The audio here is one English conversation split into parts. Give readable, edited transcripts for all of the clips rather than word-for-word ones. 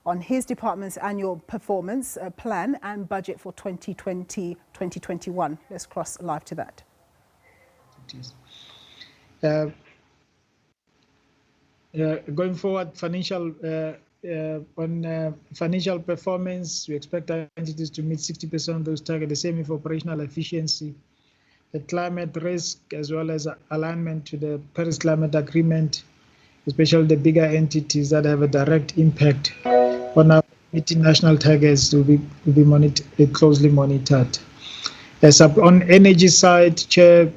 on his department's annual performance plan and budget for 2020-2021. Let's cross live to that. Going forward, on financial performance, we expect our entities to meet 60% of those targets, the same for operational efficiency, the climate risk, as well as alignment to the Paris Climate Agreement, especially the bigger entities that have a direct impact on our meeting national targets will be closely monitored. On energy side, Chair,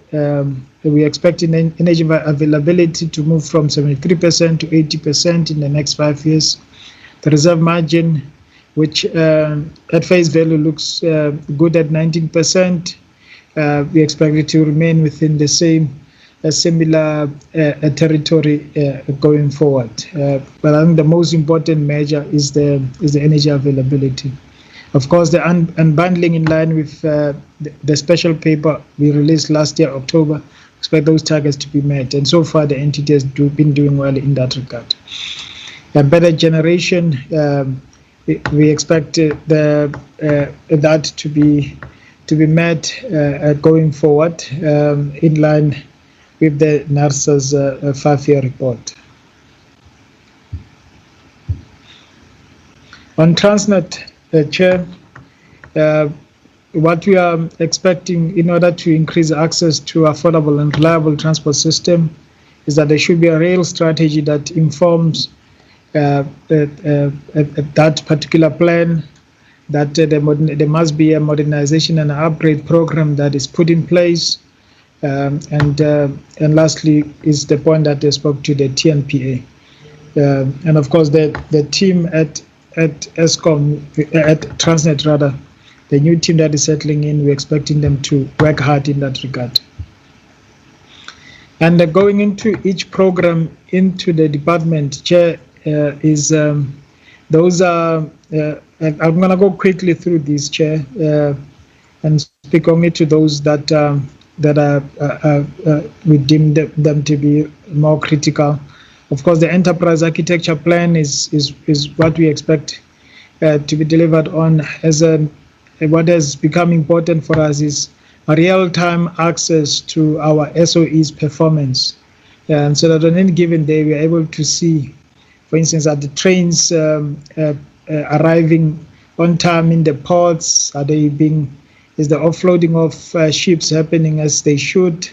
we are expecting energy availability to move from 73% to 80% in the next 5 years. The reserve margin, which at face value looks good at 19%, we expect it to remain within the similar territory going forward. But I think the most important measure is the energy availability. Of course, the unbundling in line with the special paper we released last year, October, expect those targets to be met. And so far, the entity has been doing well in that regard. A better generation, we expect that to be met going forward in line with the NERSA's 5-year report. On Transnet, Chair, what we are expecting in order to increase access to affordable and reliable transport system is that there should be a rail strategy that informs that particular plan, that there must be a modernization and upgrade program that is put in place. And lastly is the point that they spoke to, the TNPA. And of course, the team at Eskom, at Transnet rather, the new team that is settling in, we're expecting them to work hard in that regard. And going into each program into the department, Chair, those are, I'm going to go quickly through these, Chair, and speak only to those that we deem them to be more critical. Of course, the enterprise architecture plan is what we expect to be delivered on. What has become important for us is a real-time access to our SOE's performance, and so that on any given day we are able to see, for instance, are the trains arriving on time in the ports? Is the offloading of ships happening as they should?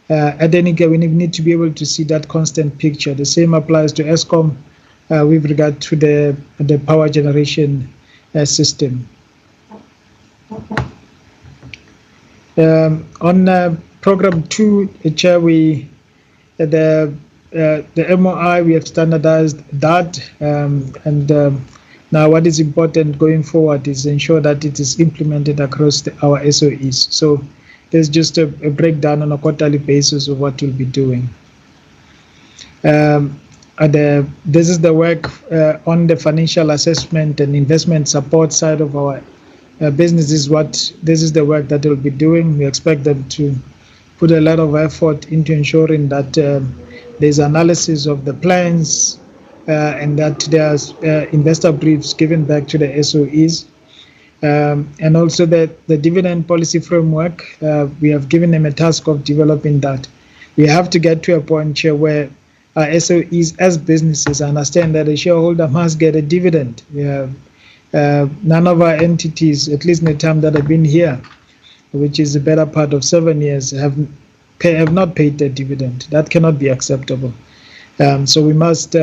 At any given, we need to be able to see that constant picture. The same applies to Eskom with regard to the power generation system. On program 2, Chair, the MOI, we have standardized that, and now what is important going forward is ensure that it is implemented across our SOEs. So there's just a breakdown on a quarterly basis of what we'll be doing. This is the work on the financial assessment and investment support side of our business. This is the work that we'll be doing. We expect them to put a lot of effort into ensuring that there's analysis of the plans and that there's investor briefs given back to the SOEs. And also the dividend policy framework, we have given them a task of developing that. We have to get to a point here where our SOEs as businesses understand that a shareholder must get a dividend. We have none of our entities, at least in the time that I've been here, which is the better part of 7 years, have not paid the dividend. That cannot be acceptable. So we must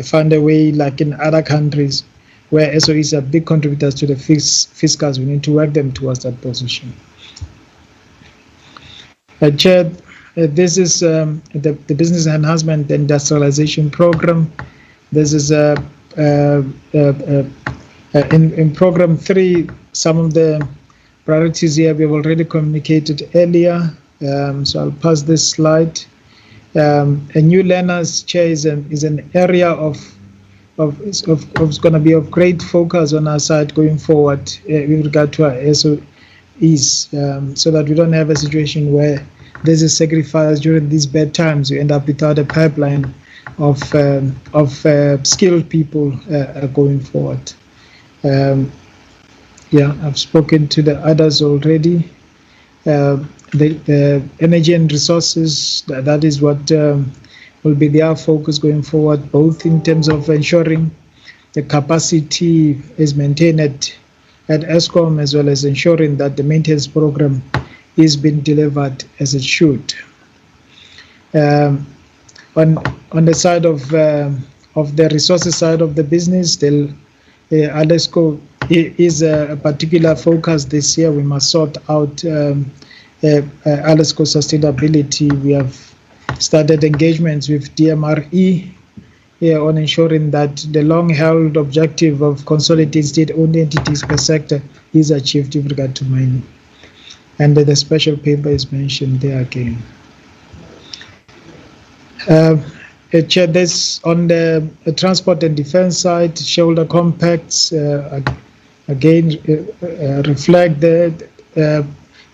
find a way, like in other countries, where SOEs are big contributors to the fiscals. We need to work them towards that position. Chair, this is the Business Enhancement Industrialization Program. This is in Program 3, some of the priorities here we have already communicated earlier. So I'll pass this slide. A new learners, Chair, is an area of going to be of great focus on our side going forward with regard to our SOEs, so that we don't have a situation where there's a sacrifice during these bad times. We end up without a pipeline of skilled people going forward. Yeah, I've spoken to the others already. The energy and resources, that is what will be their focus going forward, both in terms of ensuring the capacity is maintained at Eskom, as well as ensuring that the maintenance program is being delivered as it should. On the side of the resources side of the business, ALESCO is a particular focus this year. We must sort out ALESCO sustainability. We have started engagements with DMRE on ensuring that the long-held objective of consolidated state-owned entities per sector is achieved with regard to mining. And the special paper is mentioned there again. Chair, this on the transport and defense side, shareholder compacts again reflect that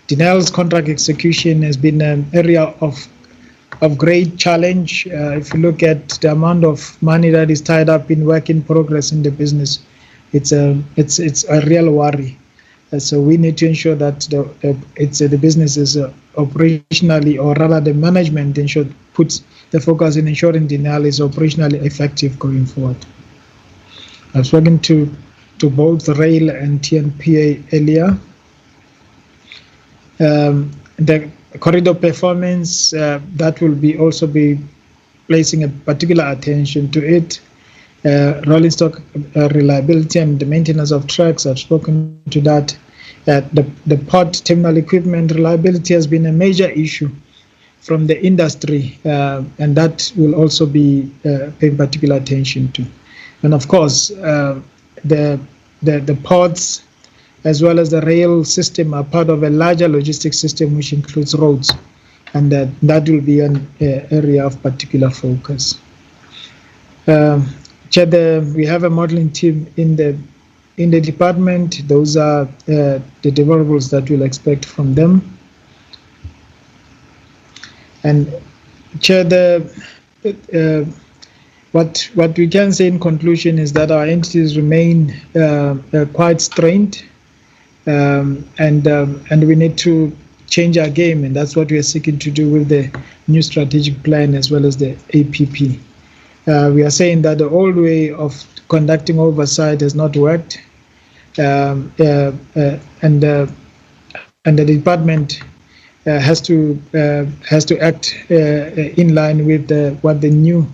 Denel's contract execution has been an area of great challenge. If you look at the amount of money that is tied up in work in progress in the business, it's a real worry. So we need to ensure that the business is operationally, or rather the management puts the focus in ensuring Denel is operationally effective going forward. I've spoken to both rail and TNPA earlier. The corridor performance, that will also be placing a particular attention to it. Rolling stock reliability and the maintenance of tracks, I've spoken to that. The port terminal equipment reliability has been a major issue from the industry, and that will also be paying particular attention to. And of course, the ports as well as the rail system are part of a larger logistics system which includes roads, and that will be an area of particular focus. Chair, we have a modeling team in the department. Those are the deliverables that we'll expect from them. And Chair, what we can say in conclusion is that our entities remain quite strained, and we need to change our game, and that's what we are seeking to do with the new strategic plan as well as the APP. We are saying that the old way of conducting oversight has not worked, and the department has to act in line with what the new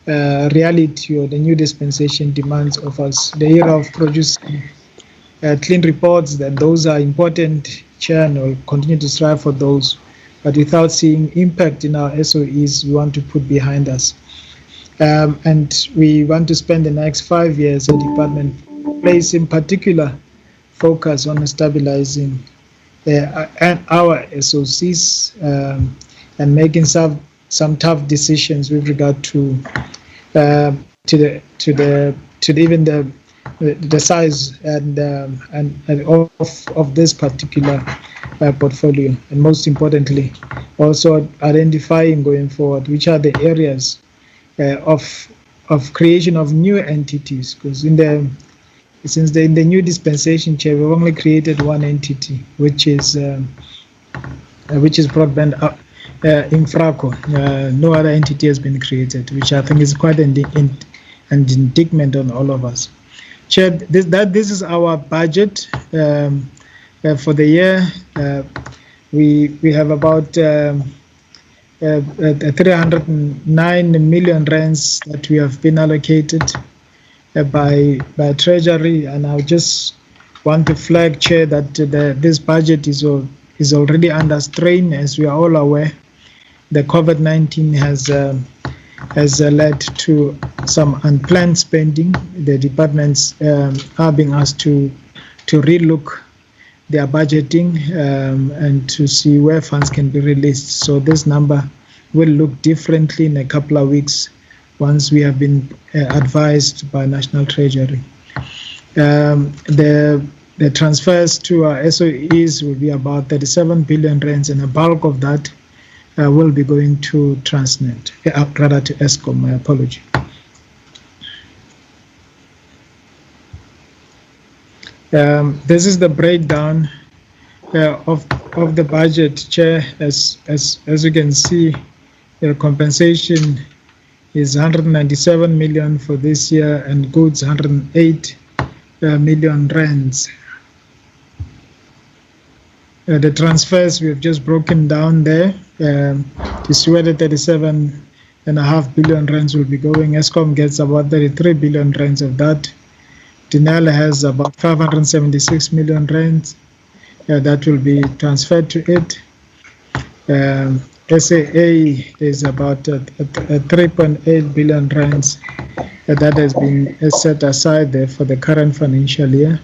reality or the new dispensation demands of us. The era of producing clean reports, that those are important, Chair, and we'll continue to strive for those, but without seeing impact in our SOEs, we want to put behind us. And we want to spend the next 5 years, the department placing particular focus on stabilizing our SOCs and making some tough decisions with regard to even the size and of this particular portfolio, and most importantly, also identifying going forward which are the areas of creation of new entities, because in the new dispensation, Chair, we've only created one entity, which is broadband Infraco. No other entity has been created, which I think is quite an indictment on all of us. Chair, this is our budget for the year. We have about 309 million rands that we have been allocated by Treasury, and I just want to flag, Chair, that this budget is already under strain, as we are all aware. The COVID-19 has led to some unplanned spending. The departments are being asked to relook their budgeting and to see where funds can be released. So this number will look differently in a couple of weeks once we have been advised by National Treasury. The transfers to our SOEs will be about 37 billion rands, and a bulk of that will be going to Transnet, rather to Eskom. My apology. This is the breakdown of the budget, Chair. As you can see, compensation is 197 million for this year, and goods 108 million rands. The transfers we have just broken down there to see where the 37.5 billion rands will be going. Eskom gets about 33 billion rands of that. Denel has about 576 million rands that will be transferred to it. SAA is about 3.8 billion rands that has been set aside there for the current financial year.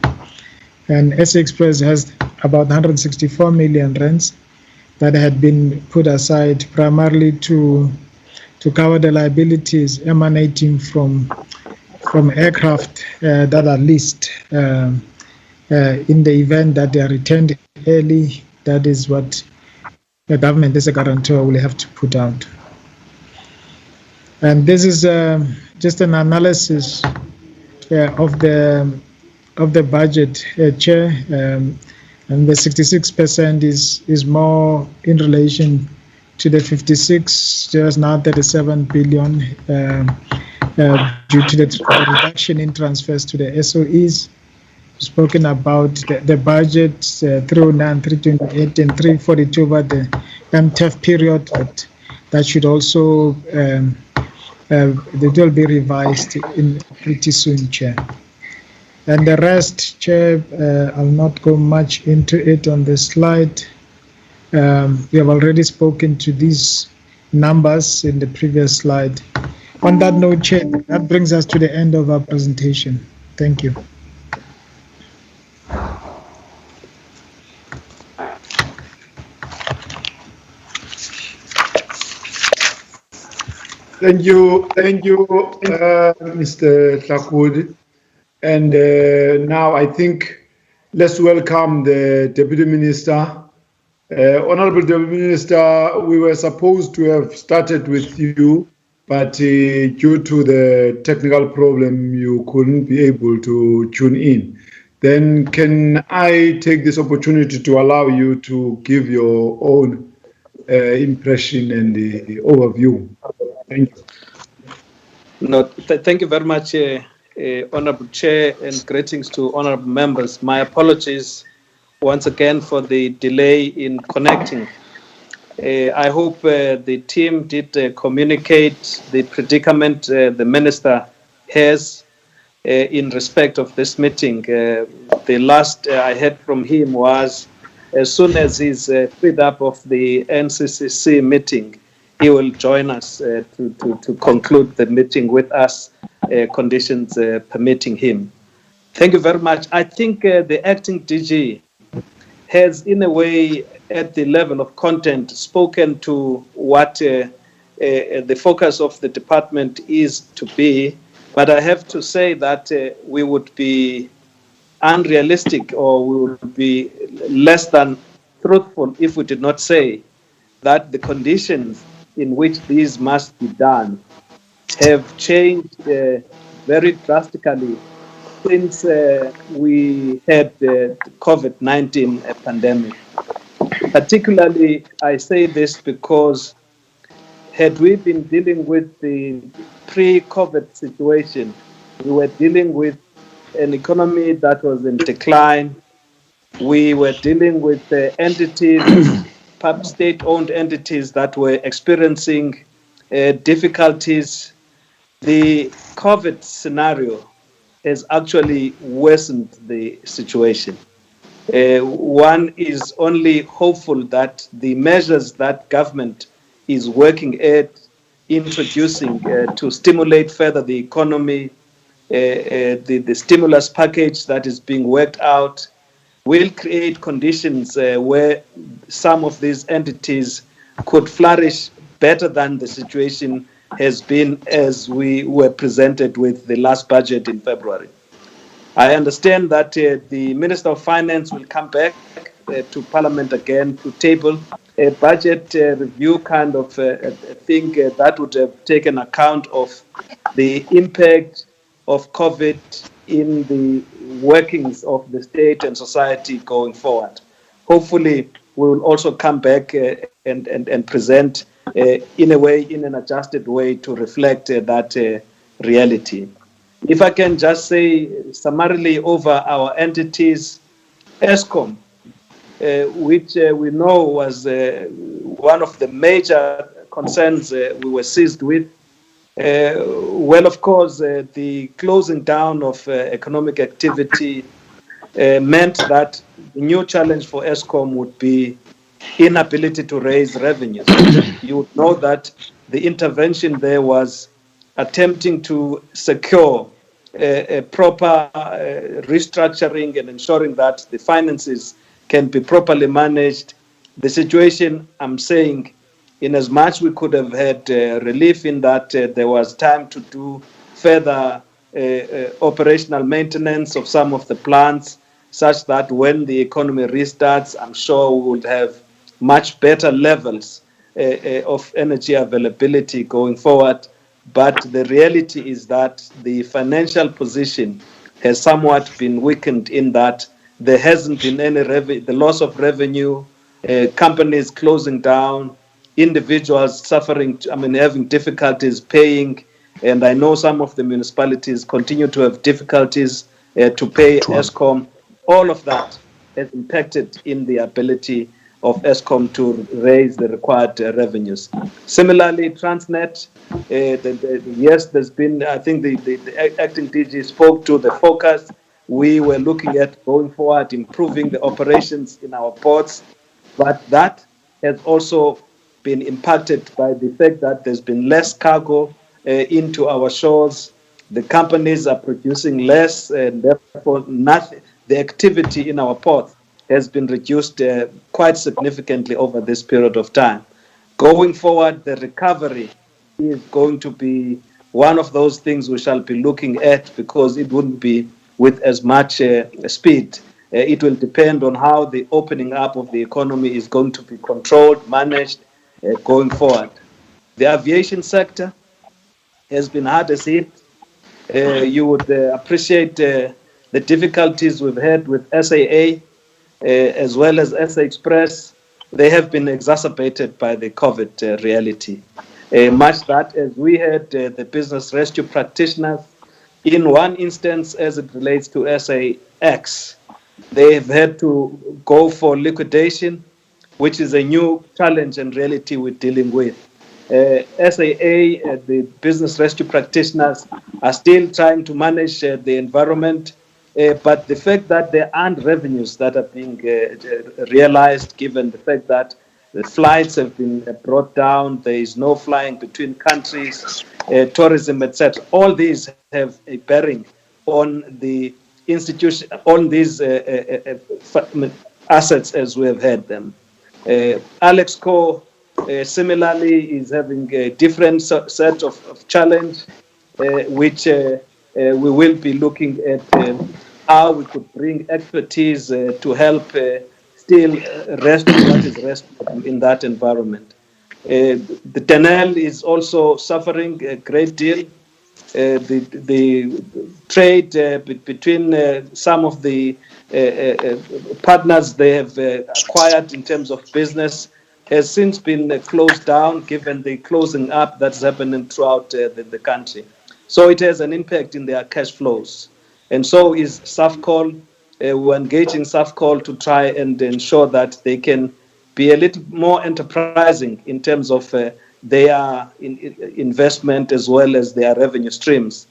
And SA Express has about 164 million rands that had been put aside primarily to cover the liabilities emanating from aircraft that are leased in the event that they are returned early. That is what the government as a guarantor will have to put out. And this is just an analysis of the budget, Chair, and the 66% is more in relation to the 56, just now 37 billion due to the reduction in transfers to the SOEs. Spoken about the budget through 328 and 342 over the MTEF period, but that should also it will be revised in pretty soon, Chair. And the rest, Chair, I'll not go much into it on the slide. We have already spoken to these numbers in the previous slide. On that note, Chair, that brings us to the end of our presentation. Thank you. Thank you, Mr. Tlhakoedi. And now I think let's welcome the Deputy Minister. Honorable Deputy Minister, we were supposed to have started with you, but due to the technical problem, you couldn't be able to tune in. Then can I take this opportunity to allow you to give your own impression and the overview? Thank you. No, thank you very much, Honorable Chair, and greetings to honorable members. My apologies once again for the delay in connecting. I hope the team did communicate the predicament the Minister has in respect of this meeting. The last I heard from him was as soon as he's freed up of the NCCC meeting, he will join us to conclude the meeting with us, conditions permitting him. Thank you very much. I think the acting DG has, in a way, at the level of content, spoken to what the focus of the department is to be. But I have to say that we would be unrealistic, or we would be less than truthful if we did not say that the conditions in which these must be done have changed very drastically since we had the COVID-19 pandemic. Particularly, I say this because had we been dealing with the pre-COVID situation, we were dealing with an economy that was in decline. We were dealing with entities, state-owned entities that were experiencing difficulties. The COVID scenario has actually worsened the situation. One is only hopeful that the measures that government is working at introducing to stimulate further the economy, the stimulus package that is being worked out, will create conditions where some of these entities could flourish better than the situation has been as we were presented with the last budget in February. I understand that the Minister of Finance will come back to Parliament again to table a budget review kind of thing that would have taken account of the impact of COVID in the workings of the state and society going forward. Hopefully, we will also come back and present in a way, in an adjusted way, to reflect that reality. If I can just say summarily over our entities, ESCOM, which we know was one of the major concerns we were seized with. Well, of course, the closing down of economic activity meant that the new challenge for ESCOM would be inability to raise revenues. You would know that the intervention there was attempting to secure a proper restructuring and ensuring that the finances can be properly managed. The situation, I'm saying, in as much we could have had relief in that there was time to do further operational maintenance of some of the plants, such that when the economy restarts, I'm sure we would have much better levels of energy availability going forward. But the reality is that the financial position has somewhat been weakened in that there hasn't been any the loss of revenue, companies closing down, individuals suffering, having difficulties paying. And I know some of the municipalities continue to have difficulties to pay ESCOM. All of that has impacted in the ability of ESCOM to raise the required revenues. Similarly, Transnet, yes, there's been, I think the acting DG spoke to the focus. We were looking at going forward, improving the operations in our ports, but that has also been impacted by the fact that there's been less cargo into our shores. The companies are producing less, and therefore the activity in our ports has been reduced quite significantly over this period of time. Going forward, the recovery is going to be one of those things we shall be looking at, because it wouldn't be with as much speed. It will depend on how the opening up of the economy is going to be controlled, managed going forward. The aviation sector has been hardest hit. You would appreciate the difficulties we've had with SAA as well as SA Express. They have been exacerbated by the COVID reality. Much that as we had the business rescue practitioners, in one instance as it relates to SAX, they have had to go for liquidation, which is a new challenge and reality we're dealing with. SAA, the business rescue practitioners, are still trying to manage the environment, but the fact that there aren't revenues that are being realized, given the fact that the flights have been brought down, there is no flying between countries, tourism, etc. All these have a bearing on the institution, on these assets as we have had them. Alexco similarly is having a different set of challenge, which we will be looking at how we could bring expertise to help still rescue what is rescuable in that environment. The Tunnel is also suffering a great deal. The trade between some of the partners they have acquired in terms of business has since been closed down, given the closing up that's happening throughout the country. So it has an impact in their cash flows. And so is SAFCOL. We're engaging SAFCOL to try and ensure that they can be a little more enterprising in terms of their investment as well as their revenue streams.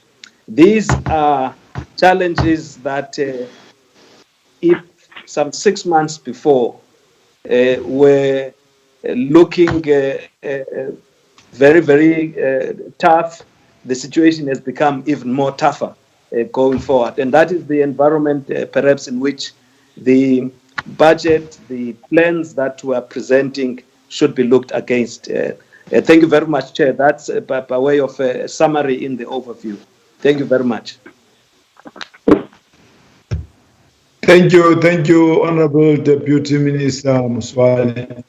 These are challenges that if some 6 months before were looking very, very tough, the situation has become even more tougher going forward. And that is the environment perhaps in which the budget, the plans that we are presenting should be looked against. Thank you very much, Chair. That's by way of a summary in the overview. Thank you very much. Thank you, Honorable Deputy Minister Muswale.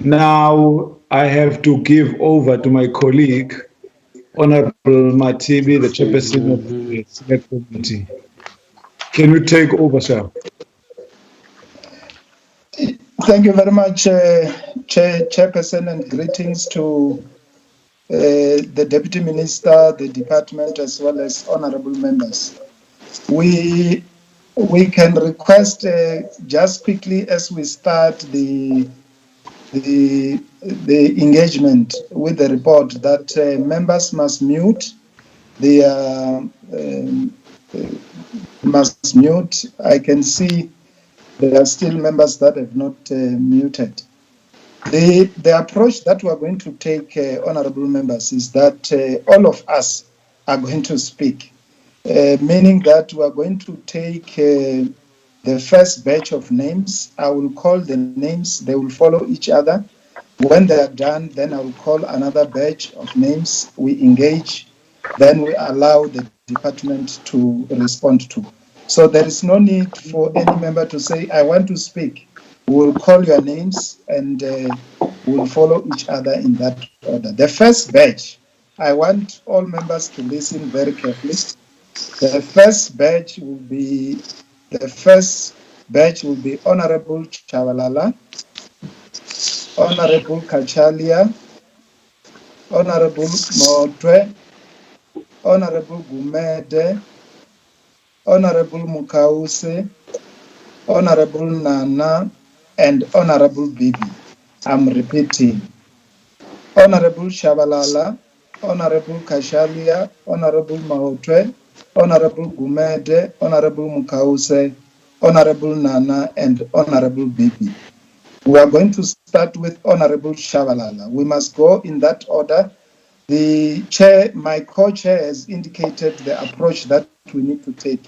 Now I have to give over to my colleague, Honorable Matibi, the chairperson of the Select Committee. Can you take over, sir? Thank you very much, Chairperson, and greetings to the Deputy Minister, the department, as well as honorable members. We can request just quickly as we start the engagement with the report that members must mute must mute. I can see there are still members that have not muted. The approach that we are going to take, honorable members, is that all of us are going to speak, meaning that we are going to take the first batch of names. I will call the names, they will follow each other. When they are done, then I will call another batch of names. We engage, then we allow the department to respond to. So there is no need for any member to say, I want to speak. We'll call your names and we'll follow each other in that order. The first batch, I want all members to listen very carefully. The first batch will be Honorable Chavalala, Honorable Kachalia, Honorable Motwe, Honorable Gumede, Honorable Mukause, Honorable Nana, and Honorable Bibi. I'm repeating. Honorable Shabalala, Honorable Kashalia, Honorable Mahotwe, Honorable Gumede, Honorable Mukause, Honorable Nana, and Honorable Bibi. We are going to start with Honorable Shabalala. We must go in that order. The chair, my co-chair, has indicated the approach that we need to take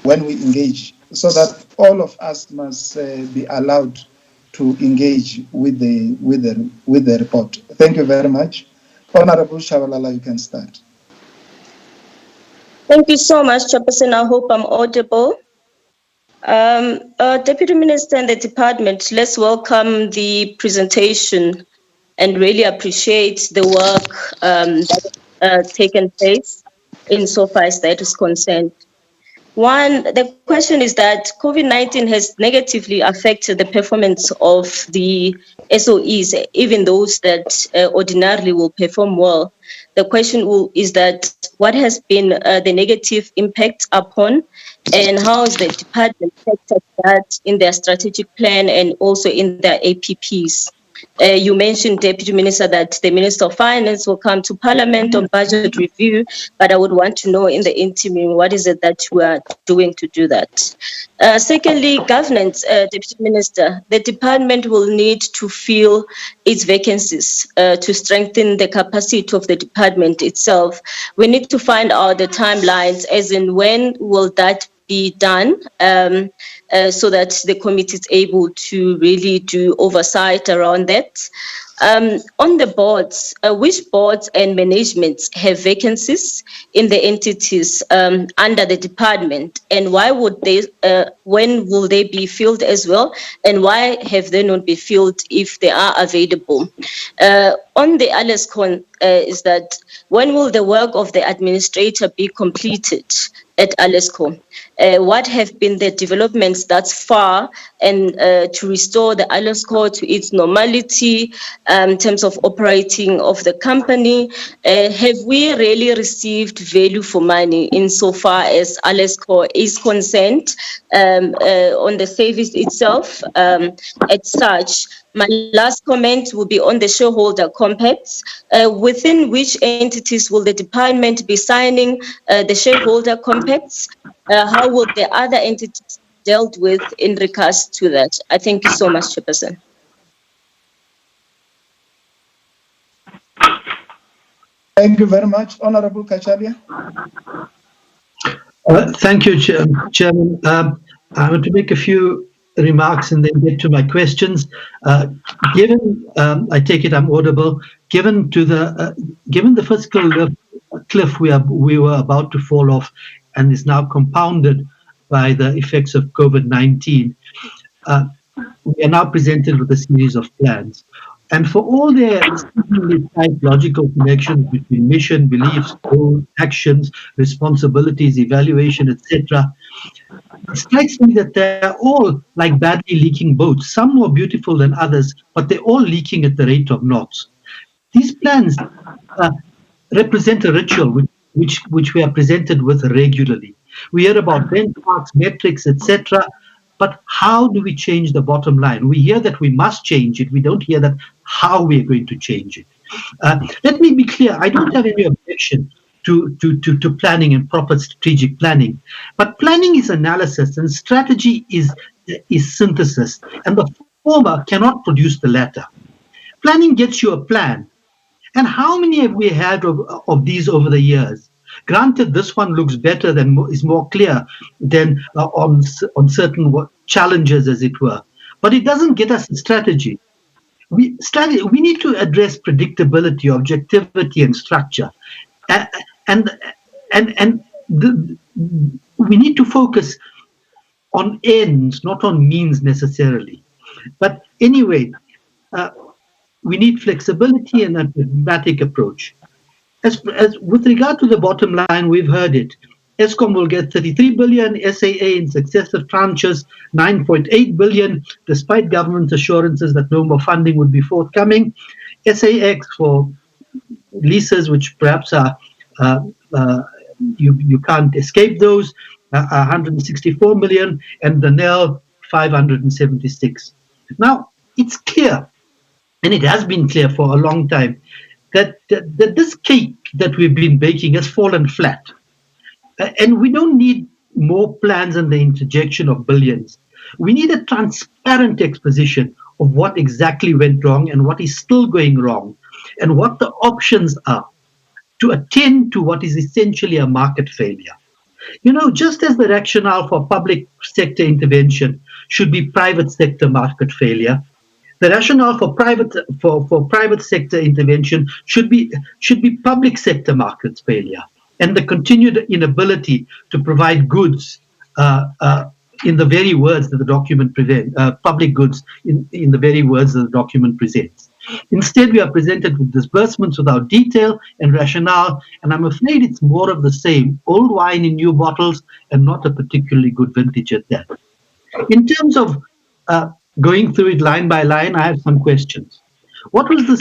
when we engage, so that all of us must be allowed to engage with the report. Thank you very much. Honorable Shabalala, you can start. Thank you so much, Chairperson. I hope I'm audible. Deputy Minister and the department, let's welcome the presentation and really appreciate the work that has taken place insofar as that is concerned. One, the question is that COVID-19 has negatively affected the performance of the SOEs, even those that ordinarily will perform well. The question is that what has been the negative impact upon, and how is the department factored that in their strategic plan and also in their APPs? You mentioned, Deputy Minister, that the Minister of Finance will come to Parliament on budget review, but I would want to know in the interim, what is it that you are doing to do that? Secondly, governance, Deputy Minister, the department will need to fill its vacancies to strengthen the capacity of the department itself. We need to find out the timelines, as in when will that be done, so that the committee is able to really do oversight around that. On the boards, which boards and managements have vacancies in the entities under the department, and why would they? When will they be filled as well, and why have they not been filled if they are available? On the ALESCON, is that when will the work of the administrator be completed at ALESCO? What have been the developments thus far, and to restore the ALESCO to its normality in terms of operating of the company? Have we really received value for money insofar as ALESCO is concerned on the service itself as such? My last comment will be on the shareholder compacts. Within which entities will the department be signing the shareholder compacts? How will the other entities dealt with in regards to that? I thank you so much, Chairperson. Thank you very much. Honorable Kachalia. Thank you, Chairman. I want to make a few remarks and then get to my questions. Given, I take it I'm audible, given the fiscal cliff we were about to fall off and is now compounded by the effects of COVID-19, we are now presented with a series of plans. And for all their seemingly tight logical connections between mission, beliefs, goals, actions, responsibilities, evaluation, etc., it strikes me that they're all like badly leaking boats, some more beautiful than others, but they're all leaking at the rate of knots. These plans represent a ritual which we are presented with regularly. We hear about benchmarks, metrics, etc. But how do we change the bottom line? We hear that we must change it. We don't hear that how we are going to change it. Let me be clear. I don't have any objection to planning and proper strategic planning. But planning is analysis and strategy is synthesis. And the former cannot produce the latter. Planning gets you a plan. And how many have we had of these over the years? Granted, this one looks better is more clear than on certain challenges, as it were. But it doesn't get us a strategy. We need to address predictability, objectivity, and structure, we need to focus on ends, not on means necessarily. But anyway, we need flexibility and a pragmatic approach. As with regard to the bottom line, we've heard it. Eskom will get 33 billion, SAA in successive tranches, 9.8 billion, despite government assurances that no more funding would be forthcoming. SAX for leases, which perhaps are you can't escape those, 164 million, and the NEL 576. Now, it's clear, and it has been clear for a long time, that this cake that we've been baking has fallen flat. And we don't need more plans and the interjection of billions. We need a transparent exposition of what exactly went wrong and what is still going wrong, and what the options are to attend to what is essentially a market failure. You know, just as the rationale for public sector intervention should be private sector market failure, the rationale for private sector intervention should be public sector market failure, and the continued inability to provide goods in the very words that the document public goods in the very words that the document presents. Instead, we are presented with disbursements without detail and rationale, and I'm afraid it's more of the same, old wine in new bottles, and not a particularly good vintage at that. In terms of going through it line by line, I have some questions. Why was the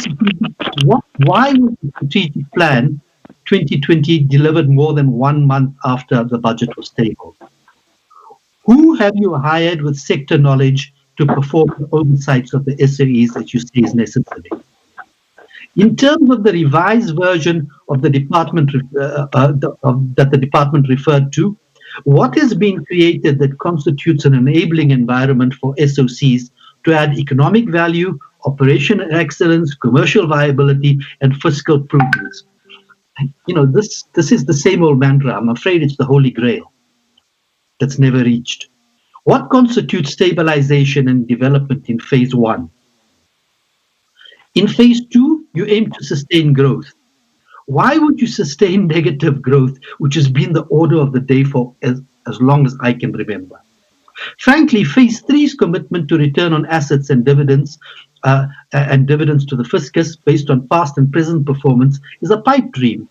strategic plan 2020 delivered more than 1 month after the budget was tabled? Who have you hired with sector knowledge to perform the oversights of the SOEs that you say is necessary? In terms of the revised version of the department that the department referred to, what is being created that constitutes an enabling environment for SOCs to add economic value, operational excellence, commercial viability, and fiscal prudence? You know, this is the same old mantra. I'm afraid it's the holy grail that's never reached. What constitutes stabilization and development in phase 1? In phase 2, you aim to sustain growth. Why would you sustain negative growth, which has been the order of the day for as long as I can remember? Frankly, phase 3's commitment to return on assets and dividends to the fiscus based on past and present performance is a pipe dream.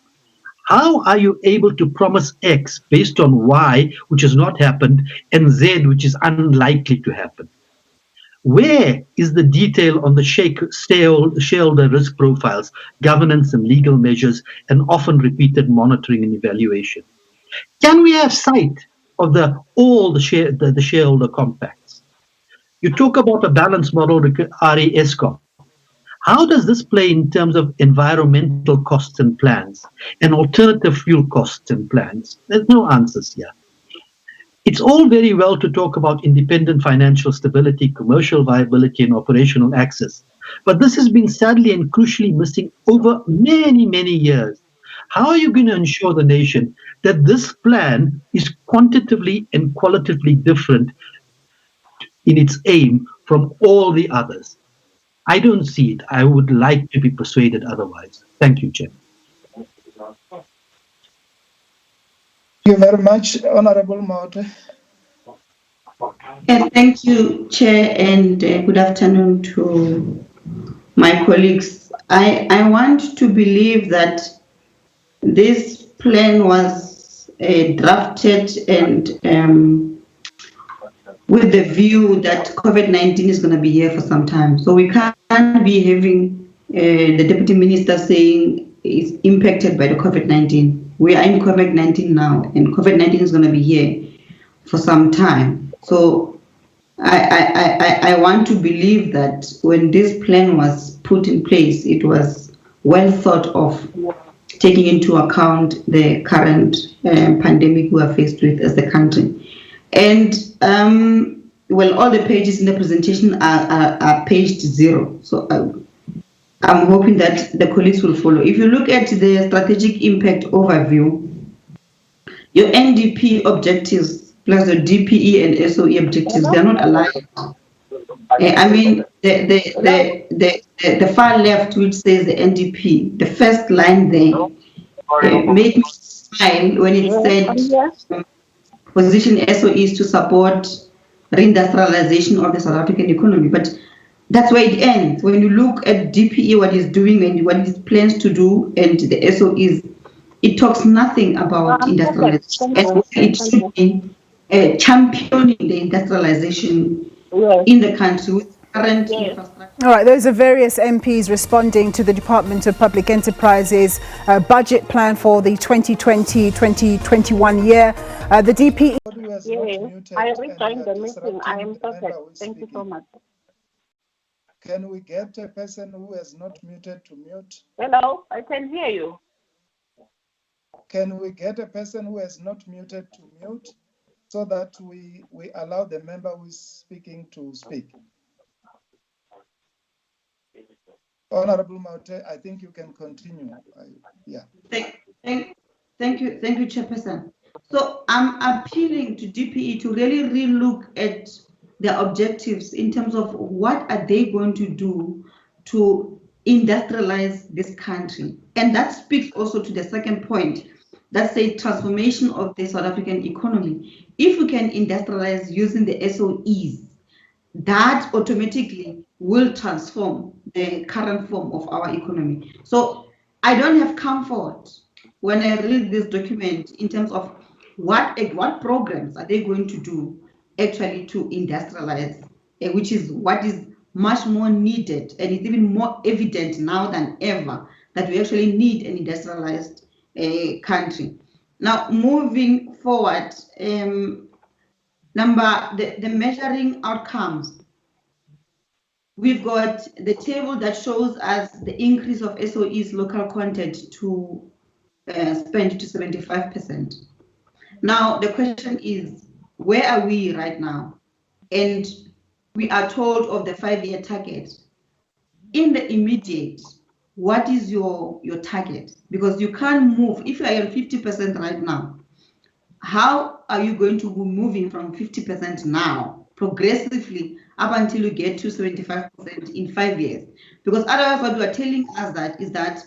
How are you able to promise X based on Y, which has not happened, and Z, which is unlikely to happen? Where is the detail on the shareholder risk profiles, governance and legal measures, and often repeated monitoring and evaluation? Can we have sight of all the shareholder compacts? You talk about a balance model, RE Eskom. How does this play in terms of environmental costs and plans, and alternative fuel costs and plans? There's no answers here. It's all very well to talk about independent financial stability, commercial viability, and operational access, but this has been sadly and crucially missing over many, many years. How are you going to ensure the nation that this plan is quantitatively and qualitatively different in its aim from all the others? I don't see it. I would like to be persuaded otherwise. Thank you, Chair. Thank you very much, Honorable Mote. Thank you, Chair, and good afternoon to my colleagues. I want to believe that this plan was drafted and with the view that COVID-19 is going to be here for some time. So we can't be having the Deputy Minister saying is impacted by the COVID-19. We are in COVID-19 now, and COVID-19 is going to be here for some time. So I want to believe that when this plan was put in place, it was well thought of, taking into account the current pandemic we are faced with as a country. And well, all the pages in the presentation are paged 0. So I'm hoping that the colleagues will follow. If you look at the strategic impact overview, your NDP objectives plus the DPE and SOE objectives, they're not aligned. I mean, the far left, which says the NDP, the first line there made me smile when it said position SOEs to support reindustrialization of the South African economy. But that's where it ends. When you look at DPE, what it's doing and what it plans to do, and the SOEs, it talks nothing about industrialization. And it should be championing the industrialization in the country with current infrastructure. All right, those are various MPs responding to the Department of Public Enterprises budget plan for the 2020-2021 year. The DPE... I rejoined the meeting. I am perfect. Thank you so much. Can we get a person who has not muted to mute? Hello, I can hear you. Can we get a person who has not muted to mute so that we allow the member who is speaking to speak? Honorable Maute, I think you can continue. Yeah. Thank you, Chairperson. So I'm appealing to DPE to really relook at their objectives in terms of what are they going to do to industrialize this country. And that speaks also to the second point, that's a transformation of the South African economy. If we can industrialize using the SOEs, that automatically will transform the current form of our economy. So I don't have comfort when I read this document in terms of what programs are they going to do actually to industrialize, which is what is much more needed, and it's even more evident now than ever that we actually need an industrialized country. Now, moving forward, the measuring outcomes. We've got the table that shows us the increase of SOE's local content to spend to 75%. Now, the question is, where are we right now? And we are told of the 5-year target. In the immediate, what is your target? Because you can't move. If you are at 50% right now, how are you going to be moving from 50% now progressively up until you get to 75% in 5 years? Because otherwise what you are telling us is that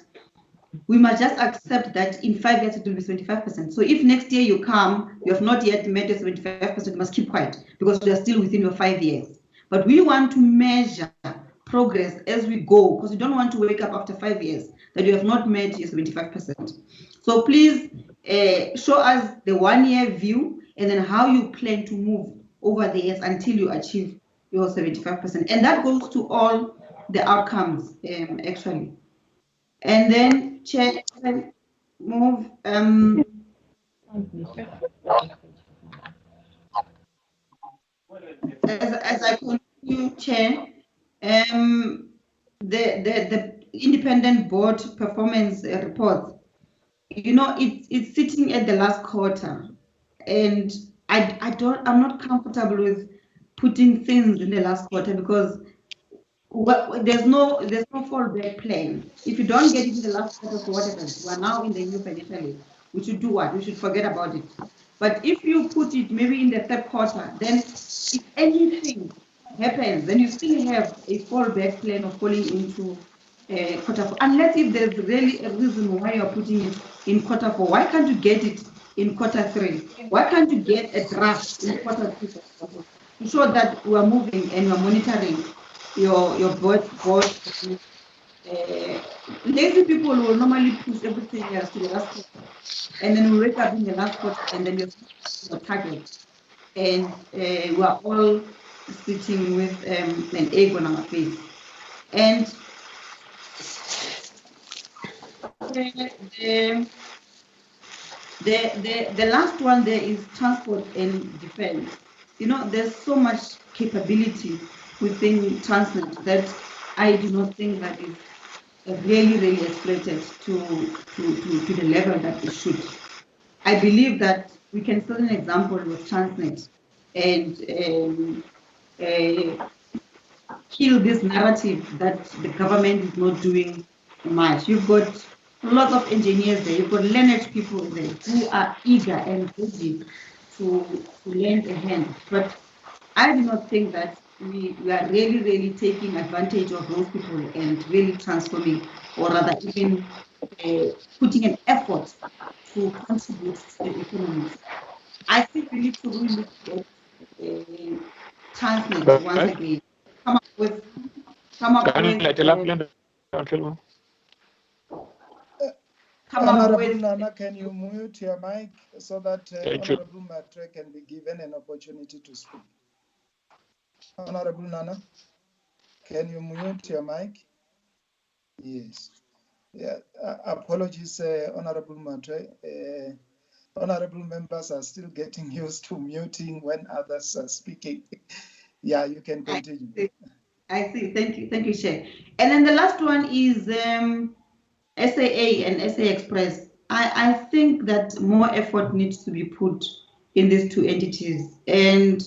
we must just accept that in 5 years it will be 75%. So if next year you come, you have not yet met your 75%, you must keep quiet because you are still within your 5 years. But we want to measure progress as we go, because we don't want to wake up after 5 years that you have not met your 75%. So please show us the 1-year view and then how you plan to move over the years until you achieve your 75%. And that goes to all the outcomes, actually. And then, Chair, move. As I continue, Chair, the independent board performance report, you know, it's sitting at the last quarter, and I'm not comfortable with putting things in the last quarter because there's no fallback plan. If you don't get it in the last quarter, so what happens? We are now in the new financial year. We should do what? We should forget about it. But if you put it maybe in the 3rd quarter, then if anything happens, then you still have a fallback plan of falling into quarter 4. Unless if there's really a reason why you're putting it in quarter 4, why can't you get it in quarter 3? Why can't you get a draft in quarter 2? ensure that we are moving and we are monitoring your board. Lazy people will normally push everything else to the last quarter, and then we wake up in the last quarter, and then your target, and we are all sitting with an egg on our face. And the last one there is transport and defense. You know, there's so much capability within Transnet that I do not think that is really exploited to the level that it should. I believe that we can set an example with Transnet and kill this narrative that the government is not doing much. You've got lots of engineers there, you've got learned people there who are eager and ready to lend a hand. But I do not think that we are really taking advantage of those people and really transforming, or rather even putting an effort to contribute to the economy. I think we need to really look at Transnet once again. Come up with Honorable Nana, can you mute your mic so that Honorable Matre can be given an opportunity to speak? Honorable Nana, can you mute your mic? Yes. Yeah. Apologies, Honorable Matre. Honorable members are still getting used to muting when others are speaking. Yeah, you can continue. I see. Thank you, Chair. And then the last one is SAA and SA Express. I think that more effort needs to be put in these two entities. And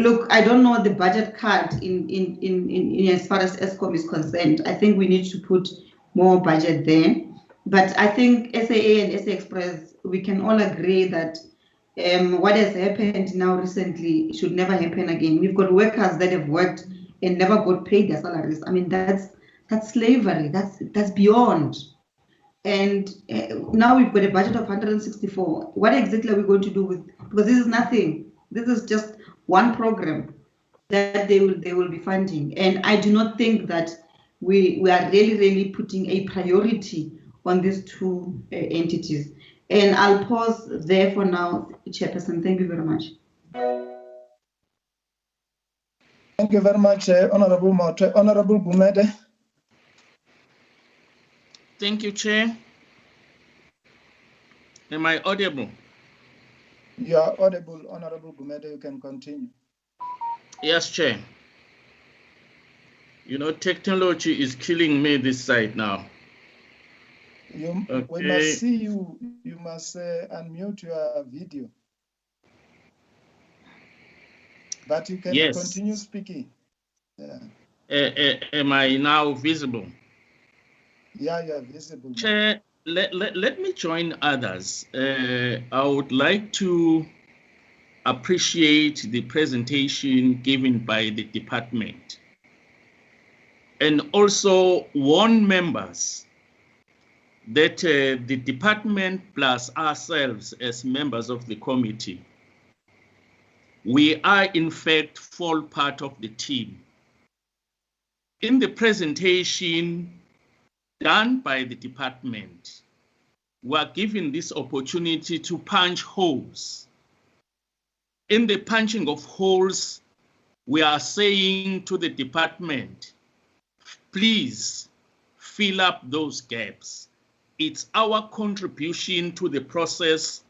look, I don't know the budget cut in as far as ESCOM is concerned. I think we need to put more budget there. But I think SAA and SA Express, we can all agree that what has happened now recently should never happen again. We've got workers that have worked and never got paid their salaries. I mean, that's slavery. That's beyond. And now we've got a budget of 164. What exactly are we going to do with? Because this is nothing. This is just one program that they will be funding. And I do not think that we are really putting a priority on these two entities. And I'll pause there for now, Chairperson. Thank you very much. Thank you very much, Honorable Matre. Honorable Gumede. Thank you, Chair. Am I audible? You are audible, Honorable Gumede. You can continue. Yes, Chair. You know, technology is killing me this side now. We must see you. You must unmute your video. But you can continue speaking. Yeah. Am I now visible? Yeah, you are visible. Chair, let me join others. I would like to appreciate the presentation given by the department and also warn members that the department plus ourselves as members of the committee, we are in fact full part of the team. In the presentation done by the department, we are given this opportunity to punch holes. In the punching of holes, we are saying to the department, please fill up those gaps. It's our contribution to the process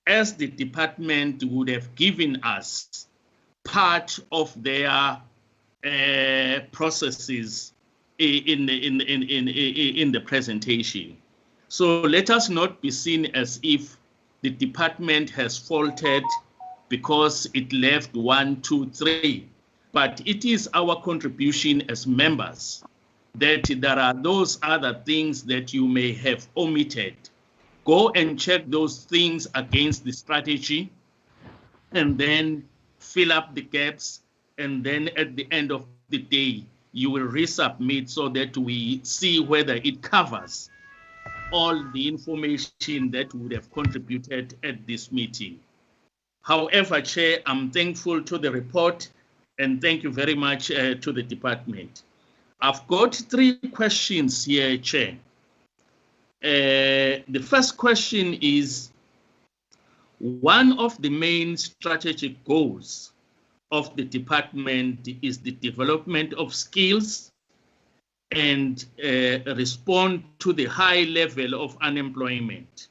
as the department would have given us part of their processes in the presentation. So let us not be seen as if the department has faltered because it left 1, 2, 3, but it is our contribution as members that there are those other things that you may have omitted. Go and check those things against the strategy and then fill up the gaps, and then at the end of the day, you will resubmit so that we see whether it covers all the information that would have contributed at this meeting. However, Chair, I'm thankful to the report and thank you very much to the department. I've got 3 questions here, Chair. The first question is, one of the main strategic goals of the department is the development of skills and respond to the high level of unemployment.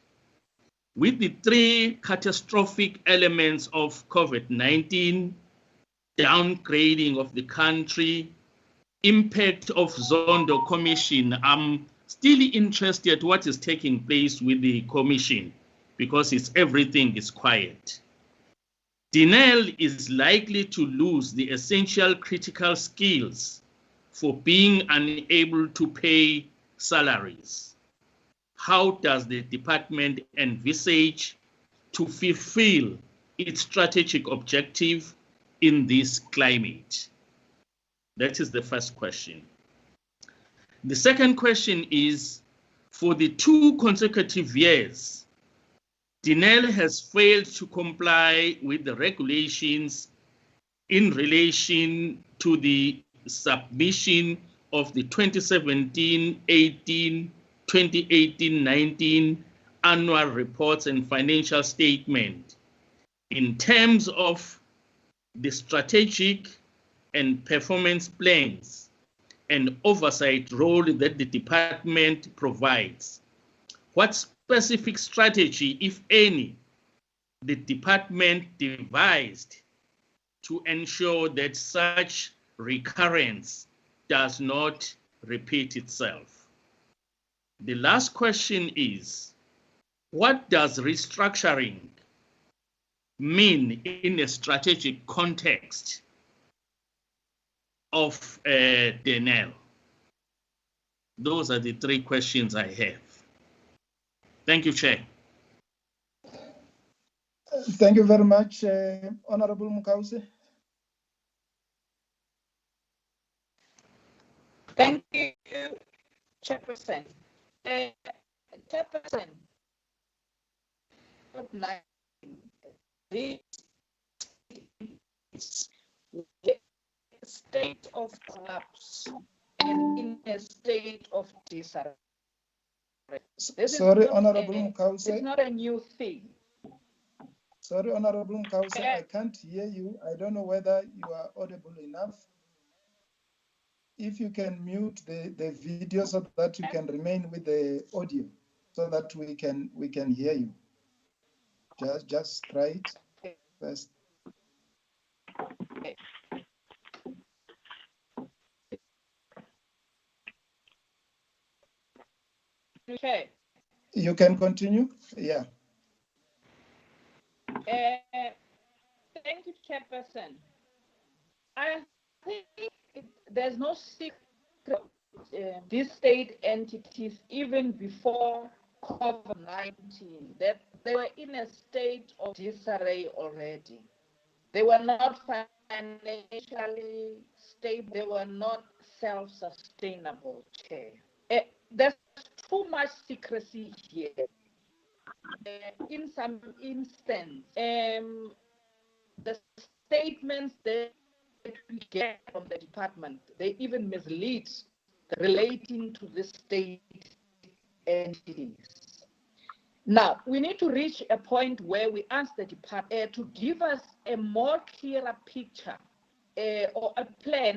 With the 3 catastrophic elements of COVID-19, downgrading of the country, impact of Zondo Commission, I'm still interested what is taking place with the commission because everything is quiet. Denel is likely to lose the essential critical skills for being unable to pay salaries. How does the department envisage to fulfill its strategic objective in this climate? That is the first question. The second question is, for the 2 consecutive years, Denel has failed to comply with the regulations in relation to the submission of the 2017-18, 2018-19 annual reports and financial statement in terms of the strategic and performance plans and oversight role that the department provides. What specific strategy, if any, the department devised to ensure that such recurrence does not repeat itself? The last question is, what does restructuring mean in a strategic context of Denel? Those are the 3 questions I have. Thank you, Chair. Thank you very much, Honorable Mukause. Thank you, Chairperson. Chairperson, this state of collapse and in a state of disarray. Sorry, Honorable Mukause. It's not a new thing. Sorry, Honorable Mukause, I can't hear you. I don't know whether you are audible enough. If you can mute the video so that you can remain with the audio, so that we can hear you. Just try it first. Okay. You can continue. Yeah. Thank you, Chairperson. I think there's no secret. These state entities, even before COVID-19, that they were in a state of disarray already. They were not financially stable. They were not self-sustainable, Chair. There's too much secrecy here. In some instance, the statements that we get from the department, they even mislead relating to the state entities. Now, we need to reach a point where we ask the department to give us a more clearer picture or a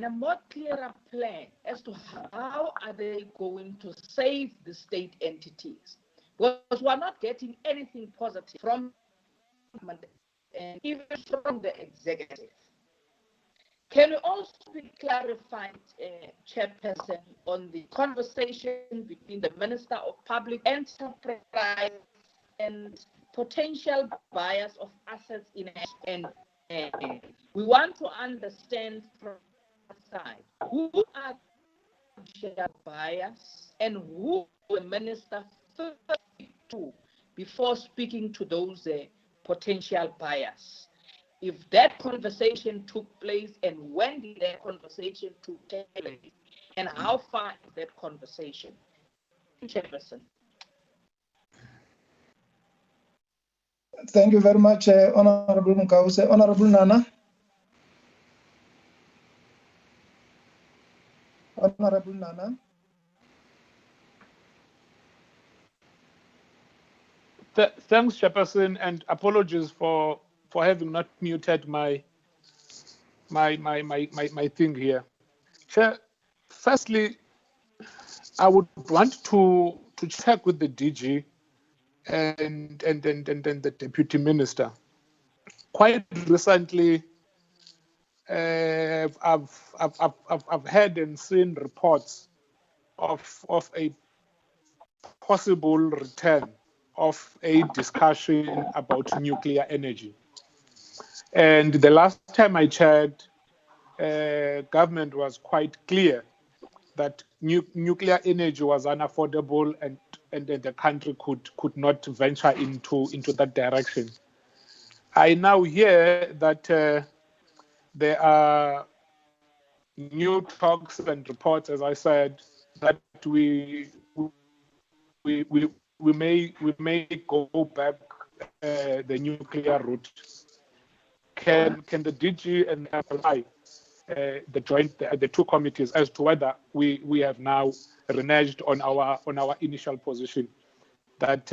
more clearer plan as to how are they going to save the state entities. Because we're not getting anything positive from the government and even from the executive. Can you also be clarified, Chairperson, on the conversation between the Minister of Public Enterprise and potential buyers of assets in and we want to understand from the side who are potential buyers and who the minister first speak to before speaking to those potential buyers. If that conversation took place and when did that conversation take place and how far is that conversation? Chairperson. Thank you very much, Honorable Mukause. Honorable Nana. Honorable Nana. Thanks, Chairperson, and apologies for having not muted my thing here. Chair, firstly, I would want to check with the DG and the Deputy Minister. Quite recently, I've heard and seen reports of a possible return of a discussion about nuclear energy. And the last time I checked, government was quite clear that nuclear energy was unaffordable and the country could not venture into that direction. I now hear that there are new talks and reports, as I said, that we may go back the nuclear route. Can the DG and apply the two committees as to whether we have now reneged on our initial position that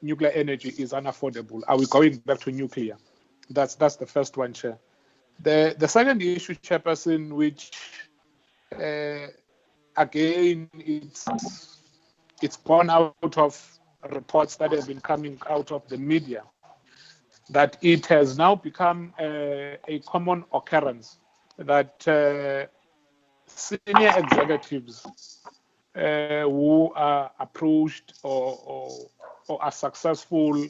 nuclear energy is unaffordable? Are we going back to nuclear? That's the first one, Chair. The second issue, Chairperson, which again it's born out of reports that have been coming out of the media, that it has now become a common occurrence that senior executives who are approached or are successful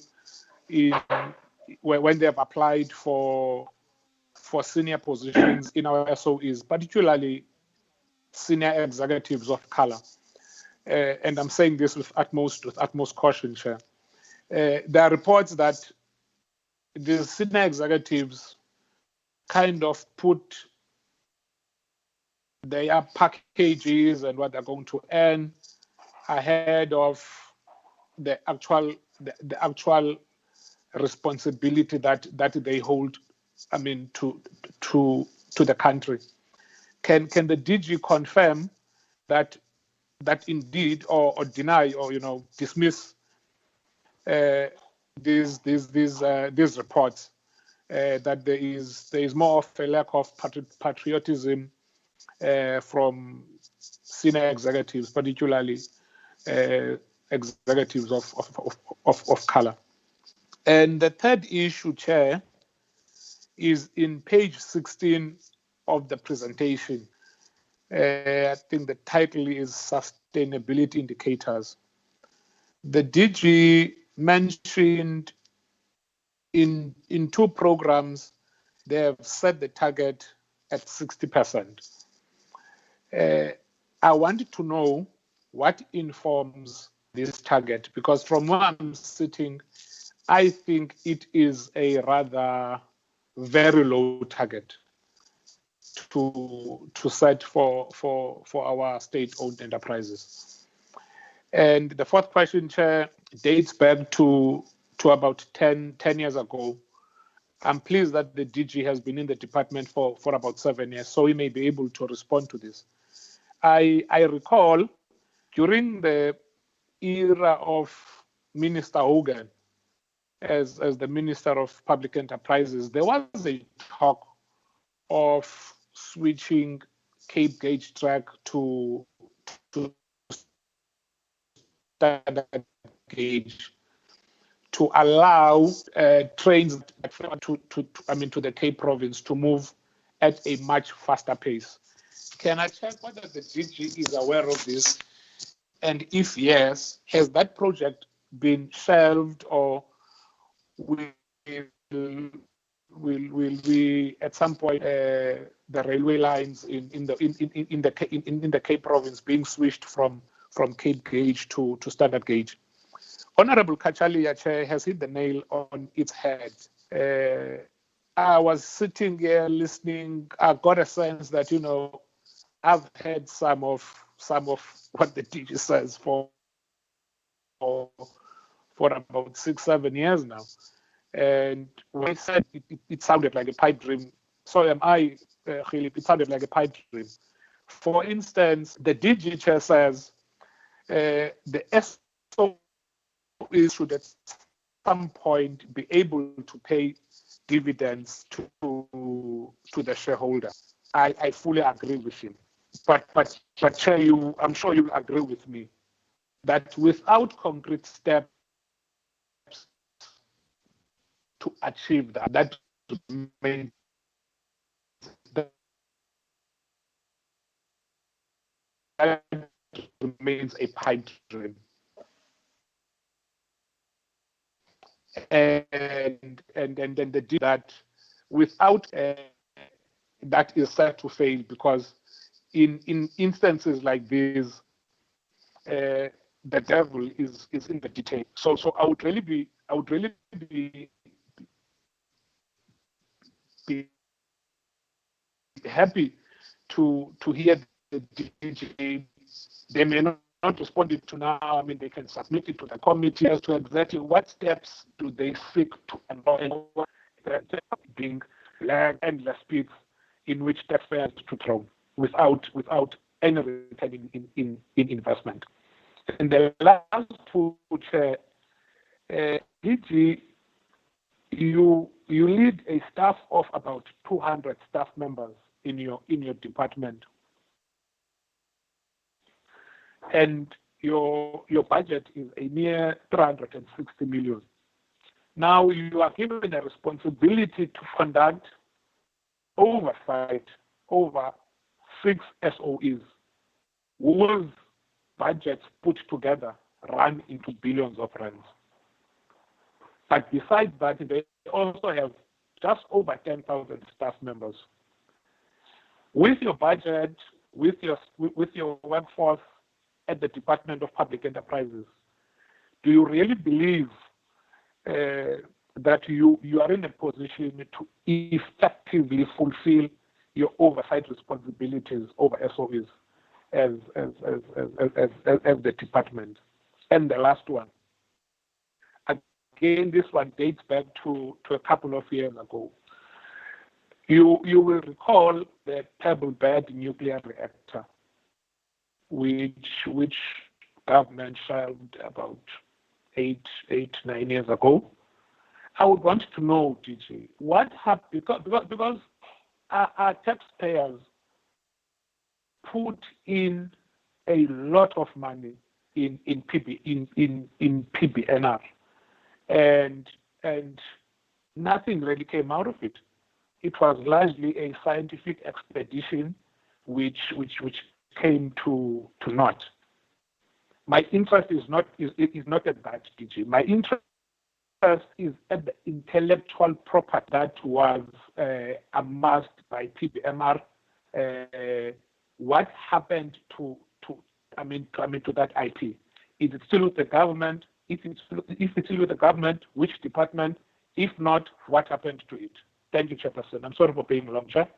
in when they have applied for senior positions in our SOEs, particularly senior executives of color. And I'm saying this with utmost caution, Chair. There are reports that the senior executives kind of put their packages and what they're going to earn ahead of the actual responsibility that they hold, I mean, to the country. Can the DG confirm that indeed, or deny, or dismiss these reports that there is more of a lack of patriotism from senior executives, particularly executives of color? And the third issue, Chair, is in page 16 of the presentation. I think the title is Sustainability Indicators. The DG mentioned in two programs, they have set the target at 60%. I wanted to know what informs this target, because from where I'm sitting, I think it is a rather very low target to set for our state-owned enterprises. And the fourth question, Chair, dates back to about 10 years ago. I'm pleased that the DG has been in the department for about 7 years, so he may be able to respond to this. I recall during the era of Minister Hogan as the Minister of Public Enterprises, there was a talk of switching Cape Gauge track to standard gauge to allow trains to the Cape Province to move at a much faster pace. Can I check whether the DG is aware of this? And if yes, has that project been shelved, or will we at some point the railway lines in the Cape Province being switched from Cape Gauge to standard gauge? Honorable Kachalia, Chair, has hit the nail on its head. I was sitting here listening. I got a sense that I've heard some of what the DG says for for about 6-7 years now. And when I said it sounded like a pipe dream, so am I, Philip, it sounded like a pipe dream. For instance, the DG chair says the SOEs should at some point be able to pay dividends to the shareholder. I fully agree with him. But Chair, I'm sure you'll agree with me that without concrete steps to achieve that remains a pipe dream. And then the deal that without that is set to fail, because in instances like these, the devil is in the detail. So I would really be happy to hear the DG. They may not respond to now. I mean, they can submit it to the committee as to exactly what steps do they seek to ensure being endless pits in which taxpayers to throw without any return in investment. And the last two, Chair, DG, you lead a staff of about 200 staff members in your department, and your budget is a mere 360 million. Now you are given a responsibility to conduct oversight over 6 SOEs whose budgets put together run into billions of rands. But besides that, they also have just over 10,000 staff members. With your budget, with your workforce at the Department of Public Enterprises, do you really believe that you are in a position to effectively fulfill your oversight responsibilities over SOEs as the department? And the last one, again, this one dates back to a couple of years ago. You will recall the Pebble Bed nuclear reactor, which government shelved about 8-9 years ago. I would want to know, DG, what happened, because our taxpayers put in a lot of money in PBNR, and nothing really came out of it. It was largely a scientific expedition which came to naught. My interest is not at that, DG. My interest is at the intellectual property that was amassed by PBMR. What happened to that IP? Is it still with the government? If it's still with the government, which department? If not, what happened to it? Thank you, Chairperson. I'm sorry for being long, Chair.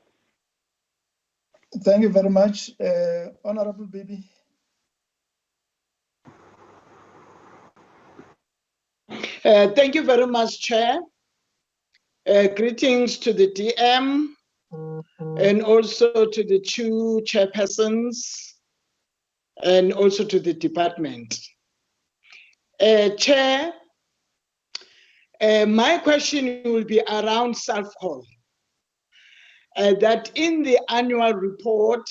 Thank you very much, Honorable Bibi. Thank you very much, Chair. Greetings to the DM and also to the two chairpersons and also to the department. Chair, my question will be around self-call. That in the annual report,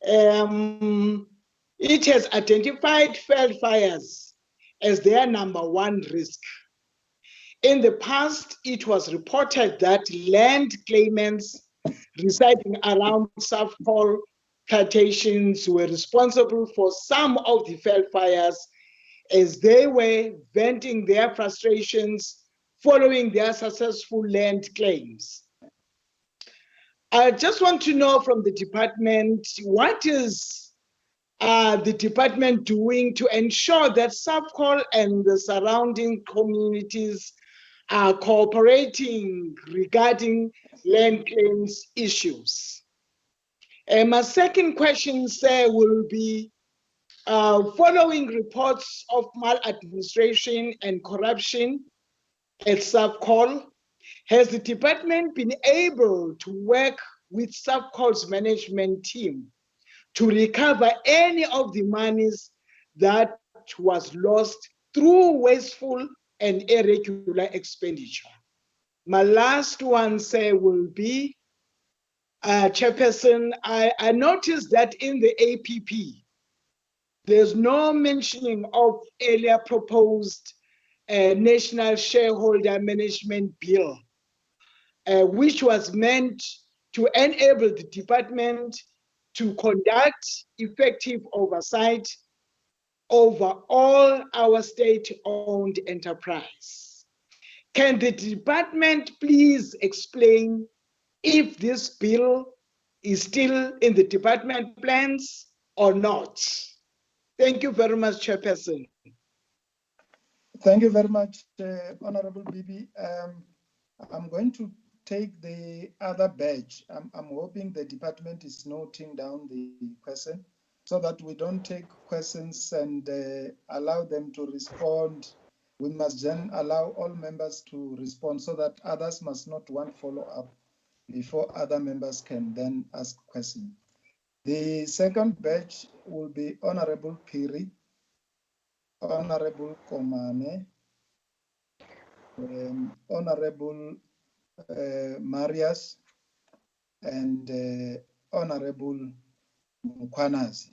it has identified failed fires as their #1 risk. In the past, it was reported that land claimants residing around self-call plantations were responsible for some of the failed fires as they were venting their frustrations following their successful land claims. I just want to know from the department, what is the department doing to ensure that Subcol and the surrounding communities are cooperating regarding land claims issues? And my second question, sir, will be Following reports of maladministration and corruption at SABCOL, has the department been able to work with SABCOL's management team to recover any of the monies that was lost through wasteful and irregular expenditure? My last one, say, will be, Chairperson, I noticed that in the APP, there's no mentioning of earlier proposed National Shareholder Management Bill, which was meant to enable the department to conduct effective oversight over all our state-owned enterprise. Can the department please explain if this bill is still in the department plans or not? Thank you very much, Chairperson. Thank you very much, Honorable Bibi. I'm going to take the other badge. I'm hoping the department is noting down the question so that we don't take questions and allow them to respond. We must then allow all members to respond so that others must not want follow-up before other members can then ask questions. The second badge will be Honorable Piri, Honorable Komane, Honorable Marias, and Honorable Mkwanazi,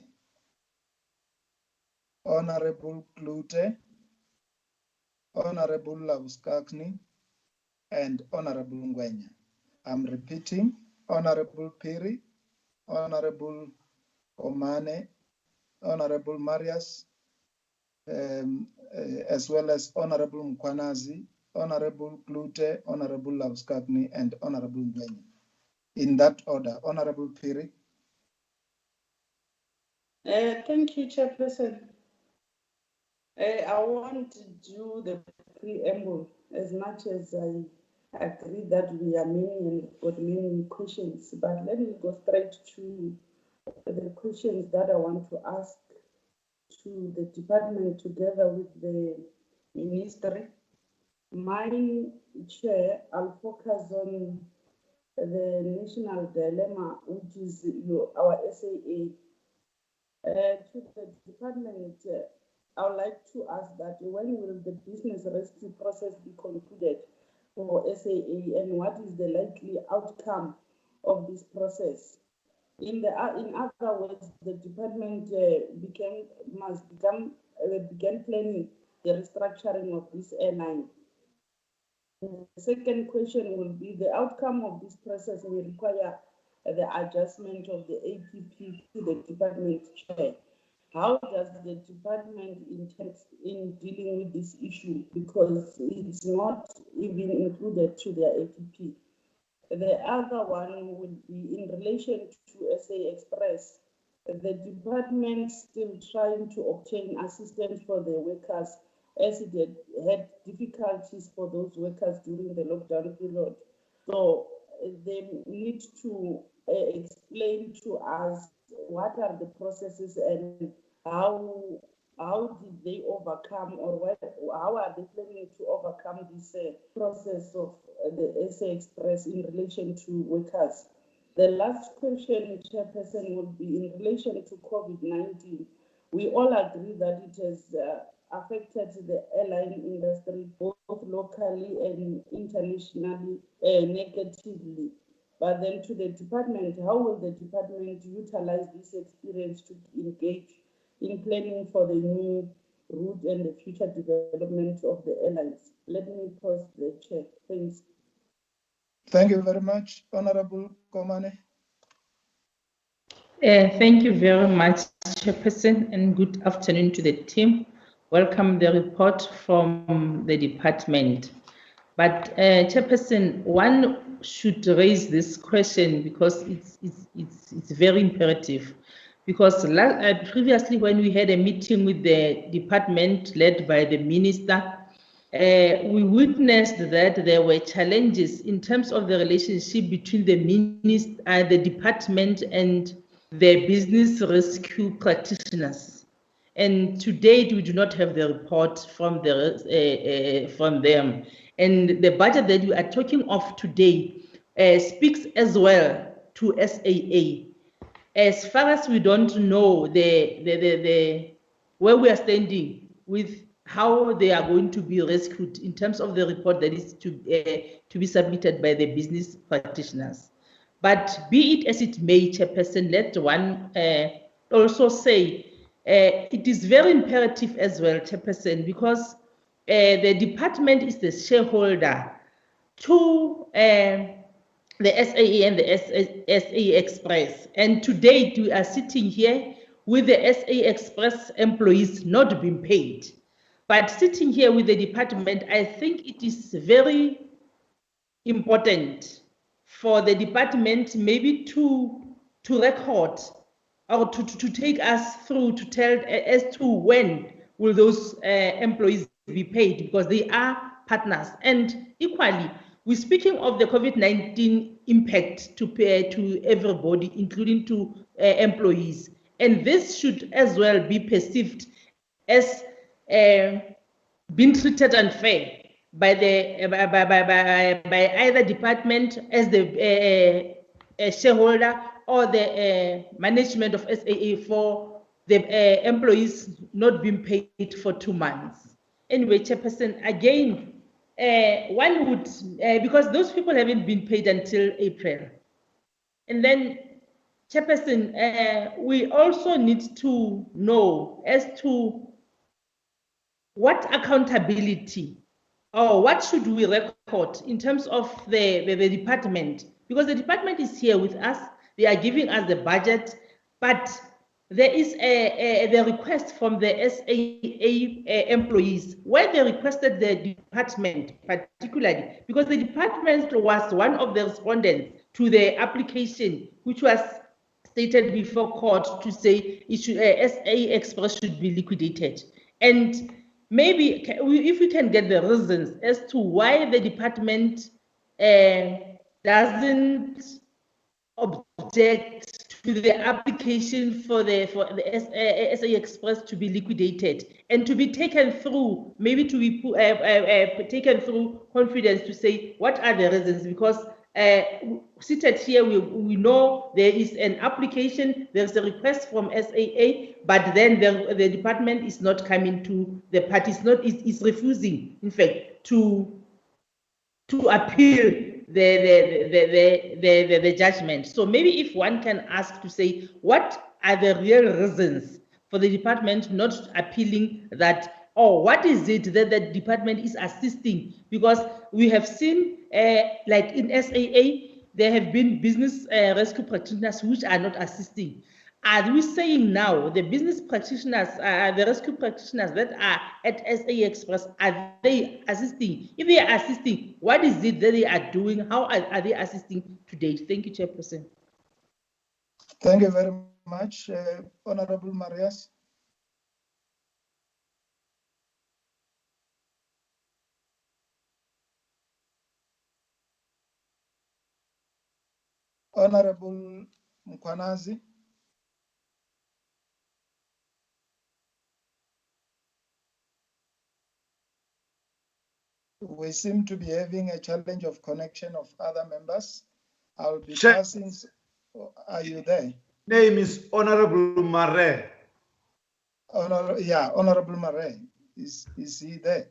Honorable Klute, Honorable Lauskakni, and Honorable Ngwenya. I'm repeating: Honorable Piri, Honorable Komane, Honorable Marias, as well as Honorable Mkwanazi, Honorable Klute, Honorable Lauskakni, and Honorable Ngwenya. In that order, Honorable Piri. Thank you, Chairperson. I want to do the preamble as much as I agree that we are many and got many questions, but let me go straight to the questions that I want to ask to the department together with the ministry. My chair, I'll focus on the national dilemma, which is our SAA. To the department, I would like to ask that when will the business rescue process be concluded for SAA, and what is the likely outcome of this process? In other words, the department began planning the restructuring of this airline. The second question will be: the outcome of this process will require the adjustment of the APP to the department chair. How does the department intend in dealing with this issue, because it's not even included to their APP? The other one will be in relation to SA Express. The department still trying to obtain assistance for the workers, as it had difficulties for those workers during the lockdown period. So they need to explain to us what are the processes and how did they overcome, or how are they planning to overcome this process of the SA Express in relation to workers? The last question, Chairperson, will be in relation to COVID-19. We all agree that it has affected the airline industry both locally and internationally negatively. But then to the department, how will the department utilize this experience to engage in planning for the new route and the future development of the airlines? Let me pause the chair. Thanks. Thank you very much. Honorable Komane. Thank you very much, Chairperson, and good afternoon to the team. Welcome the report from the department. But Chairperson, one should raise this question because it's very imperative. Because previously, when we had a meeting with the department led by the minister, we witnessed that there were challenges in terms of the relationship between the department and the business rescue practitioners. And to date, we do not have the report from from them. And the budget that we are talking of today speaks as well to SAA. As far as we don't know where we are standing with how they are going to be rescued in terms of the report that is to be submitted by the business practitioners. But be it as it may, Chairperson, let one also say it is very imperative as well, Chairperson, because the department is the shareholder to the SAE and the SAE Express. And to date, we are sitting here with the SAE Express employees not being paid. But sitting here with the department, I think it is very important for the department maybe to record or to take us through to tell as to when will those employees be paid, because they are partners. And equally, we're speaking of the COVID-19 impact to everybody, including to employees. And this should as well be perceived as being treated unfair by the by either department as the shareholder or the management of SAA for the employees not being paid for 2 months. Anyway, Chairperson, again, one would, because those people haven't been paid until April. And then, Chairperson, we also need to know as to what accountability or what should we record in terms of the department, because the department is here with us, they are giving us the budget, but there is the request from the SAA employees where they requested the department particularly, because the department was one of the respondents to the application, which was stated before court to say it should, SAA Express should be liquidated. And maybe if we can get the reasons as to why the department doesn't object to the application for the SAA Express to be liquidated and to be taken through, maybe to be taken through confidence to say what are the reasons, because seated here, we know there is an application, there's a request from SAA, but then the department is not coming to the party, is refusing, in fact, to appeal the judgment. So maybe if one can ask to say, what are the real reasons for the department not appealing that, or what is it that the department is assisting? Because we have seen, like in SAA, there have been business rescue practitioners which are not assisting. Are we saying now the business practitioners, the rescue practitioners that are at SAA Express, are they assisting? If they are assisting, what is it that they are doing? How are they assisting today? Thank you, Chairperson. Thank you very much, Honorable Marias. Honorable Mkwanazi. We seem to be having a challenge of connection of other members. I'll be passing. Are you there? Name is Honorable Mare. Honorable Mare. Is he there?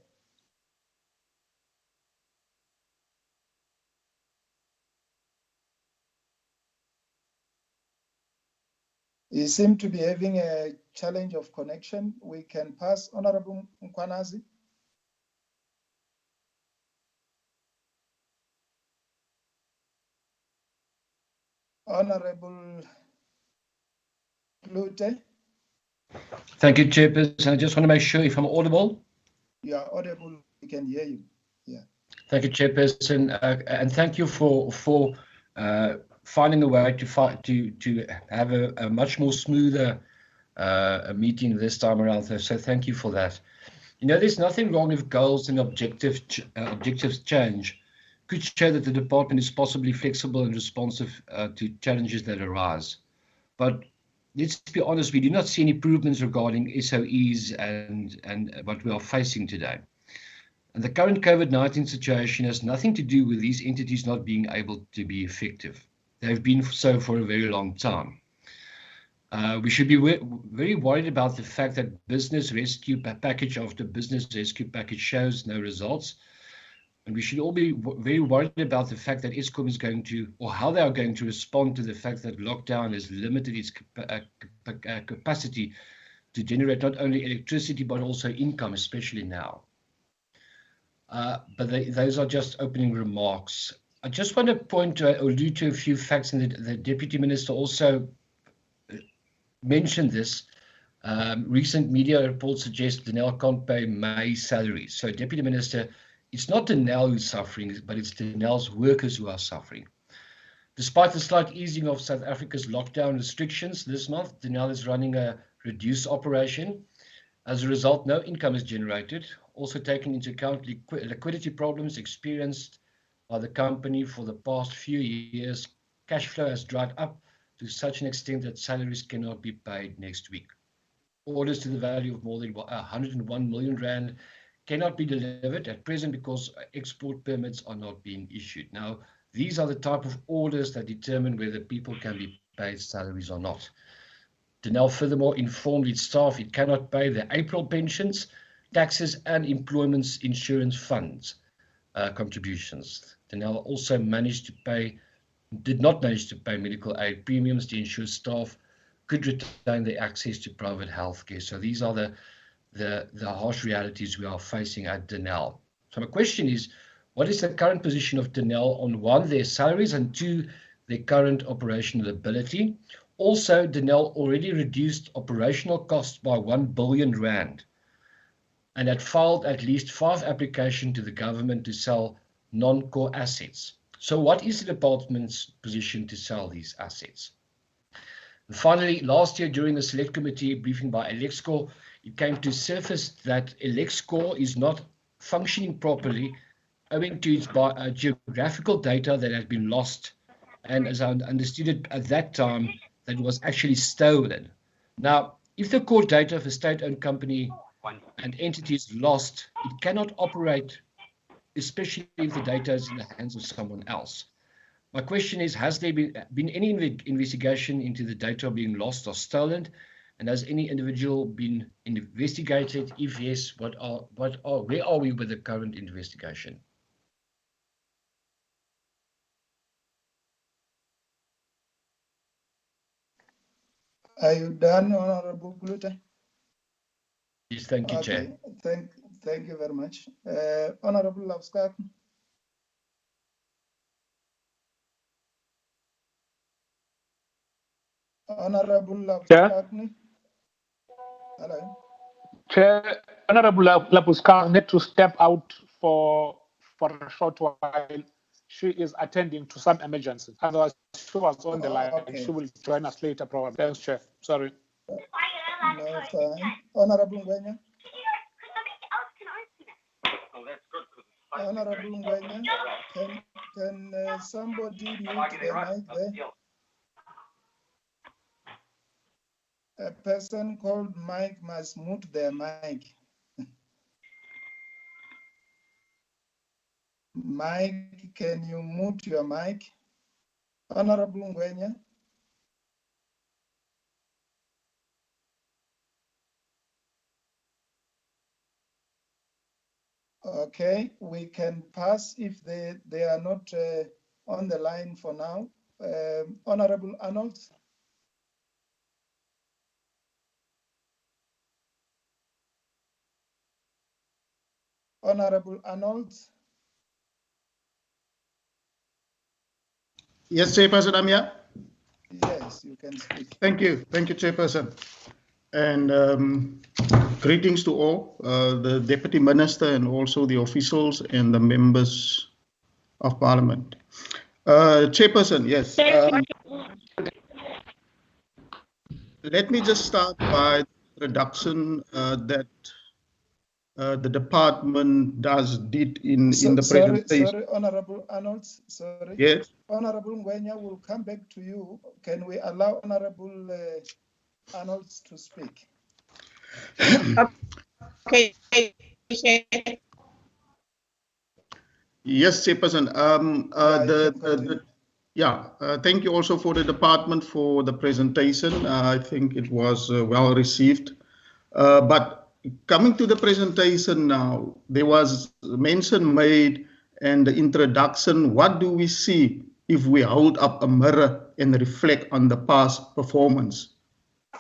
He seemed to be having a challenge of connection. We can pass Honorable Mkwanazi. Honorable Klute. Thank you, Chairperson. I just want to make sure if I'm audible. You are audible. We can hear you. Yeah. Thank you, Chairperson, and thank you for finding a way to have a much more smoother meeting this time around. So thank you for that. You know, there's nothing wrong if goals and objectives change. Could show that the department is possibly flexible and responsive to challenges that arise. But let's be honest, we do not see any improvements regarding SOEs and what we are facing today. And the current COVID-19 situation has nothing to do with these entities not being able to be effective. They've been so for a very long time. We should be very worried about the fact that business rescue package after business rescue package shows no results. And we should all be very worried about the fact that Eskom is going to, or how they are going to respond to the fact that lockdown has limited its capacity to generate not only electricity, but also income, especially now. But those are just opening remarks. I just want to point to, or allude to a few facts, and the Deputy Minister also mentioned this. Recent media reports suggest Denel can't pay May's salaries. So, Deputy Minister, it's not Denel who's suffering, but it's Denel's workers who are suffering. Despite the slight easing of South Africa's lockdown restrictions this month, Denel is running a reduced operation. As a result, no income is generated. Also taking into account liquidity problems experienced by the company for the past few years, cash flow has dried up to such an extent that salaries cannot be paid next week. Orders to the value of more than 101 million rand cannot be delivered at present because export permits are not being issued. Now, these are the type of orders that determine whether people can be paid salaries or not. Denel furthermore informed its staff it cannot pay the April pensions, taxes, and employment insurance funds contributions. Denel also did not manage to pay medical aid premiums to ensure staff could retain their access to private healthcare. So these are the harsh realities we are facing at Denel. So my question is, what is the current position of Denel on one, their salaries, and two, their current operational ability? Also, Denel already reduced operational costs by 1 billion rand and had filed at least 5 applications to the government to sell non-core assets. So what is the department's position to sell these assets? And finally, last year during the Select Committee briefing by Alexco, it came to surface that Alexco is not functioning properly owing to its geographical data that had been lost, and as I understood it at that time, that was actually stolen. Now, if the core data of a state-owned company and entity is lost, it cannot operate, especially if the data is in the hands of someone else. My question is, has there been any investigation into the data being lost or stolen? And has any individual been investigated? If yes, where are we with the current investigation? Are you done, Honorable Glute? Yes, thank you, Okay. Chair. Thank you very much. Honorable Lavskak. Honorable Lavskak. Hello. Chair, Honorable Lapuska need to step out for a short while. She is attending to some emergency. Otherwise, she was on the line. Okay. She will join us later, probably. Thanks, Chair. Sorry. No, fine. Honorable Ngwenya. Honorable Ngwenya, can somebody mute the mic there? A person called Mike must mute their mic. Mike, can you mute your mic? Honorable Ngwenya. Okay, we can pass if they are not on the line for now. Honorable Arnold. Honorable Arnold. Yes, Chairperson, I'm here. Yes, you can speak. Thank you, Chairperson. And greetings to all, the Deputy Minister and also the officials and the members of Parliament. Chairperson, yes. Let me just start by the introduction that the department did in the presentation. Sorry, Honorable Arnold, sorry. Yes. Honorable Ngwenya will come back to you. Can we allow Honorable Arnold to speak. Okay. Yes, Chairperson. Thank you also for the department for the presentation. I think it was well received. But coming to the presentation now, there was mention made and the introduction. What do we see if we hold up a mirror and reflect on the past performance?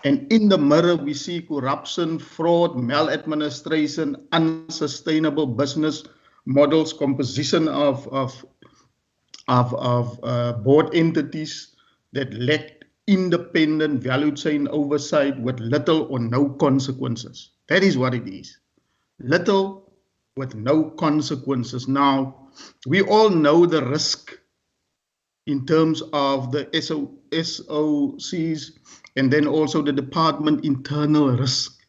And in the mirror, we see corruption, fraud, maladministration, unsustainable business models, composition of board entities that lack independent value chain oversight with little or no consequences. That is what it is. Little with no consequences. Now, we all know the risk in terms of the SOCs and then also the department internal risk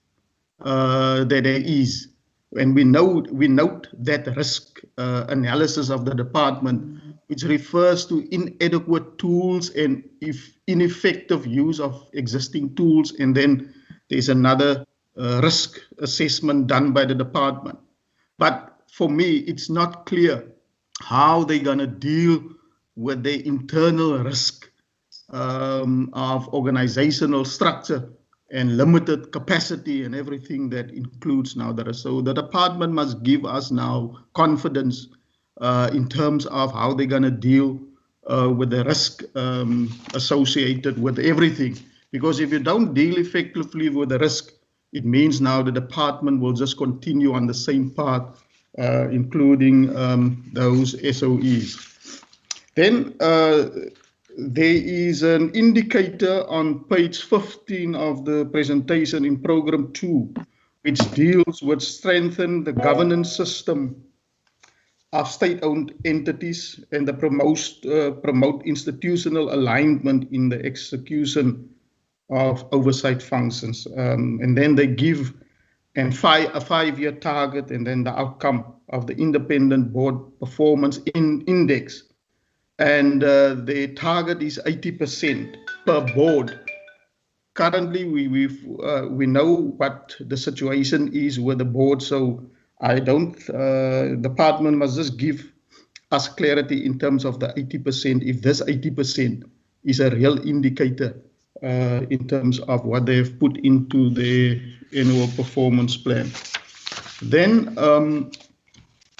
that there is. And we note that risk analysis of the department, which refers to inadequate tools and ineffective use of existing tools. And then there's another risk assessment done by the department. But for me, it's not clear how they're going to deal with the internal risk of organizational structure and limited capacity and everything that includes now that. So the department must give us now confidence in terms of how they're going to deal with the risk associated with everything. Because if you don't deal effectively with the risk, it means now the department will just continue on the same path, including those SOEs. Then there is an indicator on page 15 of the presentation in program 2, which deals with strengthen the governance system of state-owned entities and the promote institutional alignment in the execution of oversight functions. And then they give a 5-year target and then the outcome of the independent board performance index. And the target is 80% per board. Currently, we know what the situation is with the board, so I don't. Department must just give us clarity in terms of the 80%. If this 80% is a real indicator in terms of what they've put into the annual performance plan. Then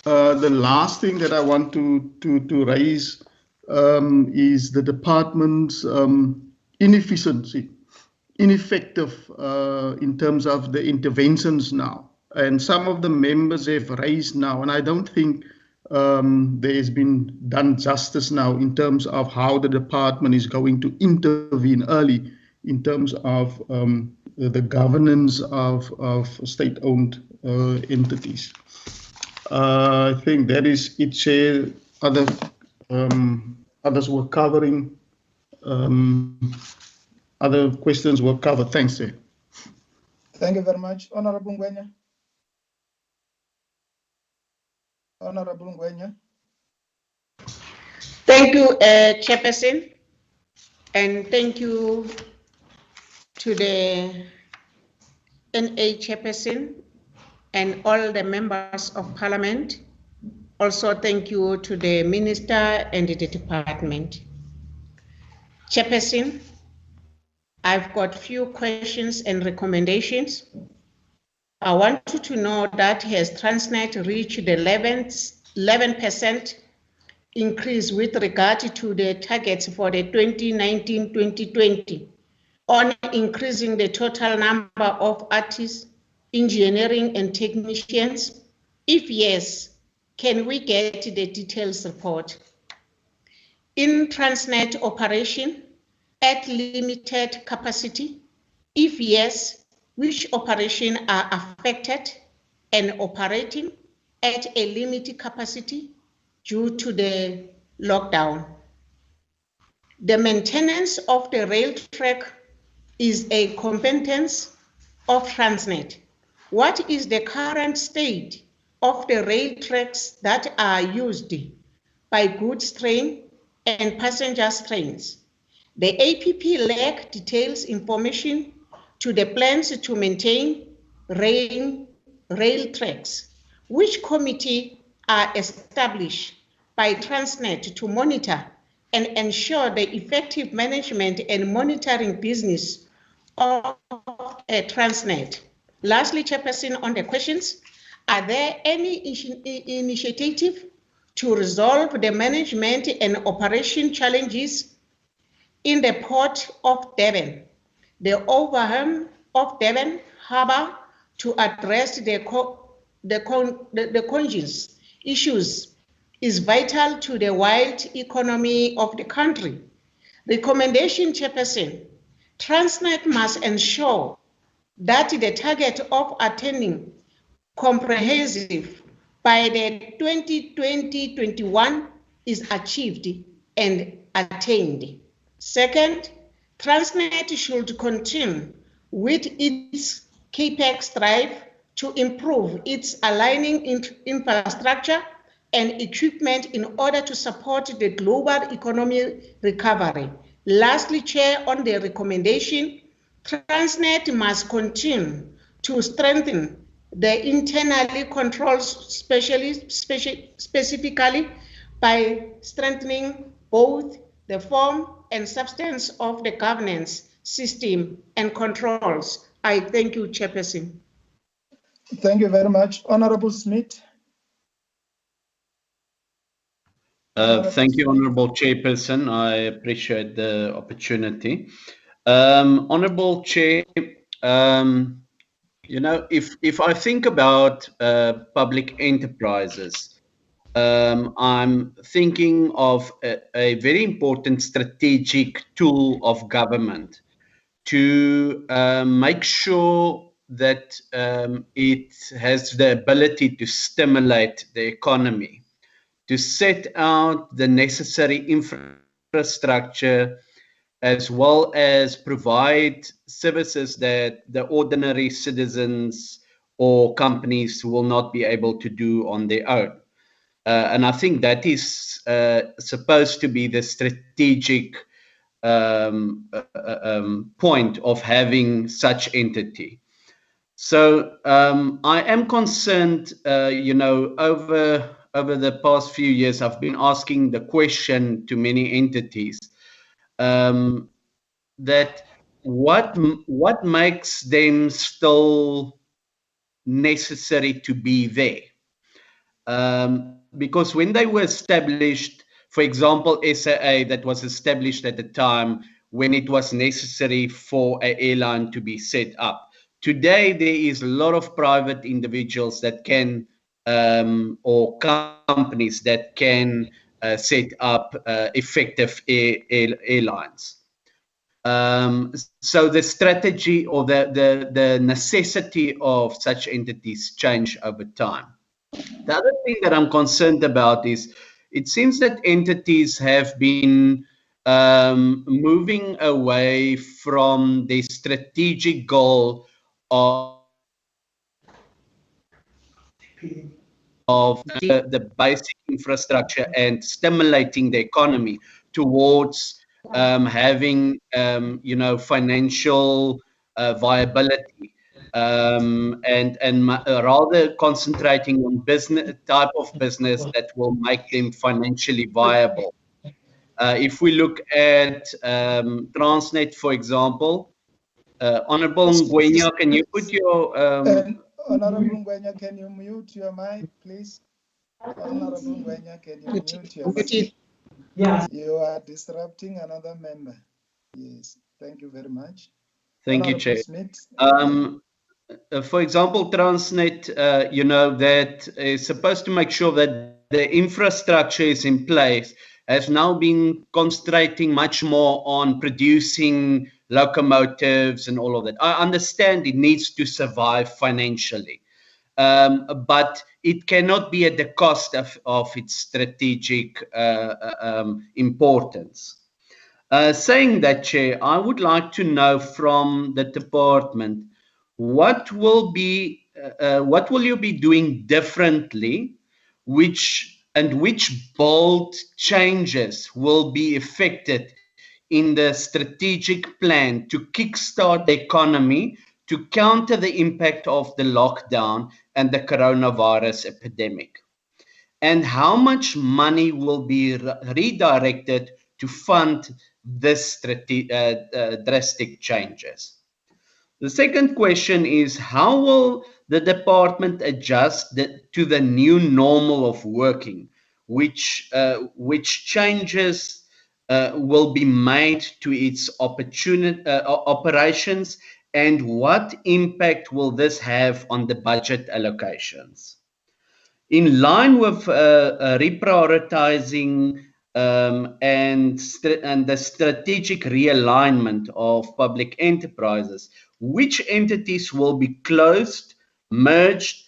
the last thing that I want to raise is the department's inefficiency, ineffective in terms of the interventions now. And some of the members have raised now, and I don't think there has been done justice now in terms of how the department is going to intervene early in terms of the governance of state-owned entities. I think that is it, Chair. Others were covering, other questions were covered. Thanks, Chair. Thank you very much. Honorable Ngwenya. Honorable Ngwenya. Thank you, Chairperson, and thank you to the NA Chairperson and all the members of Parliament. Also, thank you to the Minister and the department. Chairperson, I've got few questions and recommendations. I want you to know that has Transnet reached the 11% increase with regard to the targets for the 2019-2020 on increasing the total number of artists, engineering and technicians? If yes, can we get the details report? In Transnet operation at limited capacity? If yes, which operations are affected and operating at a limited capacity due to the lockdown? The maintenance of the rail track is a competence of Transnet. What is the current state of the rail tracks that are used by goods train and passenger trains? The APP lack details information to the plans to maintain rail tracks, which committee are established by Transnet to monitor and ensure the effective management and monitoring business of Transnet. Lastly, Chairperson, on the questions, are there any initiative to resolve the management and operation challenges in the port of Devon, the overwhelm of Devon Harbour, to address the congestion issues is vital to the wild economy of the country. Recommendation, Chairperson, Transnet must ensure that the target of attaining comprehensive by the 2020-21 is achieved and attained. Second, Transnet should continue with its CAPEX drive to improve its aligning infrastructure and equipment in order to support the global economic recovery. Lastly, Chair, on the recommendation, Transnet must continue to strengthen the internally controlled specifically by strengthening both the form and substance of the governance system and controls. I thank you, Chairperson. Thank you very much. Honorable Smith. Thank you, Honorable Chairperson. I appreciate the opportunity. Honorable Chair, you know, if I think about public enterprises, I'm thinking of a very important strategic tool of government to make sure that it has the ability to stimulate the economy, to set out the necessary infrastructure, as well as provide services that the ordinary citizens or companies will not be able to do on their own. And I think that is supposed to be the strategic point of having such entity. So I am concerned, you know, over the past few years, I've been asking the question to many entities that what makes them still necessary to be there? Because when they were established, for example, SAA, that was established at the time when it was necessary for an airline to be set up. Today, there is a lot of private individuals that can, or companies that can set up effective airlines. So the strategy or the necessity of such entities change over time. The other thing that I'm concerned about is it seems that entities have been moving away from the strategic goal of the basic infrastructure and stimulating the economy towards having, you know, financial viability. And rather concentrating on type of business that will make them financially viable. If we look at Transnet, for example, Honorable Ngwenya, can you put your... Honorable Ngwenya, can you mute your mic, please? Honorable Ngwenya, can you mute your mic? Yeah. You are disrupting another member. Yes, thank you very much. Thank you, Chair. Smith. For example, Transnet, you know, that is supposed to make sure that the infrastructure is in place, has now been concentrating much more on producing locomotives and all of that. I understand it needs to survive financially, but it cannot be at the cost of its strategic importance. Saying that, Chair, I would like to know from the department, what will you be doing differently, which bold changes will be effected in the strategic plan to kickstart the economy to counter the impact of the lockdown and the coronavirus epidemic? And how much money will be redirected to fund this drastic changes? The second question is, how will the department adjust to the new normal of working, which changes will be made to its operations, and what impact will this have on the budget allocations? In line with reprioritizing and the strategic realignment of public enterprises, which entities will be closed, merged,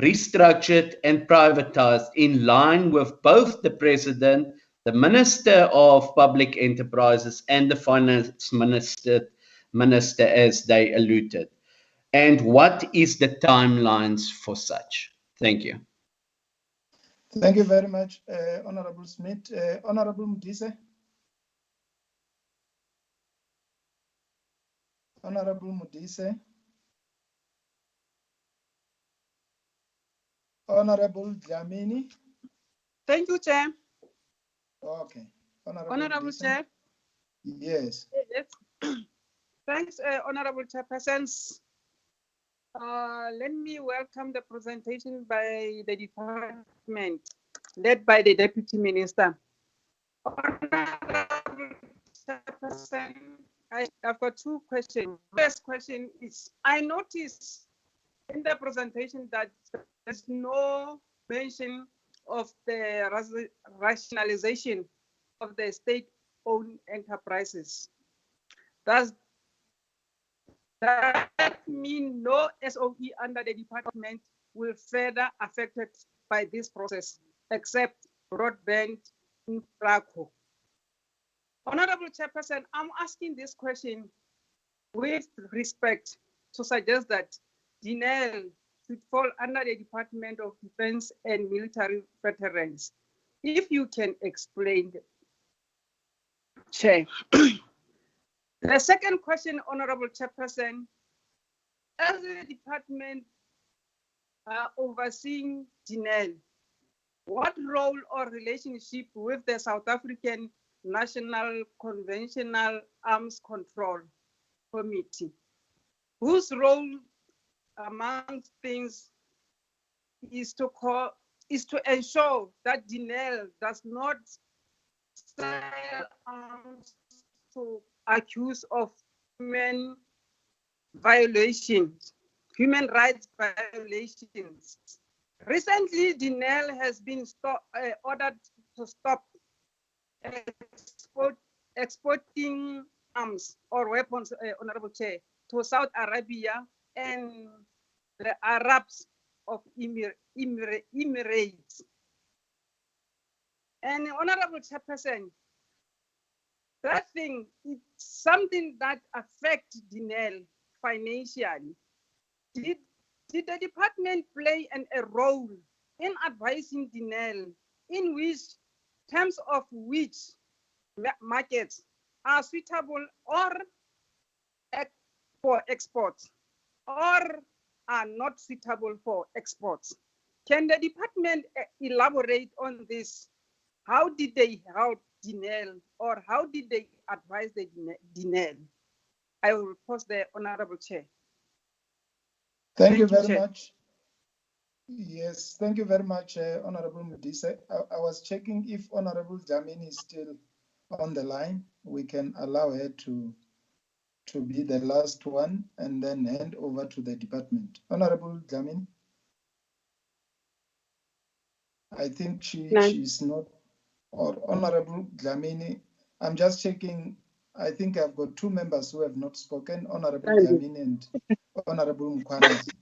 restructured, and privatized in line with both the President, the Minister of Public Enterprises, and the Finance Minister as they alluded? And what is the timelines for such? Thank you. Thank you very much, Honorable Smith. Honorable Mudise. Honorable Mudise. Honorable Dlamini. Thank you, Chair. Okay. Honorable Chair. Yes. Yes. Thanks, Honorable Chairpersons. Let me welcome the presentation by the department led by the Deputy Minister. Honorable Chairperson, I've got two questions. First question is, I noticed in the presentation that there's no mention of the rationalization of the state-owned enterprises. Does that mean no SOE under the department will further affected by this process, except broadband infraco? Honorable Chairperson, I'm asking this question with respect to suggest that DINEL should fall under the Department of Defense and Military Veterans. If you can explain, Chair. The second question, Honorable Chairperson, as the department overseeing DINEL, what role or relationship with the South African National Conventional Arms Control Committee, whose role, amongst things, is to ensure that DINEL does not sell arms to accused of human violations, human rights violations. Recently, DINEL has been ordered to stop exporting arms or weapons, Honorable Chair, to Saudi Arabia and the Arabs of Emirates. And Honorable Chairperson, that thing, it's something that affects DINEL financially. Did the department play a role in advising DINEL in which terms of which markets are suitable or for exports or are not suitable for exports? Can the department elaborate on this? How did they help DINEL, or how did they advise the DINEL? I will pause there, Honorable Chair. Thank you very much. Yes, thank you very much, Honorable Mudise. I was checking if Honorable Dlamini is still on the line. We can allow her to be the last one and then hand over to the department. Honorable Dlamini? I think she's not, or Honorable Dlamini. I'm just checking. I think I've got two members who have not spoken, Honorable Dlamini and Honorable Mkhwanazi.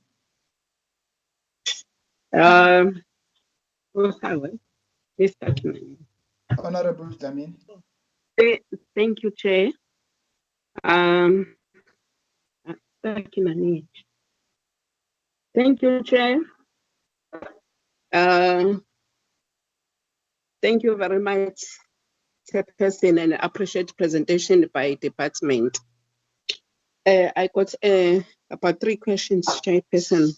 Honorable Dlamini. Thank you, Chair. Thank you, Chair. Thank you very much, Chairperson, and appreciate presentation by department. I got about 3 questions, Chairperson.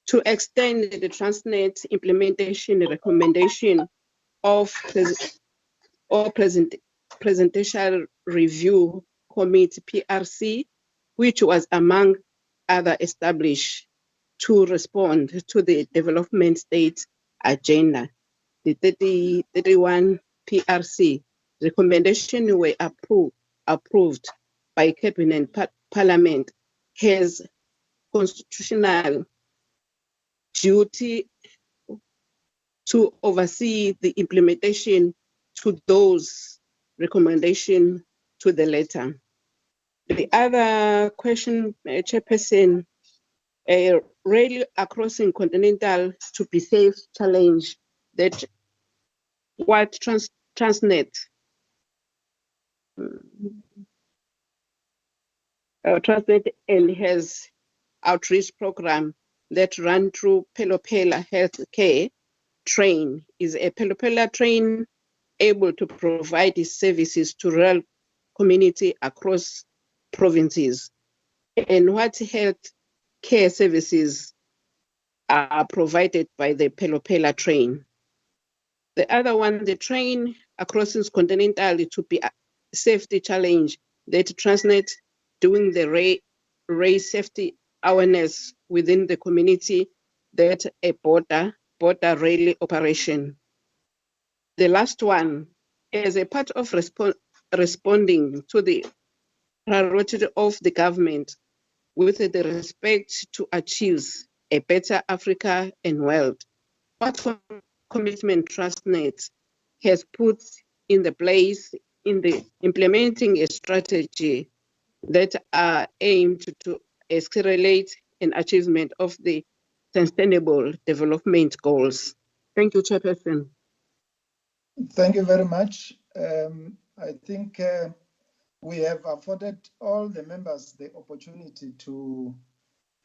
To extend the Transnet implementation recommendation of presidential review committee PRC, which was among other established to respond to the development state agenda. The 31 PRC recommendation were approved by Cabinet Parliament has constitutional duty to oversee the implementation to those recommendations to the letter. The other question, Chairperson, rail crossing continental to be safe challenge that what Transnet Transnet and has outreach program that run through Pelopela Healthcare Train. Is a Pelopela train able to provide these services to rural community across provinces? And what health care services are provided by the Pelopela train? The other one, the train across continental to be a safety challenge that Transnet doing the raise safety awareness within the community that a border rail operation. The last one, as a part of responding to the priority of the government with the respect to achieve a better Africa and world, what commitment Transnet has put in the place in the implementing a strategy that are aimed to accelerate an achievement of the sustainable development goals? Thank you, Chairperson. Thank you very much. I think we have afforded all the members the opportunity to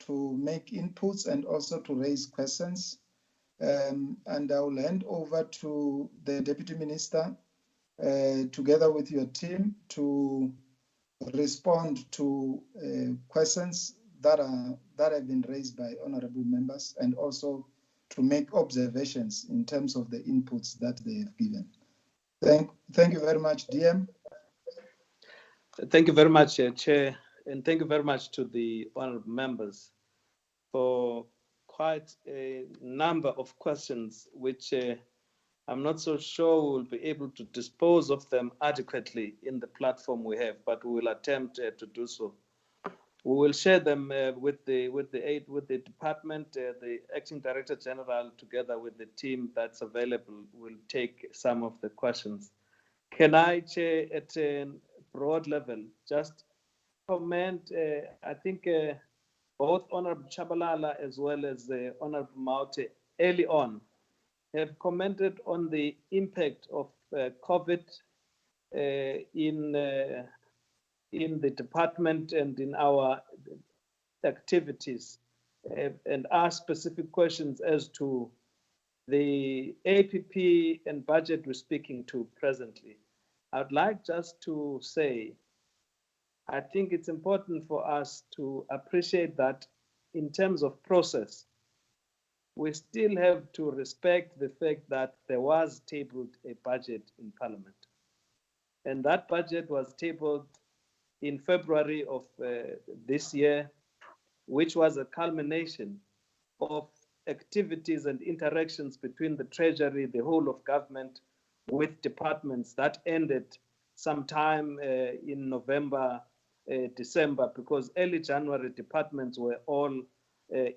make inputs and also to raise questions. And I will hand over to the Deputy Minister together with your team to respond to questions that have been raised by honorable members and also to make observations in terms of the inputs that they have given. Thank you very much, DM. Thank you very much, Chair, and thank you very much to the honorable members for quite a number of questions, which I'm not so sure we'll be able to dispose of them adequately in the platform we have, but we will attempt to do so. We will share them with the department. The Acting Director General, together with the team that's available, will take some of the questions. Can I, Chair, at a broad level, just comment? I think both Honorable Chabalala as well as Honorable Maute early on have commented on the impact of COVID in the department and in our activities, and asked specific questions as to the APP and budget we're speaking to presently. I'd like just to say, I think it's important for us to appreciate that in terms of process, we still have to respect the fact that there was tabled a budget in Parliament. And that budget was tabled in February of this year, which was a culmination of activities and interactions between the Treasury, the whole of government, with departments that ended sometime in November, December, because early January departments were all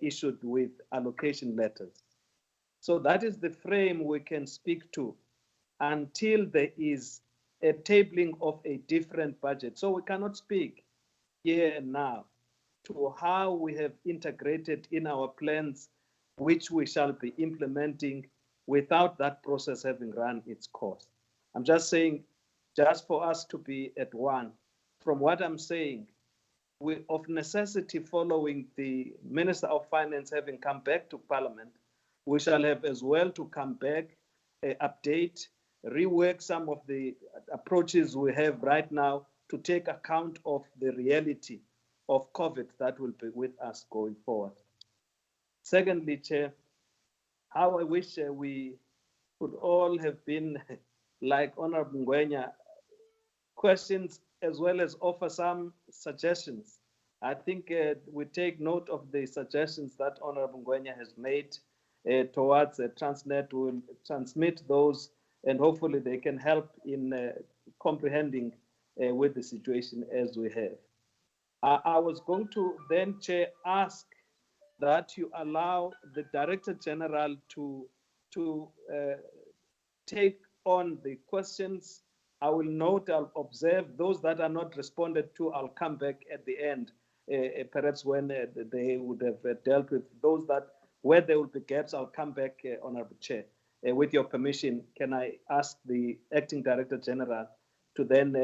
issued with allocation letters. So that is the frame we can speak to until there is a tabling of a different budget. So we cannot speak here and now to how we have integrated in our plans, which we shall be implementing without that process having run its course. I'm just saying, just for us to be at one, from what I'm saying, we, of necessity, following the Minister of Finance having come back to Parliament, we shall have as well to come back, update rework some of the approaches we have right now to take account of the reality of COVID that will be with us going forward. Secondly, Chair, how I wish we would all have been like Honorable Ngwenya, questions as well as offer some suggestions. I think we take note of the suggestions that Honorable Ngwenya has made towards Transnet. Will transmit those, and hopefully they can help in comprehending with the situation as we have. I was going to then, Chair, ask that you allow the Director General to take on the questions. I will note, I'll observe those that are not responded to. I'll come back at the end, perhaps when they would have dealt with those that, where there will be gaps, I'll come back, Honorable Chair. With your permission, can I ask the Acting Director General to then,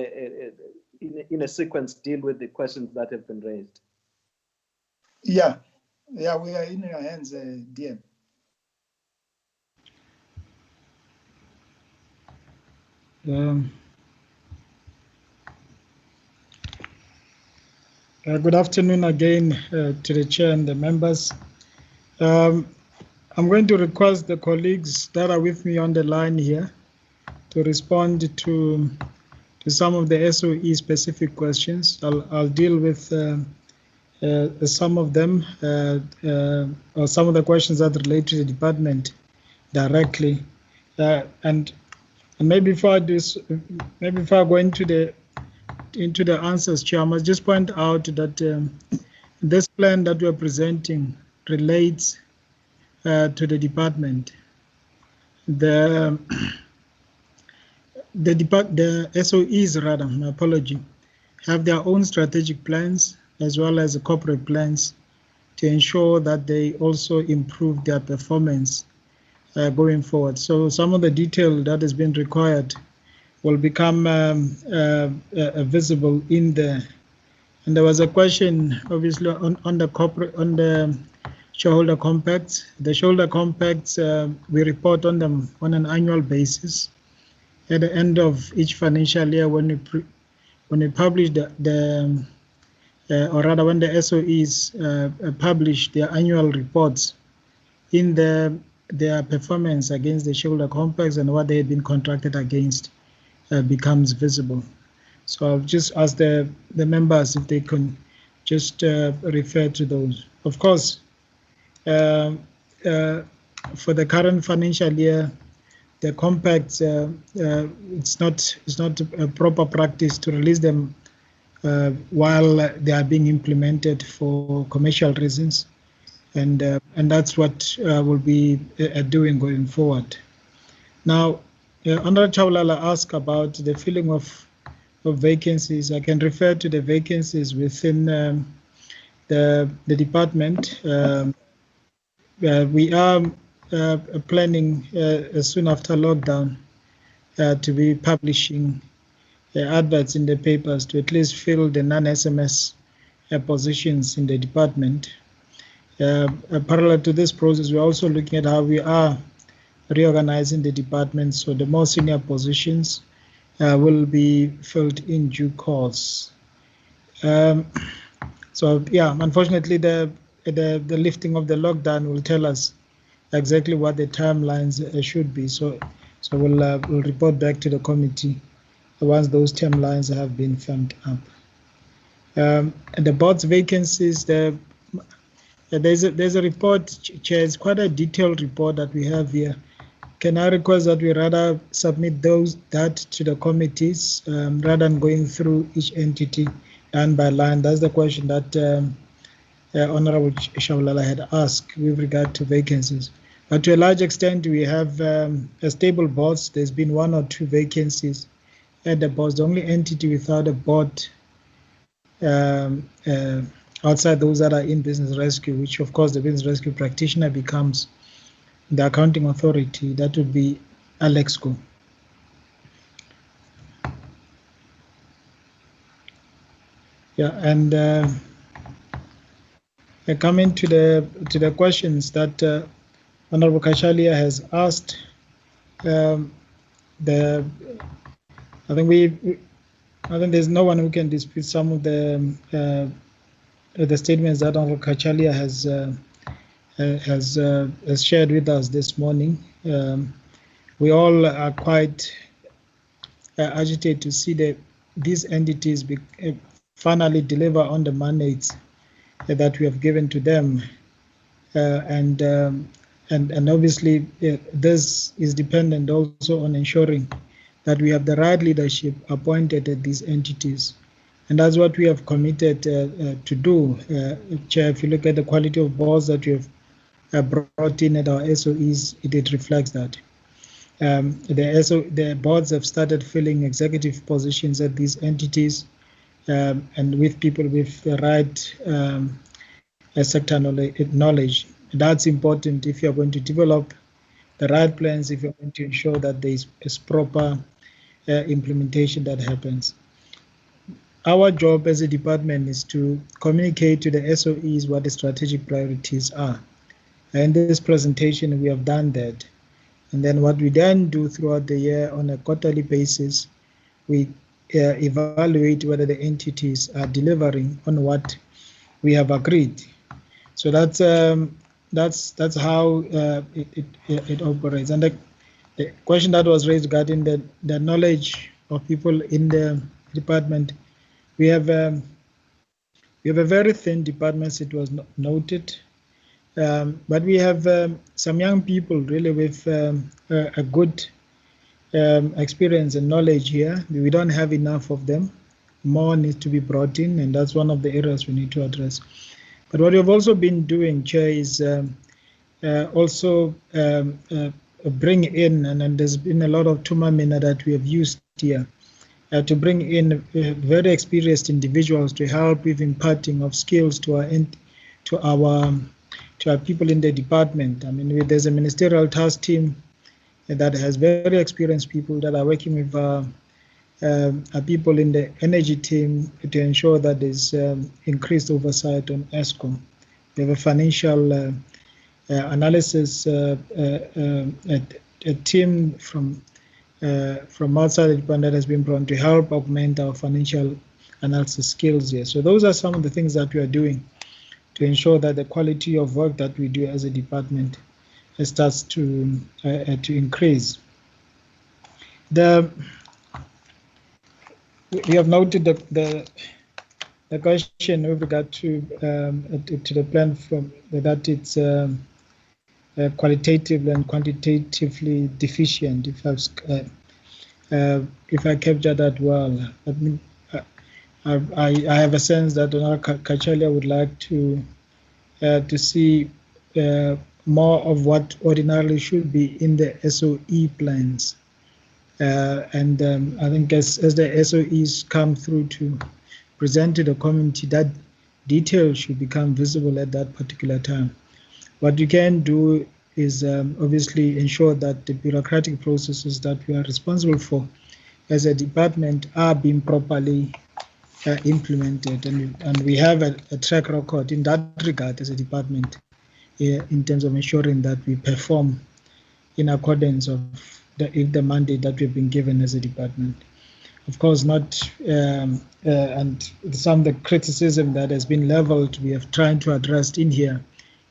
in a sequence, deal with the questions that have been raised? Yeah, we are in your hands, DM. Good afternoon again to the Chair and the members. I'm going to request the colleagues that are with me on the line here to respond to some of the SOE specific questions. I'll deal with some of them or some of the questions that relate to the department directly. And maybe before I go into the answers, Chair, I must just point out that this plan that we are presenting relates to the department. The SOEs, rather, my apology, have their own strategic plans as well as corporate plans to ensure that they also improve their performance going forward. So some of the detail that has been required will become visible in there. And there was a question, obviously, on the shareholder compacts. The shareholder compacts, we report on them on an annual basis. At the end of each financial year, when we publish or rather when the SOEs publish their annual reports in their performance against the shareholder compacts and what they had been contracted against becomes visible. So I'll just ask the members if they can just refer to those. Of course, for the current financial year, the compacts, it's not a proper practice to release them while they are being implemented for commercial reasons, and that's what we'll be doing going forward. Now, Honorable Chaulala asked about the filling of vacancies. I can refer to the vacancies within the department. We are planning soon after lockdown to be publishing adverts in the papers to at least fill the non-SMS positions in the department. Parallel to this process, we're also looking at how we are reorganizing the department, so the more senior positions will be filled in due course. So yeah, unfortunately, the lifting of the lockdown will tell us exactly what the timelines should be. So we'll report back to the committee once those timelines have been firmed up. And the board's vacancies, there's a report, Chair. It's quite a detailed report that we have here. Can I request that we rather submit that to the committees rather than going through each entity line by line? That's the question that Honorable Shaulala had asked with regard to vacancies. But to a large extent, we have a stable boards. There's been one or two vacancies at the boards. The only entity without a board outside those that are in business rescue, which of course the business rescue practitioner becomes the accounting authority, that would be Alexco. Yeah, and coming to the questions that Honorable Kashalia has asked, I think there's no one who can dispute some of the statements that Honorable Kachalia has shared with us this morning. We all are quite agitated to see these entities finally deliver on the mandates that we have given to them, and obviously this is dependent also on ensuring that we have the right leadership appointed at these entities. And that's what we have committed to do. Chair, if you look at the quality of boards that we have brought in at our SOEs, it reflects that. The boards have started filling executive positions at these entities, and with people with the right sector knowledge. That's important if you're going to develop the right plans, if you're going to ensure that there is proper implementation that happens. Our job as a department is to communicate to the SOEs what the strategic priorities are. In this presentation, we have done that. And then what we then do throughout the year on a quarterly basis, we evaluate whether the entities are delivering on what we have agreed. So that's how it operates. And the question that was raised regarding the knowledge of people in the department, we have a very thin department, it was noted, but we have some young people really with a good experience and knowledge here. We don't have enough of them. More needs to be brought in, and that's one of the areas we need to address. But what we've also been doing, Chair, is also bring in, and there's been a lot of tumamina that we have used here, to bring in very experienced individuals to help with imparting of skills to our people in the department. I mean, there's a ministerial task team that has very experienced people that are working with people in the energy team to ensure that there's increased oversight on ESCOM. We have a financial analysis a team from outside the department that has been brought to help augment our financial analysis skills here. So those are some of the things that we are doing to ensure that the quality of work that we do as a department starts to increase. We have noted the question with regard to the plan from that it's qualitatively and quantitatively deficient. If I capture that well, I mean, I have a sense that Honorable Kachalia would like to see more of what ordinarily should be in the SOE plans. And I think as the SOEs come through to present to the community, that detail should become visible at that particular time. What you can do is obviously ensure that the bureaucratic processes that we are responsible for as a department are being properly implemented, and we have a track record in that regard as a department in terms of ensuring that we perform in accordance of the mandate that we've been given as a department. Of course, not and some of the criticism that has been leveled, we have tried to address in here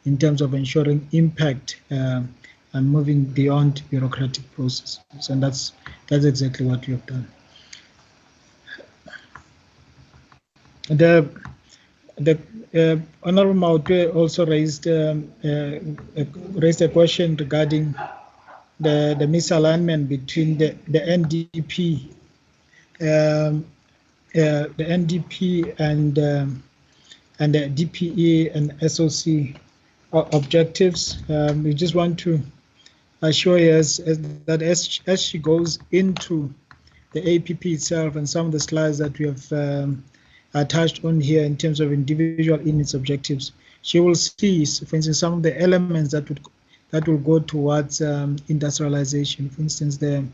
in terms of ensuring impact and moving beyond bureaucratic processes, and that's exactly what we have done. The Honourable Mautwe also raised a question regarding the misalignment between the NDP, and the DPE and SOC objectives. We just want to assure us that as she goes into the APP itself and some of the slides that we have touched on here in terms of individual units objectives, she will see, for instance, some of the elements that will go towards industrialization. For instance, the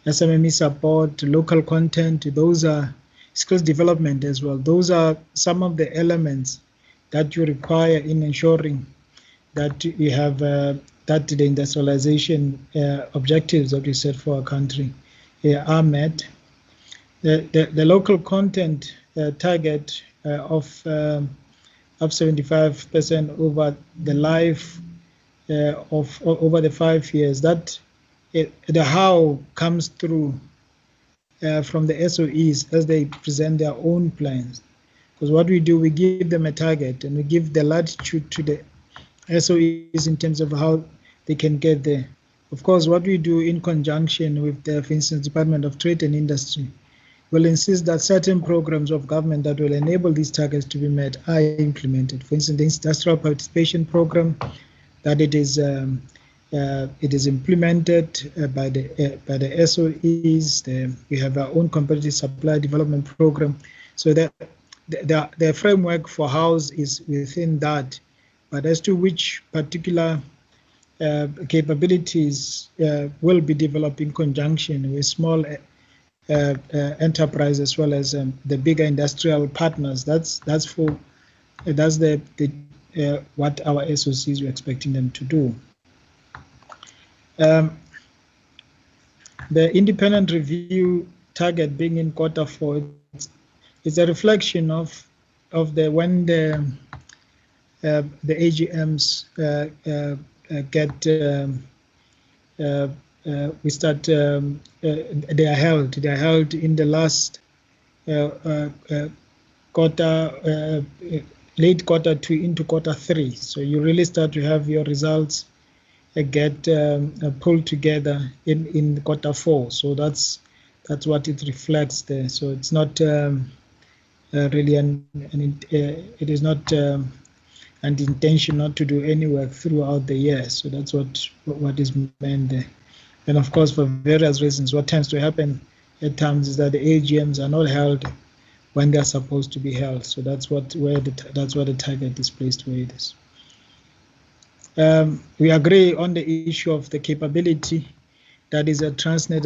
SMME support, local content, those are skills development as well. Those are some of the elements that you require in ensuring that you have that the industrialization objectives that we set for our country are met. The local content target of 75% over the life of over the 5 years, that the how comes through from the SOEs as they present their own plans. Because what we do, we give them a target and we give the latitude to the SOEs in terms of how they can get there. Of course, what we do in conjunction with the, for instance, Department of Trade and Industry, will insist that certain programs of government that will enable these targets to be met are implemented. For instance, the industrial participation program, that it is implemented by the SOEs. We have our own competitive supply development program, so that the framework for house is within that. But as to which particular capabilities will be developed in conjunction with small enterprise as well as the bigger industrial partners, that's what our SOCs are expecting them to do. The independent review target being in Q4, it's a reflection of when the AGMs get we start. They are held in the last quarter, late Q2 into Q3. So you really start to have your results get pulled together in Q4. So that's what it reflects there. So it's not really it is not an intention not to do any work throughout the year. So that's what is meant there. And of course, for various reasons, what tends to happen at times is that the AGMs are not held when they are supposed to be held. So that's where the target is placed where it is. We agree on the issue of the capability that is a Transnet,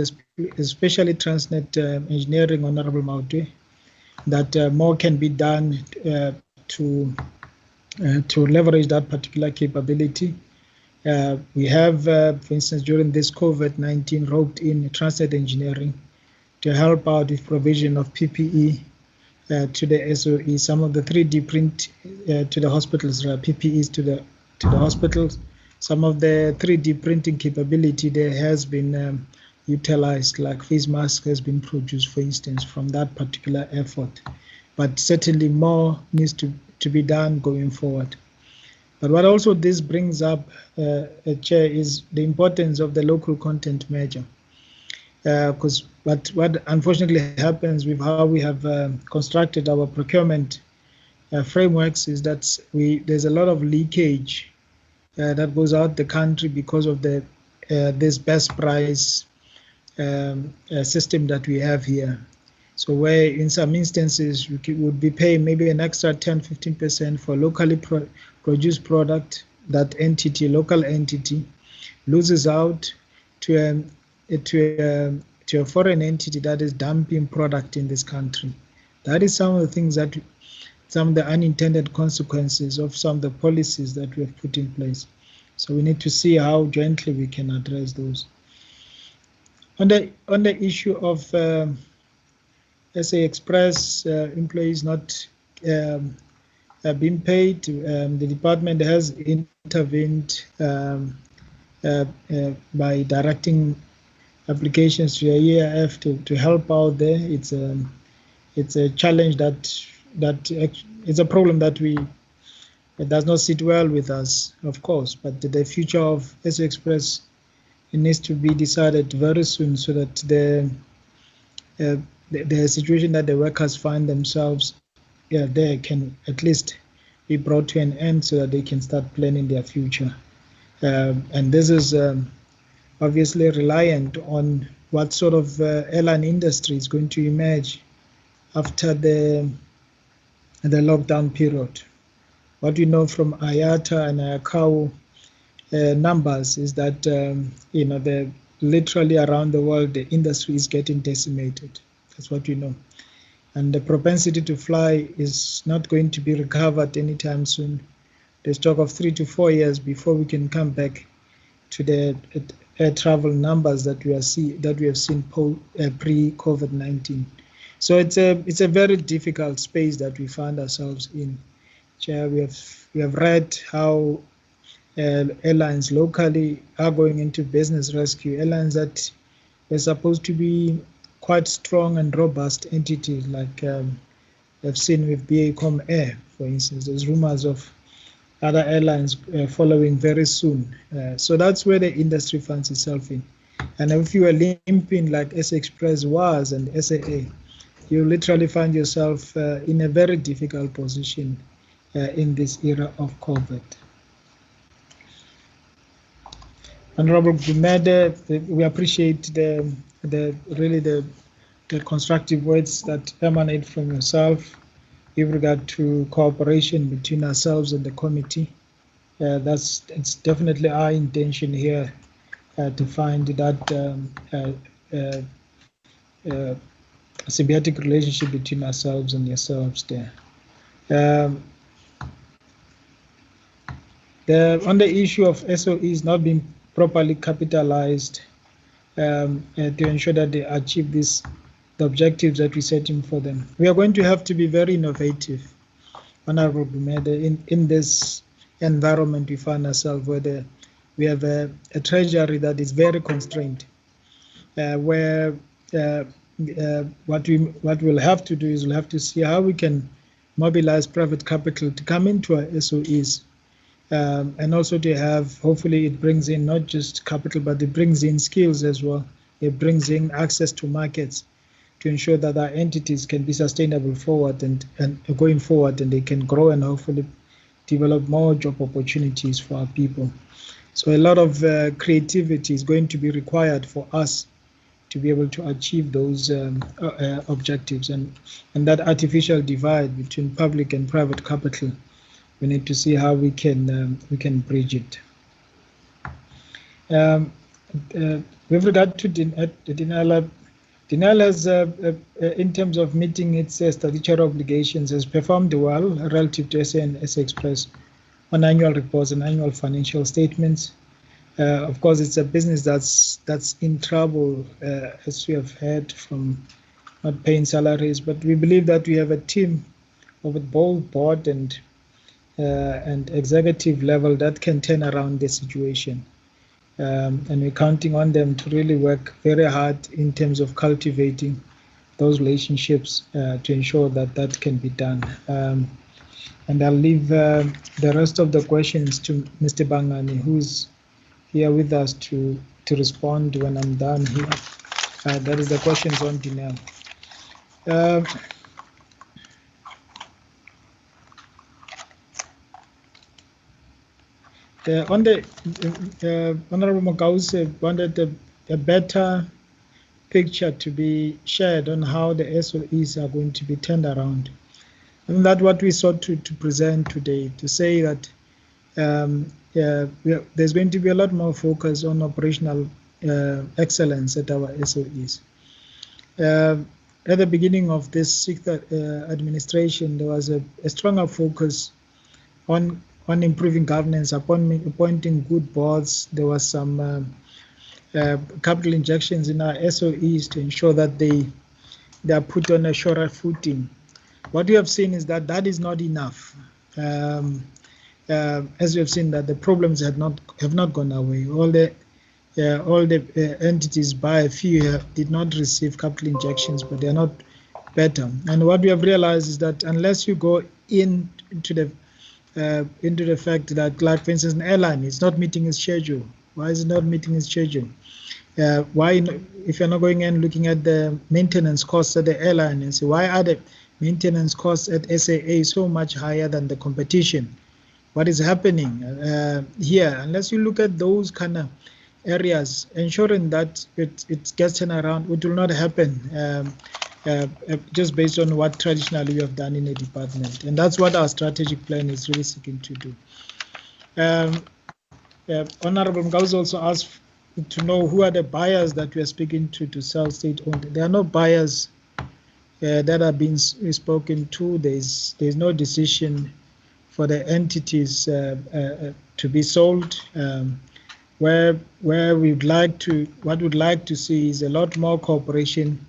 especially Transnet engineering, Honorable Mautwe, that more can be done to leverage that particular capability. We have, for instance, during this COVID-19, roped in Transnet engineering to help out with provision of PPE to the SOE. Some of the 3D print to the hospitals, PPEs to the hospitals. Some of the 3D printing capability there has been utilized, like face mask has been produced, for instance, from that particular effort. But certainly more needs to be done going forward. But what also this brings up, Chair, is the importance of the local content measure. Because what unfortunately happens with how we have constructed our procurement frameworks is that there's a lot of leakage that goes out the country because of this best price system that we have here. So where in some instances we would be paying maybe an extra 10-15% for locally produced product, that local entity loses out to a foreign entity that is dumping product in this country. That is some of the things that, some of the unintended consequences of some of the policies that we have put in place. So we need to see how jointly we can address those. On the issue of SA Express employees not being paid, the department has intervened by directing applications to the EAF to help out there. It's a challenge that it's a problem that it does not sit well with us, of course, but the future of SA Express, it needs to be decided very soon so that the situation that the workers find themselves there can at least be brought to an end so that they can start planning their future. And this is obviously reliant on what sort of airline industry is going to emerge after the lockdown period. What we know from IATA and ICAO numbers is that literally around the world the industry is getting decimated. That's what we know, and the propensity to fly is not going to be recovered anytime soon. There's talk of 3 to 4 years before we can come back to the air travel numbers that we have seen pre-COVID-19. So it's a very difficult space that we find ourselves in. Chair, we have read how airlines locally are going into business rescue. Airlines that were supposed to be quite strong and robust entities, like we've seen with BA Air, for instance. There's rumors of other airlines following very soon. So that's where the industry finds itself in. And if you are limping like SA Express was and SAA, you literally find yourself in a very difficult position in this era of COVID. Honorable Gumede, we appreciate the constructive words that emanate from yourself with regard to cooperation between ourselves and the committee. It's definitely our intention here to find that symbiotic relationship between ourselves and yourselves there. On the issue of SOEs not being properly capitalized to ensure that they achieve the objectives that we set in for them, we are going to have to be very innovative, Honorable Bumede, in this environment we find ourselves, where we have a treasury that is very constrained, where what we'll have to do is we'll have to see how we can mobilize private capital to come into our SOEs, and also to have, hopefully it brings in not just capital, but it brings in skills as well. It brings in access to markets to ensure that our entities can be sustainable forward and going forward, and they can grow and hopefully develop more job opportunities for our people. So a lot of creativity is going to be required for us to be able to achieve those objectives, and that artificial divide between public and private capital, we need to see how we can bridge it. With regard to Denel has, in terms of meeting its statutory obligations, has performed well relative to SA and SA Express on annual reports and annual financial statements. Of course, it's a business that's in trouble, as we have heard, from not paying salaries. But we believe that we have a team of both board and executive level that can turn around the situation. And we're counting on them to really work very hard in terms of cultivating those relationships to ensure that that can be done. And I'll leave the rest of the questions to Mr. Bangani, who's here with us to respond when I'm done here. That is the questions on Denel. On the Honorable Mokause wanted a better picture to be shared on how the SOEs are going to be turned around. And that's what we sought to present today, to say that there's going to be a lot more focus on operational excellence at our SOEs. At the beginning of this sixth administration, there was a stronger focus on improving governance, appointing good boards. There was some capital injections in our SOEs to ensure that they are put on a surer footing. What we have seen is that that is not enough. As we have seen, that the problems have not gone away. All the entities, by a few, did not receive capital injections, but they are not better. And what we have realized is that unless you go into the fact that, like for instance, an airline is not meeting its schedule. Why is it not meeting its schedule? Why, if you're not going in looking at the maintenance costs at the airline and say, why are the maintenance costs at SAA so much higher than the competition? What is happening here? Unless you look at those kind of areas, ensuring that it gets turned around, it will not happen. Just based on what traditionally we have done in the department. And that's what our strategic plan is really seeking to do. Honorable Mgauz also asked to know who are the buyers that we are speaking to sell state-owned. There are no buyers that are being spoken to. There's no decision for the entities to be sold. where we'd like to see is a lot more cooperation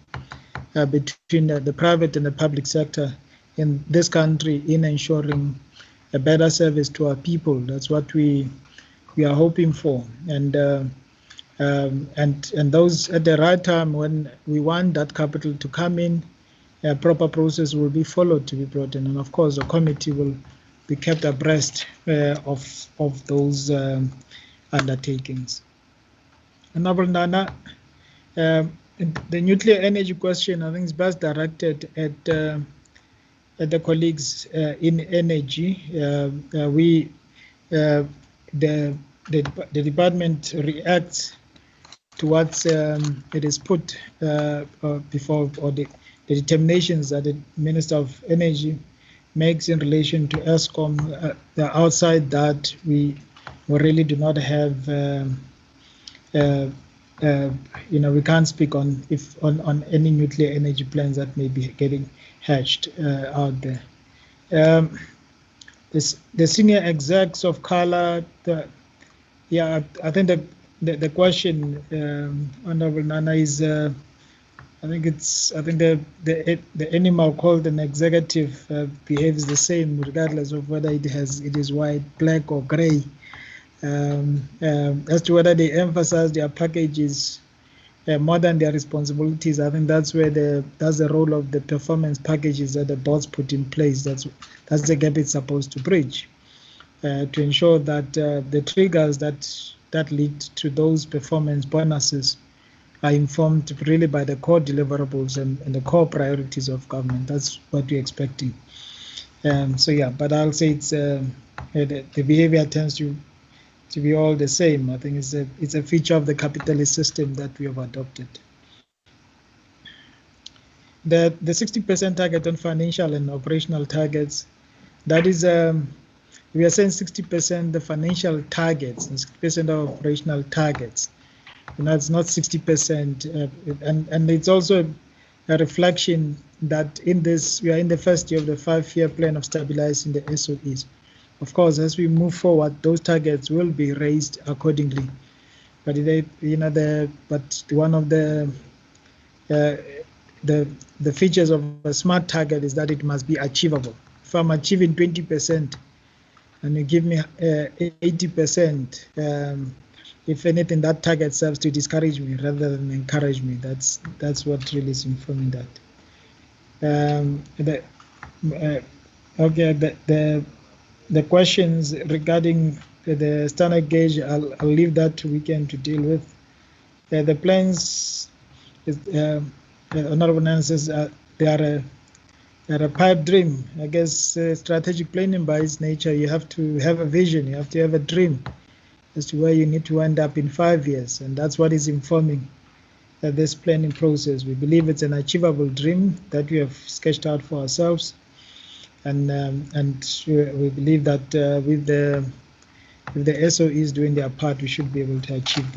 between the private and the public sector in this country in ensuring a better service to our people. That's what we are hoping for, and those at the right time when we want that capital to come in, a proper process will be followed to be brought in, and of course the committee will be kept abreast of those undertakings. Honorable Nana, the nuclear energy question, I think, is best directed at the colleagues in energy. The department reacts to what it is put before, or the determinations that the Minister of Energy makes in relation to ESCOM. Outside that, we really do not have, we can't speak on any nuclear energy plans that may be getting hatched out there. The senior execs of Kala, I think the question, Honorable Nana, is I think the animal called an executive behaves the same regardless of whether it is white, black, or grey. As to whether they emphasize their packages more than their responsibilities, I think that's the role of the performance packages that the boards put in place. That's the gap it's supposed to bridge, to ensure that the triggers that lead to those performance bonuses are informed really by the core deliverables and the core priorities of government. That's what we're expecting. But I'll say it's the behavior tends to be all the same. I think it's a feature of the capitalist system that we have adopted. The 60% target on financial and operational targets, that is, we are saying 60% the financial targets and 60% of operational targets. It's not 60%, and it's also a reflection that we are in the first year of the 5-year plan of stabilizing the SOEs. Of course, as we move forward, those targets will be raised accordingly. But one of the features of a smart target is that it must be achievable. If I'm achieving 20% and you give me 80%, if anything, that target serves to discourage me rather than encourage me. That's what really is informing that. The questions regarding the standard gauge, I'll leave that to Weekend to deal with. The plans, Honorable Nana says, they are a pipe dream. I guess strategic planning by its nature, you have to have a vision, you have to have a dream as to where you need to end up in 5 years, and that's what is informing this planning process. We believe it's an achievable dream that we have sketched out for ourselves, and we believe that with the SOEs doing their part, we should be able to achieve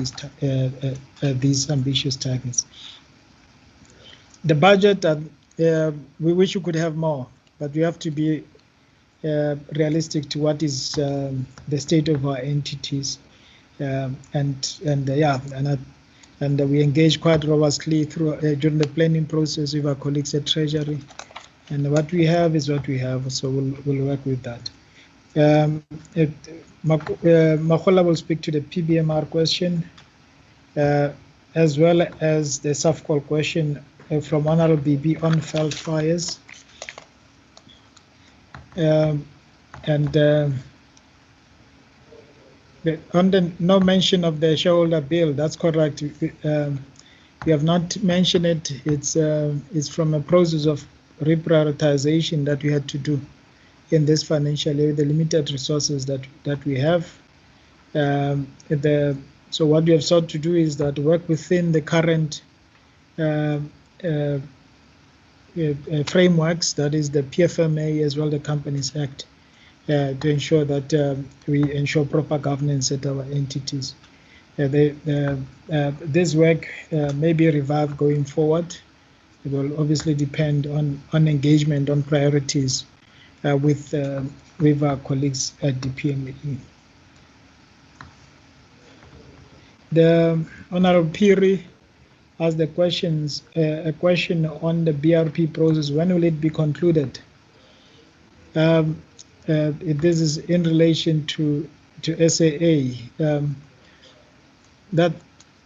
these ambitious targets. The budget, we wish we could have more, but we have to be realistic to what is the state of our entities, and we engage quite robustly during the planning process with our colleagues at Treasury, and what we have is what we have, so we'll work with that. Makhola will speak to the PBMR question, as well as the SAFCOL question from Honorable BB on felt fires. On the no mention of the shareholder bill, that's correct. We have not mentioned it. It's from a process of reprioritization that we had to do in this financial year, the limited resources that we have. So what we have sought to do is that work within the current frameworks, that is the PFMA as well the Companies Act, to ensure that we ensure proper governance at our entities. This work may be revived going forward. It will obviously depend on engagement, on priorities with our colleagues at the PME. The Honorable Piri asked a question on the BRP process. When will it be concluded? This is in relation to SAA. That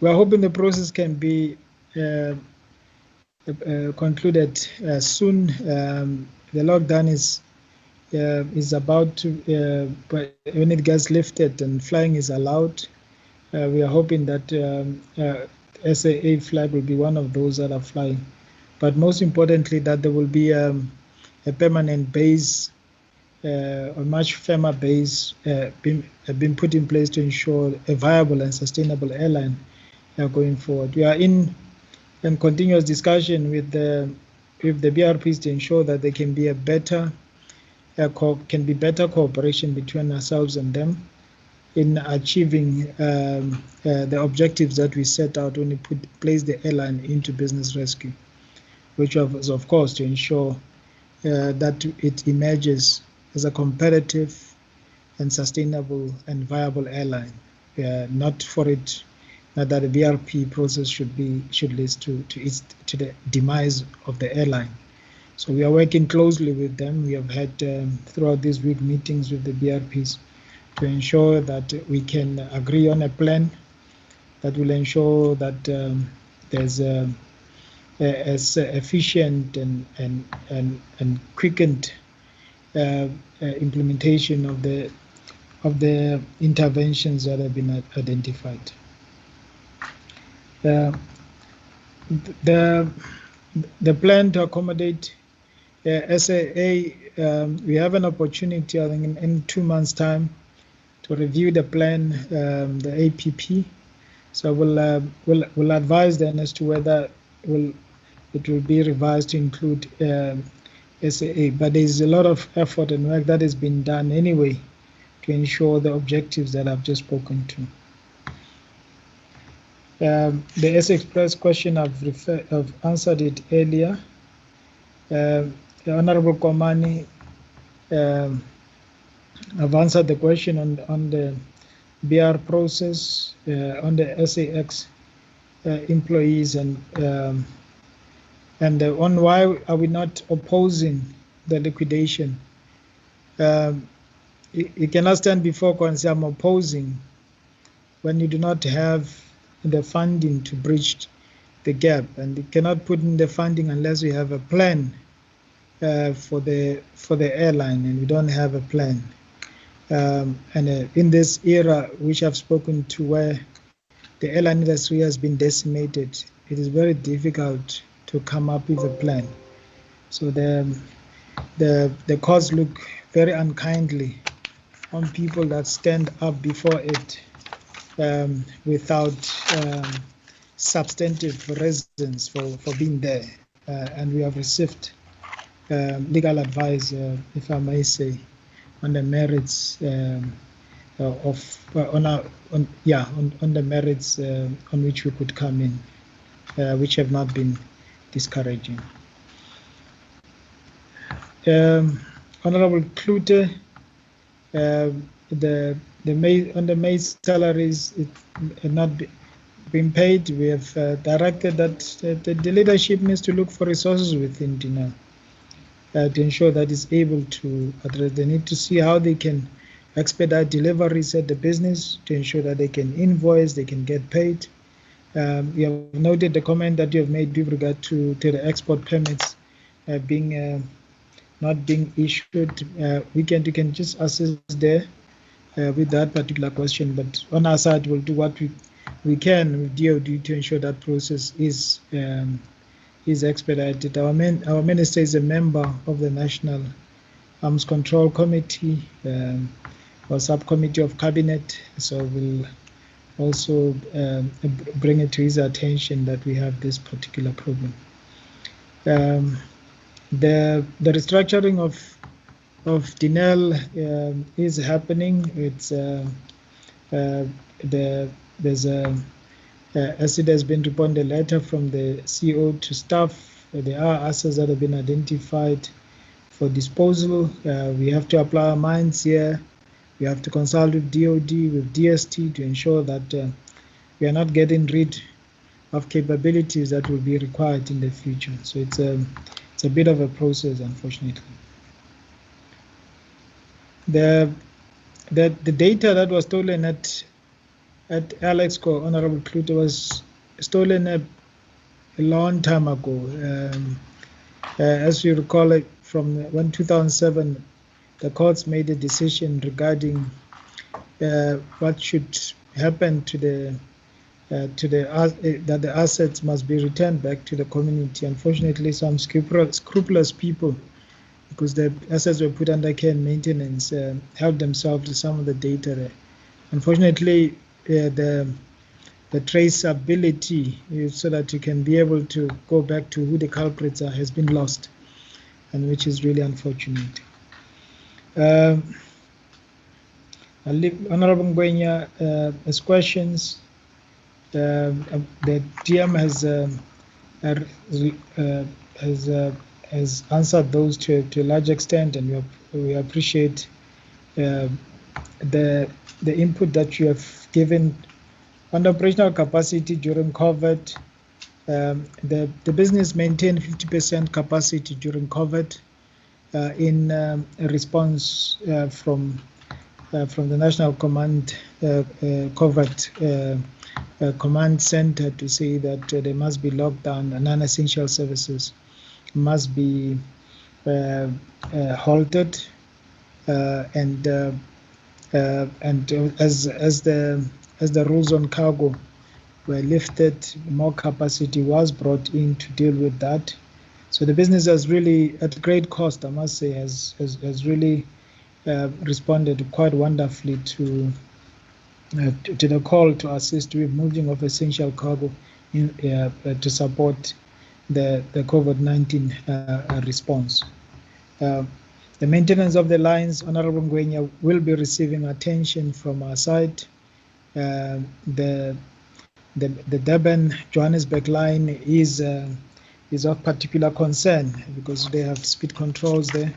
we're hoping the process can be concluded soon. The lockdown is about to, but when it gets lifted and flying is allowed, we are hoping that SAA flag will be one of those that are flying. But most importantly, that there will be a permanent base, a much firmer base being put in place to ensure a viable and sustainable airline going forward. We are in continuous discussion with the BRPs to ensure that there can be a better cooperation between ourselves and them in achieving the objectives that we set out when we place the airline into business rescue, which was, of course, to ensure that it emerges as a competitive and sustainable and viable airline. Not that the BRP process should lead to the demise of the airline. So we are working closely with them. We have had throughout this week meetings with the BRPs to ensure that we can agree on a plan that will ensure that there's as efficient and quickened implementation of the interventions that have been identified. The plan to accommodate SAA, we have an opportunity, I think, in 2 months' time to review the plan, the APP. So we'll advise then as to whether it will be revised to include SAA. But there's a lot of effort and work that has been done anyway to ensure the objectives that I've just spoken to. The S Express question, I've answered it earlier. The Honorable Komani, I've answered the question on the BR process, on the SAX employees, and on why are we not opposing the liquidation. You cannot stand before court and say I'm opposing when you do not have the funding to bridge the gap, and you cannot put in the funding unless you have a plan for the airline, and we don't have a plan. In this era, which I've spoken to, where the airline industry has been decimated, it is very difficult to come up with a plan. So the courts look very unkindly on people that stand up before it without substantive reasons for being there. And we have received legal advice, if I may say, on the merits on the merits on which we could come in, which have not been discouraging. Honorable Klute, on the May salaries not being paid, we have directed that the leadership needs to look for resources within DINA to ensure that it's able to address. They need to see how they can expedite deliveries at the business to ensure that they can invoice, they can get paid. We have noted the comment that you have made with regard to the export permits not being issued. We can just assist there with that particular question, but on our side we'll do what we can with DOD to ensure that process is expedited. Our minister is a member of the National Arms Control Committee or subcommittee of cabinet, so we'll also bring it to his attention that we have this particular problem. The restructuring of Dinel is happening. It's as it has been reported, a letter from the CEO to staff. There are assets that have been identified for disposal. We have to apply our minds here. We have to consult with DOD, with DST to ensure that we are not getting rid of capabilities that will be required in the future. So it's a bit of a process, unfortunately. The data that was stolen at Alexco, Honorable Klute, was stolen a long time ago. As you recall, from when 2007, the courts made a decision regarding what should happen to that the assets must be returned back to the community. Unfortunately, some scrupulous people, because the assets were put under care and maintenance, held themselves to some of the data there. Unfortunately, the traceability, so that you can be able to go back to who the culprits are, has been lost, and which is really unfortunate. I'll leave Honorable Ngwenya as questions. The DM has answered those to a large extent, and we appreciate the input that you have given on the operational capacity during COVID. The business maintained 50% capacity during COVID in a response from the National Command COVID Command Center to say that there must be lockdown and non-essential services must be halted, and as the rules on cargo were lifted, more capacity was brought in to deal with that. So the business has really, at great cost, I must say, has really responded quite wonderfully to the call to assist with moving of essential cargo to support the COVID-19 response. The maintenance of the lines, Honorable Ngwenya, will be receiving attention from our side. The Durban-Johannesburg line is of particular concern because they have speed controls there.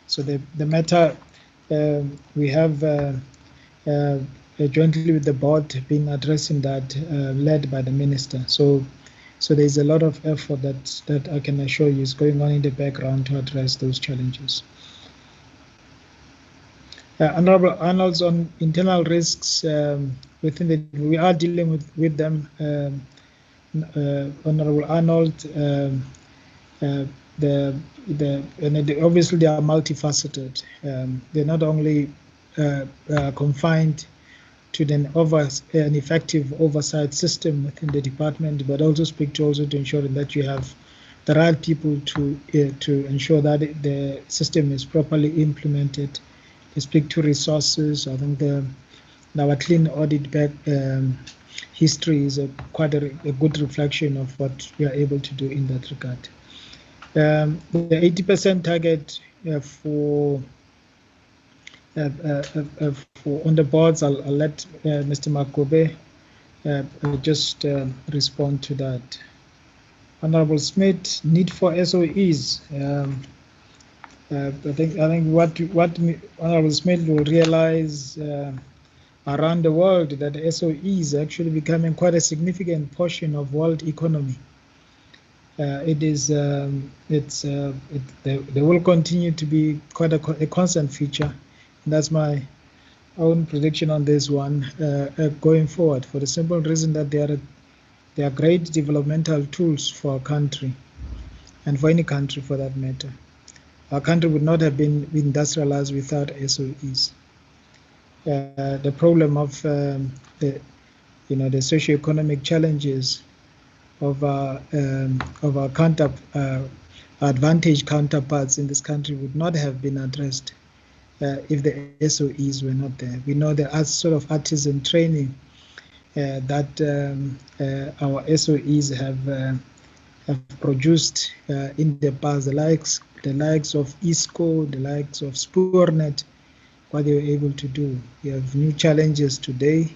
So the matter, we have jointly with the board been addressing that, led by the minister. So there's a lot of effort that I can assure you is going on in the background to address those challenges. Honorable Arnold's on internal risks within we are dealing with them. Honorable Arnold, obviously they are multifaceted. They're not only confined to an effective oversight system within the department, but also speak to ensuring that you have the right people to ensure that the system is properly implemented. They speak to resources. I think our clean audit back history is quite a good reflection of what we are able to do in that regard. The 80% target for on the boards, I'll let Mr. Makobe just respond to that. Honorable Smith, need for SOEs. I think what Honorable Smith will realize around the world that the SOE is actually becoming quite a significant portion of world economy. They will continue to be quite a constant feature. And that's my own prediction on this one going forward, for the simple reason that they are great developmental tools for our country, and for any country for that matter. Our country would not have been industrialized without SOEs. The problem of the socioeconomic challenges of our advantaged counterparts in this country would not have been addressed if the SOEs were not there. We know the sort of artisan training that our SOEs have produced in the past, the likes of ISCO, the likes of Spoornet, what they were able to do. We have new challenges today.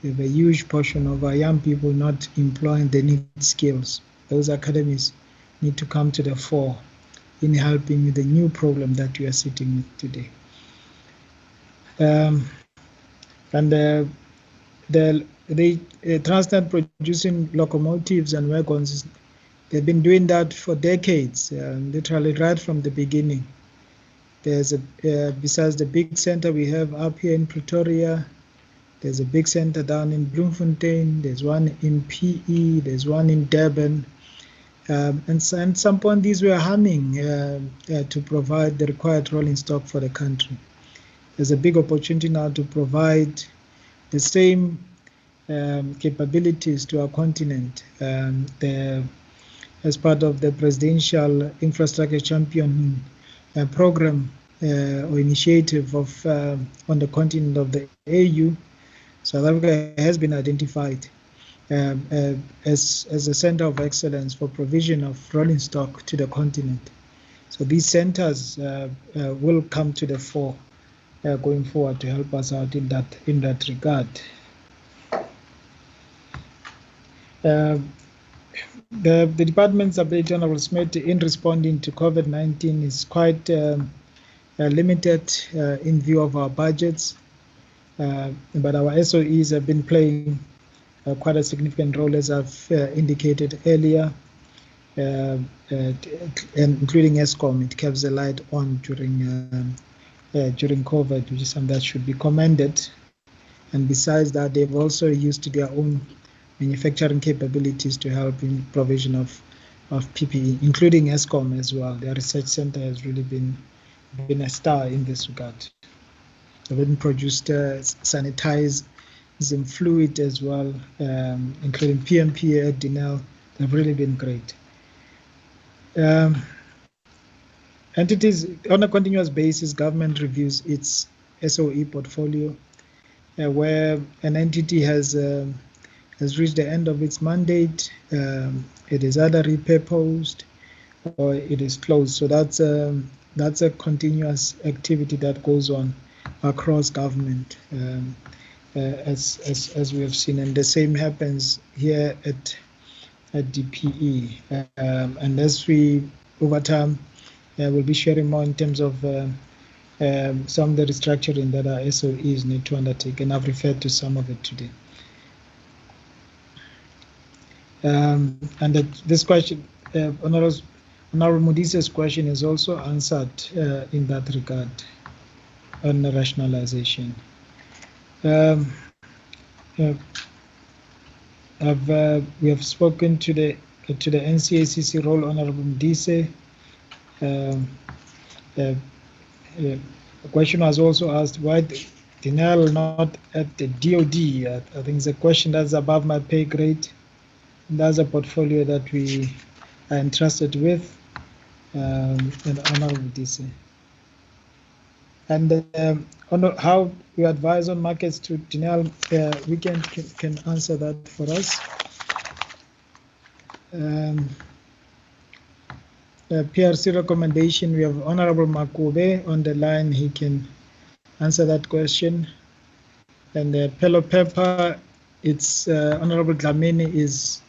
We have a huge portion of our young people not employing the needed skills. Those academies need to come to the fore in helping with the new problem that we are sitting with today. And the Transnet producing locomotives and wagons. They've been doing that for decades, literally right from the beginning. There's besides the big center we have up here in Pretoria, there's a big center down in Bloemfontein, there's one in PE, there's one in Durban. And so at some point these were humming to provide the required rolling stock for the country. There's a big opportunity now to provide the same capabilities to our continent. As part of the Presidential Infrastructure Champion program or initiative of on the continent of the AU, South Africa has been identified as a center of excellence for provision of rolling stock to the continent. So these centers will come to the fore going forward to help us out in that regard. The department's ability, Honorable Smith, in responding to COVID-19 is quite limited in view of our budgets, but our SOEs have been playing quite a significant role, as I've indicated earlier, including ESCOM. It kept the light on during COVID, which is something that should be commended. And besides that, they've also used their own manufacturing capabilities to help in provision of PPE, including ESCOM as well. Their research center has really been a star in this regard. They've even produced sanitizing fluid as well, including PMP at Denel. They've really been great. Entities, on a continuous basis, government reviews its SOE portfolio, where an entity has reached the end of its mandate. It is either repurposed or it is closed. So that's a continuous activity that goes on across government, as we have seen, and the same happens here at DPE. And as we over time will be sharing more in terms of some of the restructuring that our SOEs need to undertake, and I've referred to some of it today. And this question, Honorable Mudise's question, is also answered in that regard on the rationalization. We have spoken to the NCACC role, Honorable Mudise. The question was also asked, why Denel not at the DOD? I think it's a question that's above my pay grade. That's a portfolio that we are entrusted with, and Honorable Mudise. And on how we advise on markets to Denel, we can answer that for us. PRC recommendation, we have Honorable Makube on the line. He can answer that question. And the Pelo Pepper, it's Honorable Dlamini is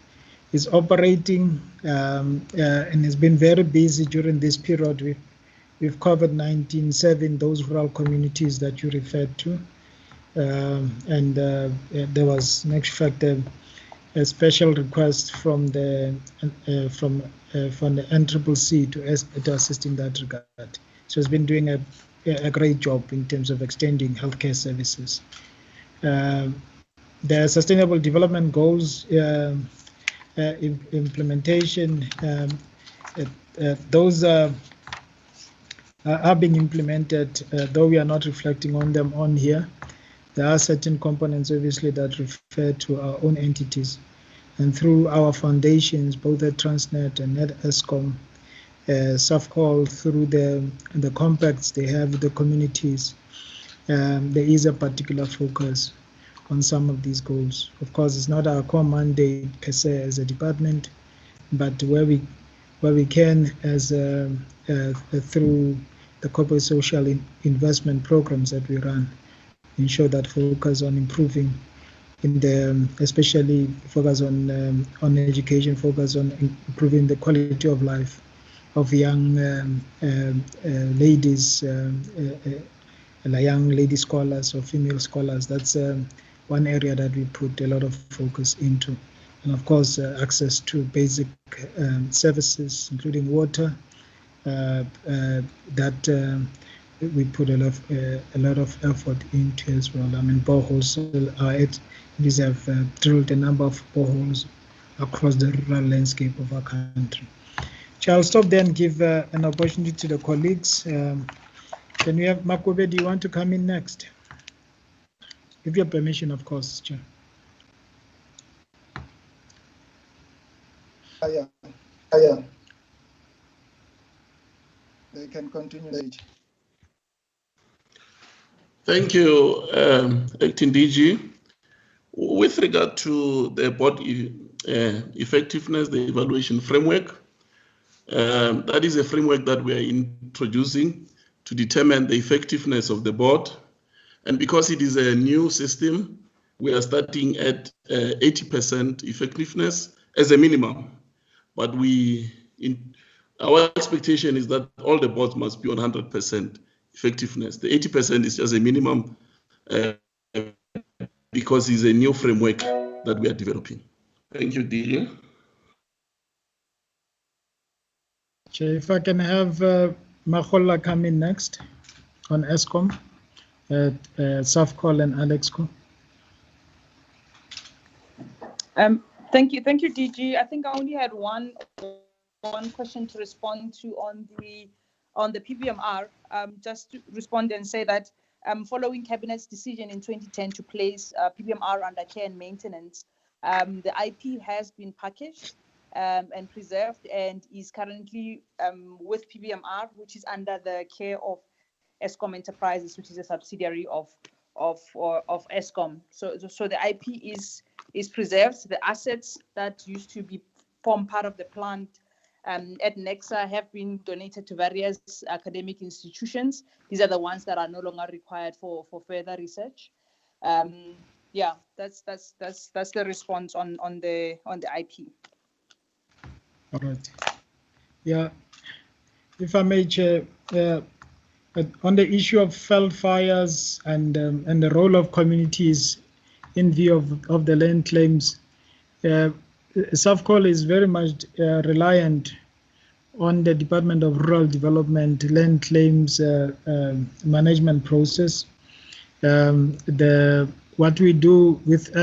operating and has been very busy during this period with COVID-19, serving those rural communities that you referred to. And there was, in fact, a special request from the NCCC to assist in that regard. So it's been doing a great job in terms of extending healthcare services. The Sustainable Development Goals implementation, those are being implemented, though we are not reflecting on them on here. There are certain components, obviously, that refer to our own entities. And through our foundations, both at Transnet and at ESCOM, SAFCOL, through the compacts they have with the communities, there is a particular focus on some of these goals. Of course, it's not our core mandate per se as a department, but where we can, as through the corporate social investment programs that we run, ensure that focus on improving especially focus on education, focus on improving the quality of life of young ladies, young lady scholars or female scholars. That's one area that we put a lot of focus into. And of course, access to basic services, including water, that we put a lot of effort into as well. I mean, boreholes these have drilled a number of boreholes across the rural landscape of our country. I'll stop there and give an opportunity to the colleagues. Can we have Makobe? Do you want to come in next? With your permission, of course, Chair. Yeah. They can continue. Thank you, Acting DG. With regard to the board effectiveness, the evaluation framework, that is a framework that we are introducing to determine the effectiveness of the board. And because it is a new system, we are starting at 80% effectiveness as a minimum. But our expectation is that all the boards must be on 100% effectiveness. The 80% is just a minimum because it's a new framework that we are developing. Thank you, DJ. Chair, if I can have Mahola come in next on ESCOM, SAFCOL and ALEXCO. Thank you, DG. I think I only had one question to respond to on the PBMR. Just to respond and say that following Cabinet's decision in 2010 to place PBMR under care and maintenance, the IP has been packaged and preserved and is currently with PBMR, which is under the care of ESCOM Enterprises, which is a subsidiary of ESCOM. So the IP is preserved. The assets that used to form part of the plant at Nexa have been donated to various academic institutions. These are the ones that are no longer required for further research. Yeah, that's the response on the IP. All right. Yeah, if I may, Chair, on the issue of felt fires and the role of communities in view of the land claims, SAFCOL is very much reliant on the Department of Rural Development land claims management process. What we do with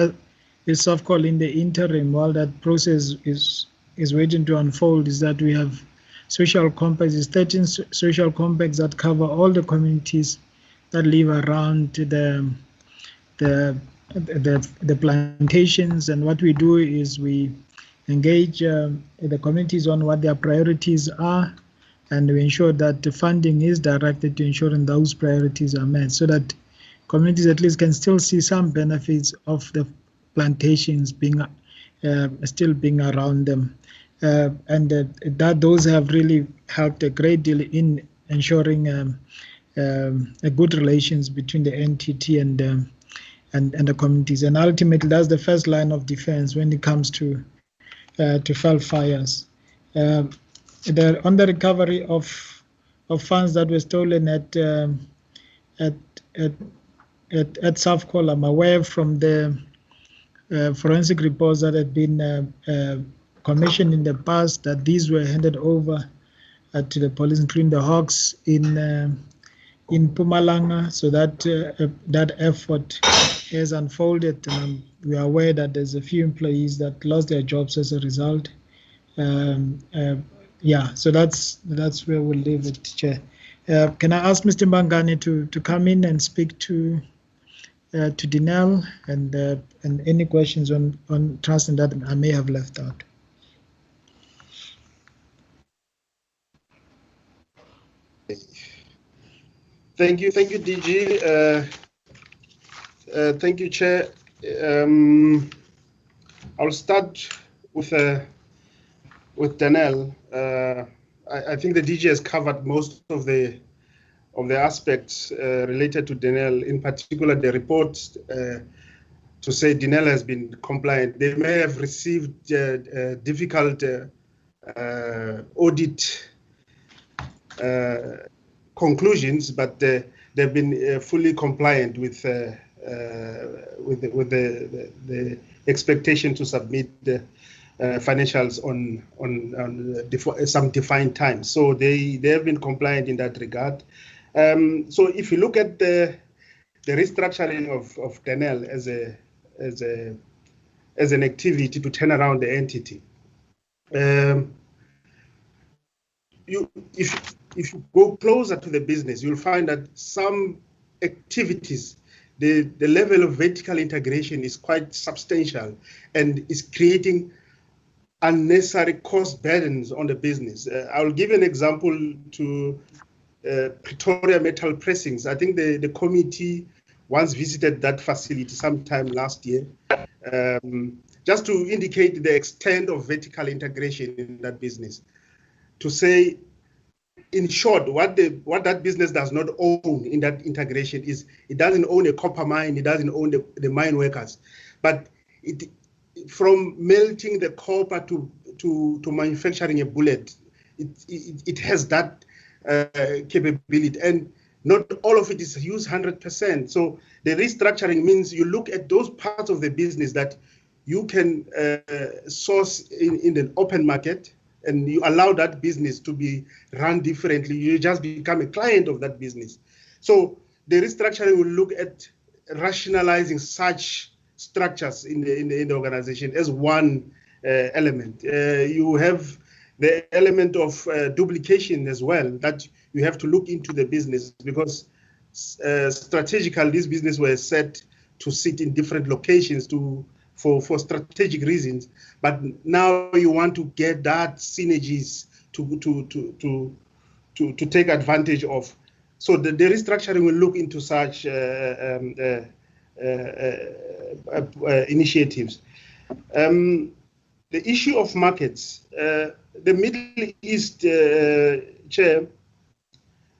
SAFCOL in the interim, while that process is waiting to unfold, is that we have social compacts, 13 social compacts that cover all the communities that live around the plantations. And what we do is we engage the communities on what their priorities are, and we ensure that the funding is directed to ensuring those priorities are met, so that communities at least can still see some benefits of the plantations being still being around them. And that those have really helped a great deal in ensuring a good relations between the NTT and the communities. And ultimately, that's the first line of defense when it comes to fell fires. On the recovery of funds that were stolen at SAFCOL, I'm aware from the forensic reports that had been commissioned in the past that these were handed over to the police, including the Hawks in Mpumalanga. So that effort has unfolded. We are aware that there's a few employees that lost their jobs as a result. Yeah, so that's where we'll leave it, Chair. Can I ask Mr. Mbangani to come in and speak to Dinel and any questions on Transnet that I may have left out? Thank you, DG. Thank you, Chair. I'll start with Danelle. I think the DG has covered most of the aspects related to Danelle, in particular the report to say Danelle has been compliant. They may have received difficult audit conclusions, but they've been fully compliant with the expectation to submit the financials on some defined time. So they have been compliant in that regard. So if you look at the restructuring of Denel as an activity to turn around the entity, if you go closer to the business, you'll find that some activities, the level of vertical integration is quite substantial and is creating unnecessary cost burdens on the business. I'll give an example to Pretoria Metal Pressings. I think the committee once visited that facility sometime last year, just to indicate the extent of vertical integration in that business. To say, in short, what that business does not own in that integration is it doesn't own a copper mine, it doesn't own the mine workers, but from melting the copper to manufacturing a bullet, it has that capability, and not all of it is used 100%. So the restructuring means you look at those parts of the business that you can source in an open market, and you allow that business to be run differently. You just become a client of that business. So the restructuring will look at rationalizing such structures in the organization as one element. You have the element of duplication as well, that you have to look into the business, because strategically this business was set to sit in different locations for strategic reasons, but now you want to get that synergies to take advantage of. So the restructuring will look into such initiatives. The issue of markets, the Middle East, Chair,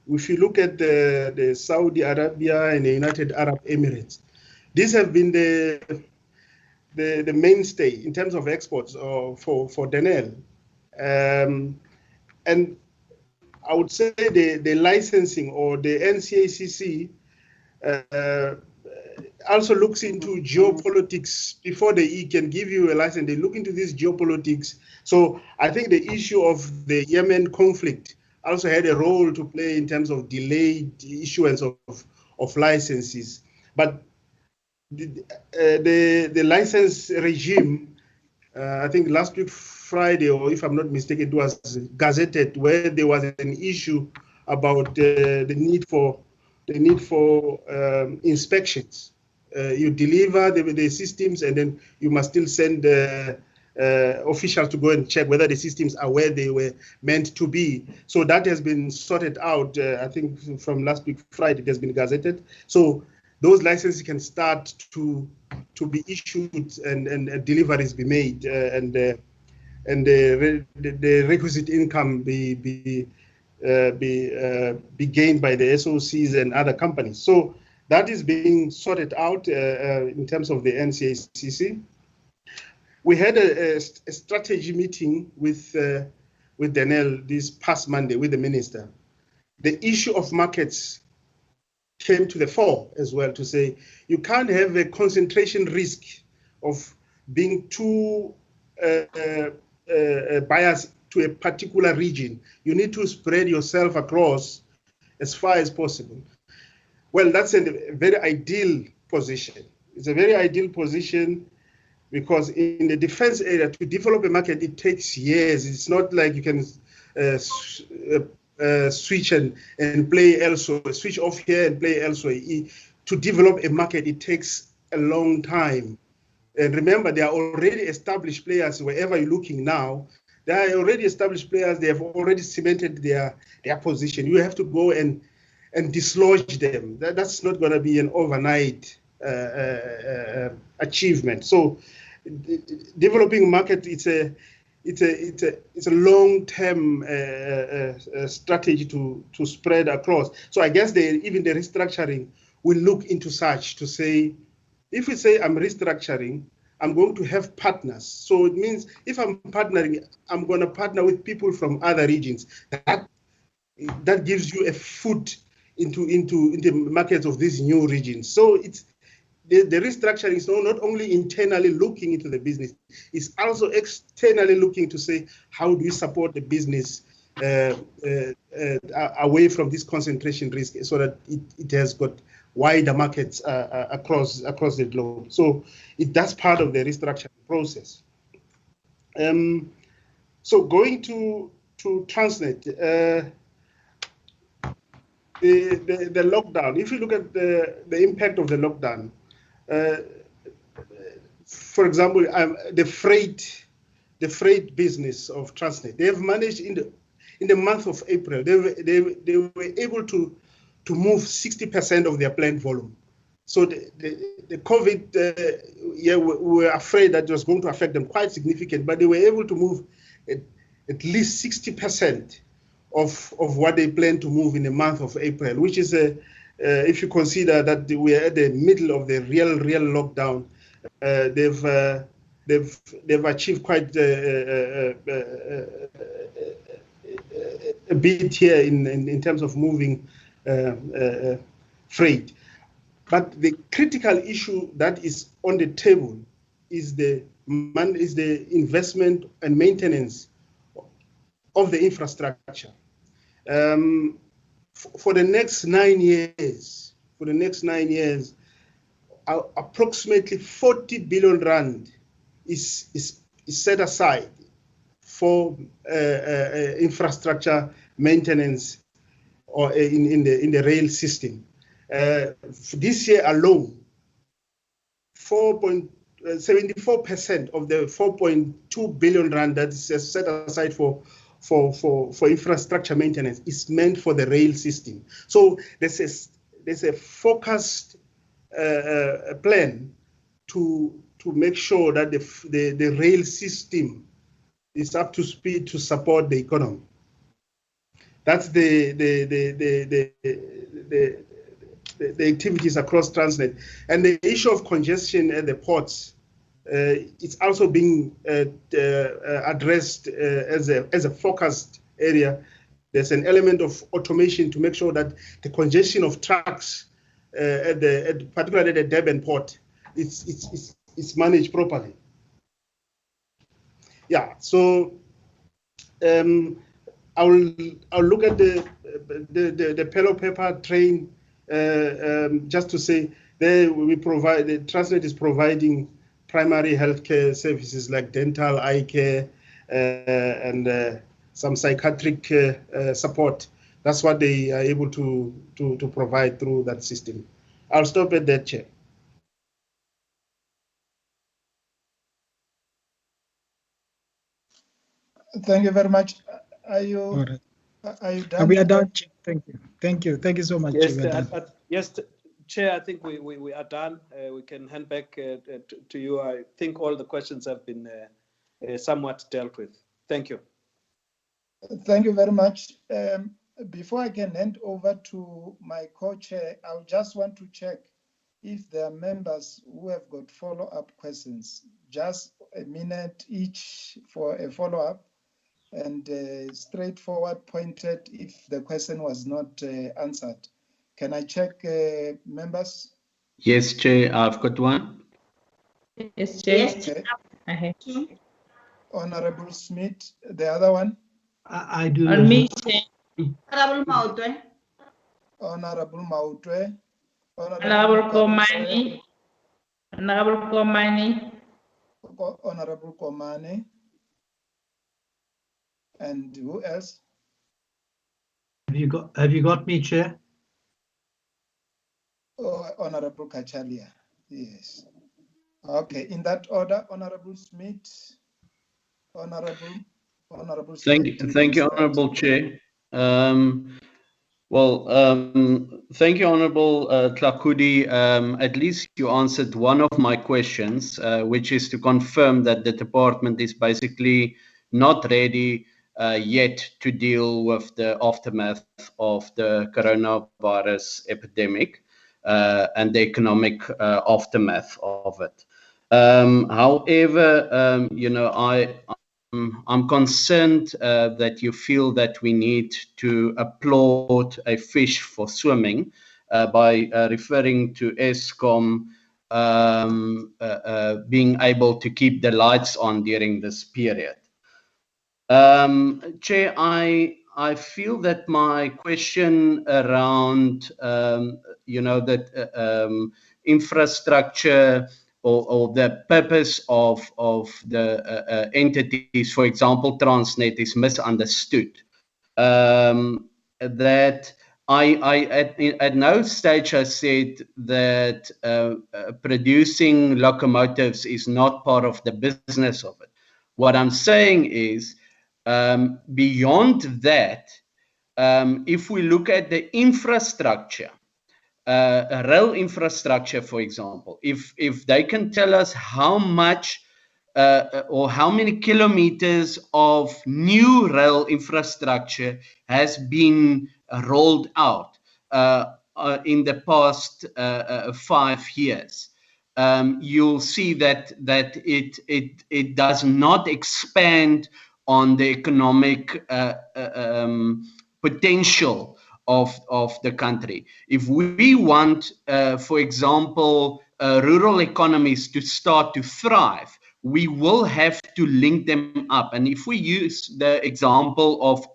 if you look at the Saudi Arabia and the United Arab Emirates, these have been the mainstay in terms of exports for Denel. And I would say the licensing or the NCACC also looks into geopolitics before they can give you a license. They look into this geopolitics. So I think the issue of the Yemen conflict also had a role to play in terms of delayed issuance of licenses. But the license regime, I think last week Friday, or if I'm not mistaken, it was gazetted, where there was an issue about the need for inspections. You deliver the systems, and then you must still send officials to go and check whether the systems are where they were meant to be. So that has been sorted out. I think from last week Friday, it has been gazetted. So those licenses can start to be issued and deliveries be made, and the requisite income be gained by the SOCs and other companies. So that is being sorted out in terms of the NCACC. We had a strategy meeting with Denel this past Monday with the minister. The issue of markets came to the fore as well, to say you can't have a concentration risk of being too biased to a particular region. You need to spread yourself across as far as possible. Well, that's a very ideal position. It's a very ideal position because in the defense area, to develop a market, it takes years. It's not like you can switch and play elsewhere, switch off here and play elsewhere. To develop a market, it takes a long time. And remember, there are already established players wherever you're looking now. There are already established players. They have already cemented their position. You have to go and dislodge them. That's not going to be an overnight achievement. So, developing market, it's a long-term strategy to spread across. So I guess even the restructuring will look into such to say, if we say I'm restructuring, I'm going to have partners. So it means if I'm partnering, I'm going to partner with people from other regions. That gives you a foot into the markets of these new regions. So the restructuring is not only internally looking into the business, it's also externally looking to say, how do we support the business away from this concentration risk so that it has got wider markets across the globe. So that's part of the restructuring process. So going to Transnet, the lockdown, if you look at the impact of the lockdown, for example, the freight business of Transnet, they have managed in the month of April, they were able to move 60% of their planned volume. So the COVID, we were afraid that it was going to affect them quite significant, but they were able to move at least 60% of what they planned to move in the month of April, which is if you consider that we are at the middle of the real lockdown, they've achieved quite a bit here in terms of moving freight. But the critical issue that is on the table is the investment and maintenance of the infrastructure. For the next 9 years, approximately 40 billion rand is set aside for infrastructure maintenance or in the rail system. This year alone, 74% of the 4.2 billion rand that is set aside for infrastructure maintenance is meant for the rail system. So there's a focused plan to make sure that the rail system is up to speed to support the economy. That's the activities across Transnet. And the issue of congestion at the ports, it's also being addressed as a focused area. There's an element of automation to make sure that the congestion of trucks, particularly at the Durban port, it's managed properly. Yeah, so I'll look at the Pelo Pepper train just to say there Transnet is providing primary healthcare services like dental, eye care, and some psychiatric support. That's what they are able to provide through that system. I'll stop at that, Chair. Thank you very much. Are you done? We are done. Thank you so much. Yes, Chair, I think we are done. We can hand back to you. I think all the questions have been somewhat dealt with. Thank you. Thank you very much. Before I can hand over to my co-chair, I just want to check if there are members who have got follow-up questions. Just a minute each for a follow-up, and straightforward pointed if the question was not answered. Can I check members? Yes, Chair, I've got one. Yes, Chair. Okay. Honorable Smith, the other one? I do. On me, Chair. Honorable Mautwe. Honorable Mautwe. Honorable Komani. Honorable Komani. Honorable Komani. And who else? Have you got me, Chair? Oh, Honorable Kachalia. Yes. Okay. In that order, Honorable Smith. Honorable Smith. Thank you, Honorable Chair. Thank you, Honorable Tlakudi. At least you answered one of my questions, which is to confirm that the department is basically not ready yet to deal with the aftermath of the coronavirus epidemic and the economic aftermath of it. However, I'm concerned that you feel that we need to applaud a fish for swimming by referring to Eskom being able to keep the lights on during this period. Chair, I feel that my question around, that infrastructure or the purpose of the entities, for example, Transnet, is misunderstood. That at no stage I said that producing locomotives is not part of the business of it. What I'm saying is, beyond that, if we look at the infrastructure, rail infrastructure, for example, if they can tell us how much or how many kilometers of new rail infrastructure has been rolled out in the past 5 years, you'll see that it does not expand on the economic potential of the country. If we want, for example, rural economies to start to thrive, we will have to link them up. And if we use the example of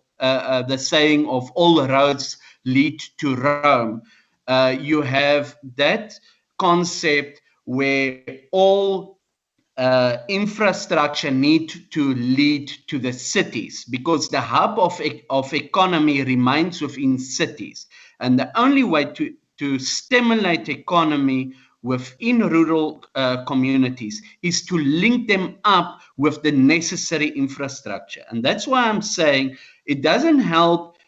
the saying of all roads lead to Rome, you have that concept where all infrastructure need to lead to the cities, because the hub of economy remains within cities. And the only way to stimulate economy within rural communities is to link them up with the necessary infrastructure. And that's why I'm saying it doesn't help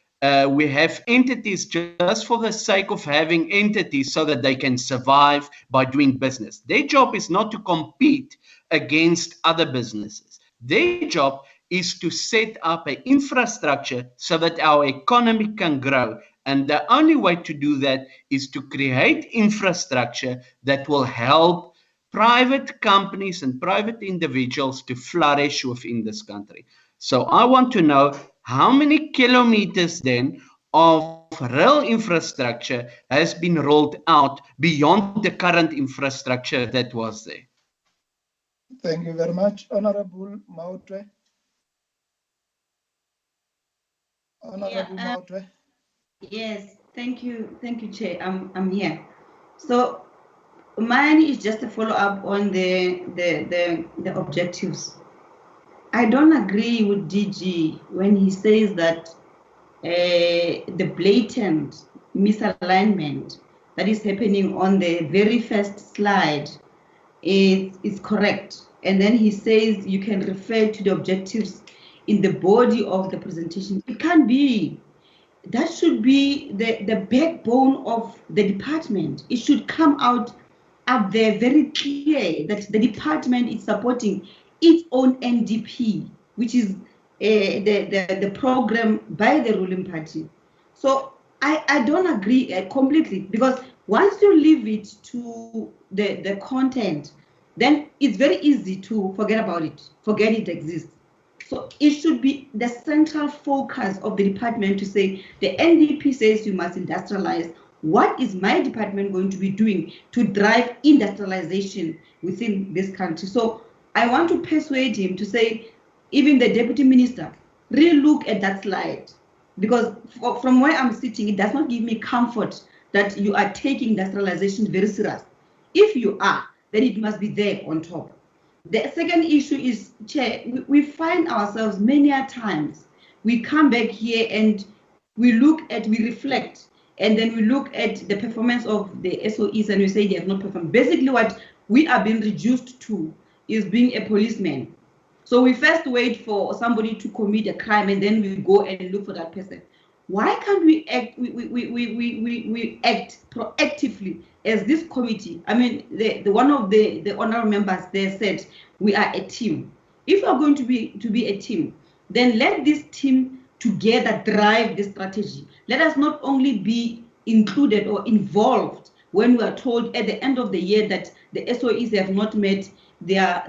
we have entities just for the sake of having entities so that they can survive by doing business. Their job is not to compete against other businesses. Their job is to set up an infrastructure so that our economy can grow. And the only way to do that is to create infrastructure that will help private companies and private individuals to flourish within this country. So I want to know how many kilometers then of rail infrastructure has been rolled out beyond the current infrastructure that was there. Thank you very much. Honorable Mautwe. Honorable Mautwe. Yes, thank you, Chair. I'm here. So mine is just a follow-up on the objectives. I don't agree with DG when he says that the blatant misalignment that is happening on the very first slide is correct. And then he says you can refer to the objectives in the body of the presentation. It can't be. That should be the backbone of the department. It should come out up there very clear that the department is supporting its own NDP, which is the program by the ruling party. So I don't agree completely, because once you leave it to the content, then it's very easy to forget about it, forget it exists. So it should be the central focus of the department to say, the NDP says you must industrialize. What is my department going to be doing to drive industrialization within this country? So I want to persuade him to say, even the deputy minister, really look at that slide, because from where I'm sitting, it does not give me comfort that you are taking industrialization very serious. If you are, then it must be there on top. The second issue is, Chair, we find ourselves many a times, we come back here and we reflect, and then we look at the performance of the SOEs and we say they have not performed. Basically what we are being reduced to is being a policeman. So we first wait for somebody to commit a crime and then we go and look for that person. Why can't we act, we act proactively as this committee? I mean, one of the honorable members there said, we are a team. If we are going to be a team, then let this team together drive the strategy. Let us not only be included or involved when we are told at the end of the year that the SOEs have not met their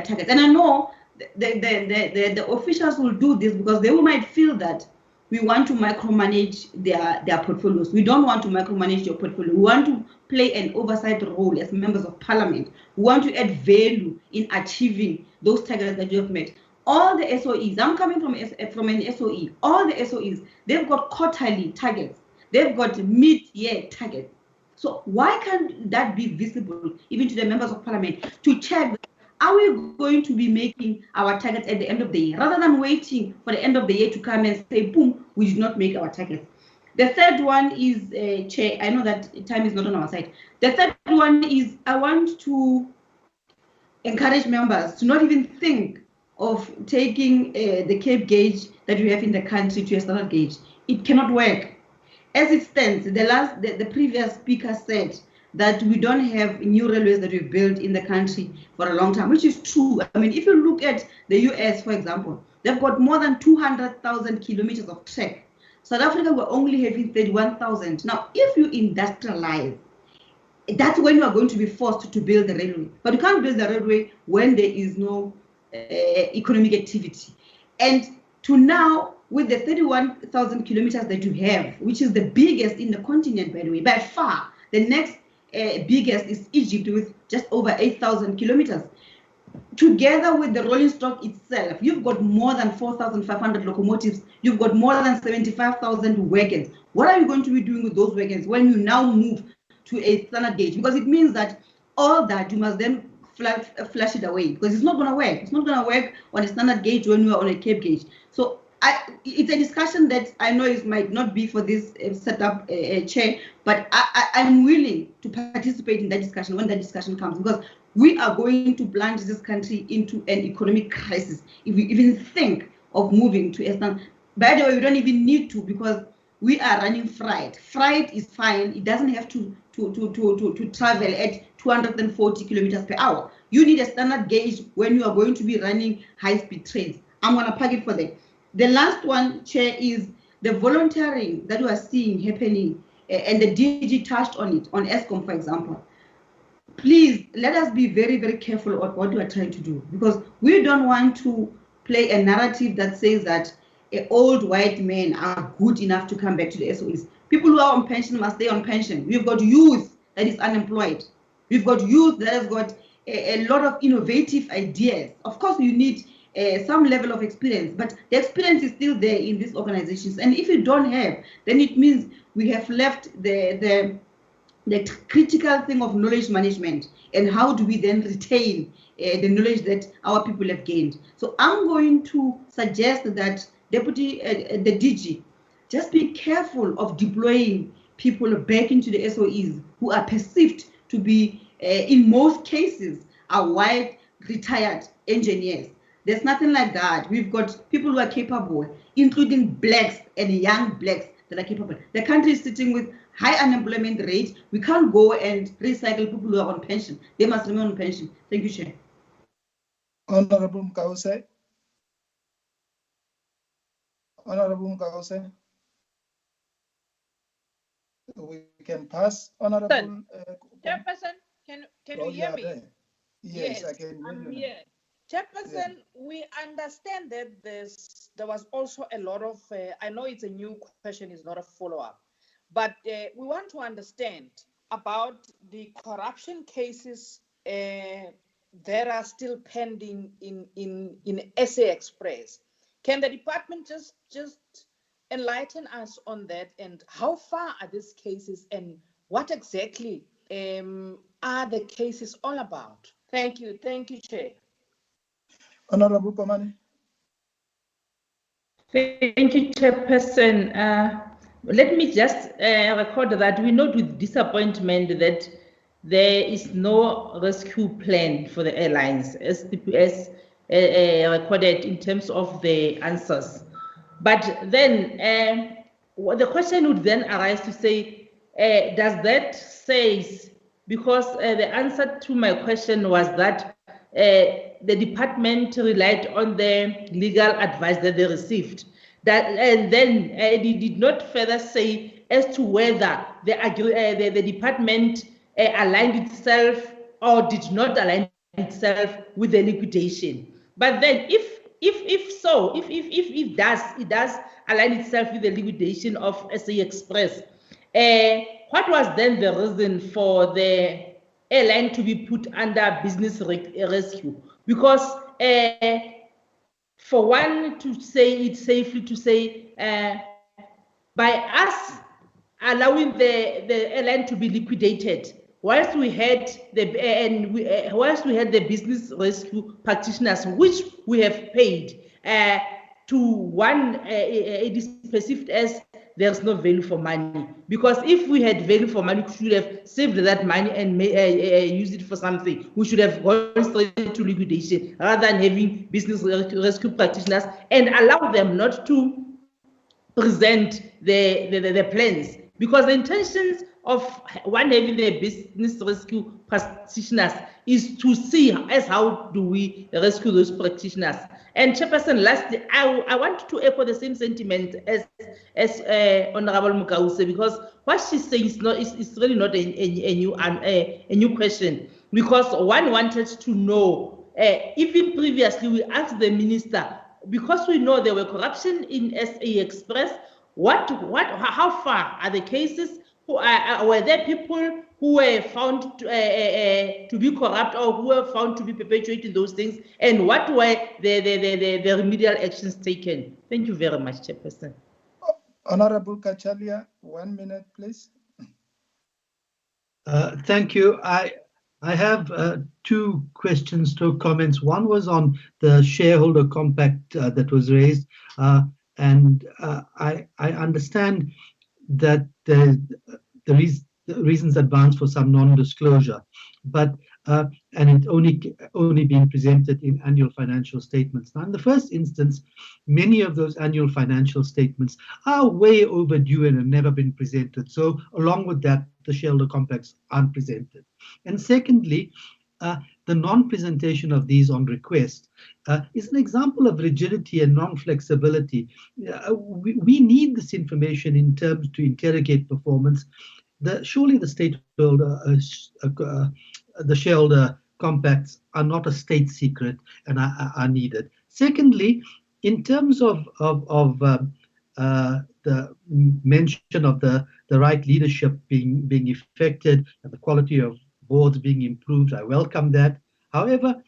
targets. And I know the officials will do this because they might feel that we want to micromanage their portfolios. We don't want to micromanage your portfolio. We want to play an oversight role as members of parliament. We want to add value in achieving those targets that you have met. All the SOEs, I'm coming from an SOE, all the SOEs, they've got quarterly targets. They've got mid-year targets. So why can't that be visible even to the members of parliament to check, are we going to be making our targets at the end of the year, rather than waiting for the end of the year to come and say, boom, we did not make our targets. The third one is, Chair, I know that time is not on our side. The third one is, I want to encourage members to not even think of taking the Cape gauge that we have in the country to a standard gauge. It cannot work. As it stands, the previous speaker said that we don't have new railways that we've built in the country for a long time, which is true. I mean, if you look at the US, for example, they've got more than 200,000 kilometers of track. South Africa, we're only having 31,000. Now, if you industrialize, that's when you are going to be forced to build the railway. But you can't build the railway when there is no economic activity. And to now, with the 31,000 kilometers that you have, which is the biggest in the continent, by the way, by far, the next biggest is Egypt with just over 8,000 kilometers. Together with the rolling stock itself, you've got more than 4,500 locomotives, you've got more than 75,000 wagons. What are you going to be doing with those wagons when you now move to a standard gauge? Because it means that all that you must then flush it away, because it's not going to work. It's not going to work on a standard gauge when you are on a Cape gauge. So it's a discussion that I know it might not be for this setup, Chair, but I'm willing to participate in that discussion when that discussion comes, because we are going to plunge this country into an economic crisis if we even think of moving to a standard. By the way, we don't even need to, because we are running freight. Freight is fine. It doesn't have to travel at 240 kilometers per hour. You need a standard gauge when you are going to be running high-speed trains. I'm going to plug it for them. The last one, Chair, is the volunteering that we are seeing happening, and the DG touched on it, on ESCOM, for example. Please, let us be very, very careful of what we are trying to do, because we don't want to play a narrative that says that old white men are good enough to come back to the SOEs. People who are on pension must stay on pension. We've got youth that is unemployed. We've got youth that has got a lot of innovative ideas. Of course, you need some level of experience, but the experience is still there in these organizations. And if you don't have, then it means we have left the critical thing of knowledge management, and how do we then retain the knowledge that our people have gained. So I'm going to suggest that the DG, just be careful of deploying people back into the SOEs who are perceived to be, in most cases, are white retired engineers. There's nothing like that. We've got people who are capable, including blacks and young blacks that are capable. The country is sitting with high unemployment rate. We can't go and recycle people who are on pension. They must remain on pension. Thank you, Chair. Honorable Mkause. Honorable Mkause. We can pass. Honorable Chairperson, can you hear me? There. Yes, I can hear I'm you. here. Chairperson, we understand that there was also a lot of, I know it's a new question, it's not a follow-up, but we want to understand about the corruption cases that are still pending in SA Express. Can the department just enlighten us on that, and how far are these cases, and what exactly are the cases all about? Thank you, Chair. Honorable Komani. Thank you, Chairperson. Let me just record that we note with disappointment that there is no rescue plan for the airlines, as recorded in terms of the answers. But then the question would then arise to say, does that say, because the answer to my question was that the department relied on the legal advice that they received. And then it did not further say as to whether the department aligned itself or did not align itself with the liquidation. But then if if it does align itself with the liquidation of SA Express, what was then the reason for the airline to be put under business rescue? Because for one to say it safely to say, by us allowing the airline to be liquidated, whilst we had the business rescue practitioners, which we have paid to one, it is perceived as there's no value for money. Because if we had value for money, we should have saved that money and used it for something. We should have gone straight to liquidation rather than having business rescue practitioners and allow them not to present the plans, because the intentions of one having the business rescue practitioners is to see as how do we rescue those practitioners. And Chairperson, lastly, I want to echo the same sentiment as Honorable Mukause, because what she's saying is really not a new question, because one wanted to know, even previously we asked the minister, because we know there were corruption in SA Express, how far are the cases? Were there people who were found to be corrupt or who were found to be perpetuating those things? And what were the remedial actions taken? Thank you very much, Chairperson. Honorable Kachalia, 1 minute, please. Thank you. I have two questions, two comments. One was on the shareholder compact that was raised, and I understand that the reasons advanced for some non-disclosure, but and it only being presented in annual financial statements. Now, in the first instance, many of those annual financial statements are way overdue and have never been presented. So, along with that, the shareholder compacts aren't presented. And secondly, the non-presentation of these on request is an example of rigidity and non-flexibility. We need this information in terms to interrogate performance. Surely the stakeholder, the shareholder compacts are not a state secret and are needed. Secondly, in terms of the mention of the right leadership being effected and the quality of boards being improved, I welcome that. However,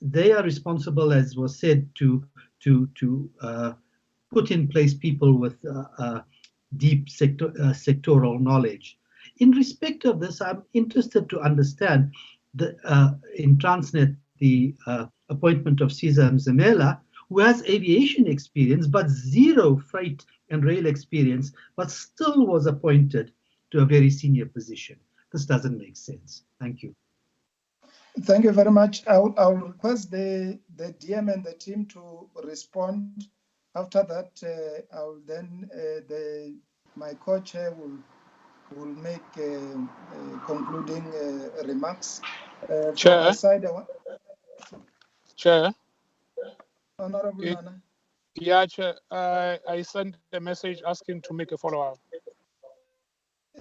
they are responsible, as was said, to put in place people with deep sectoral knowledge. In respect of this, I'm interested to understand in Transnet the appointment of Cesar Mzimela, who has aviation experience but zero freight and rail experience, but still was appointed to a very senior position. This doesn't make sense. Thank you. Thank you very much. I'll request the DM and the team to respond. After that, I'll then my co-chair will make concluding remarks. Chair. From my side, Chair. Honorable Nana. Yeah, Chair. I sent a message asking to make a follow-up.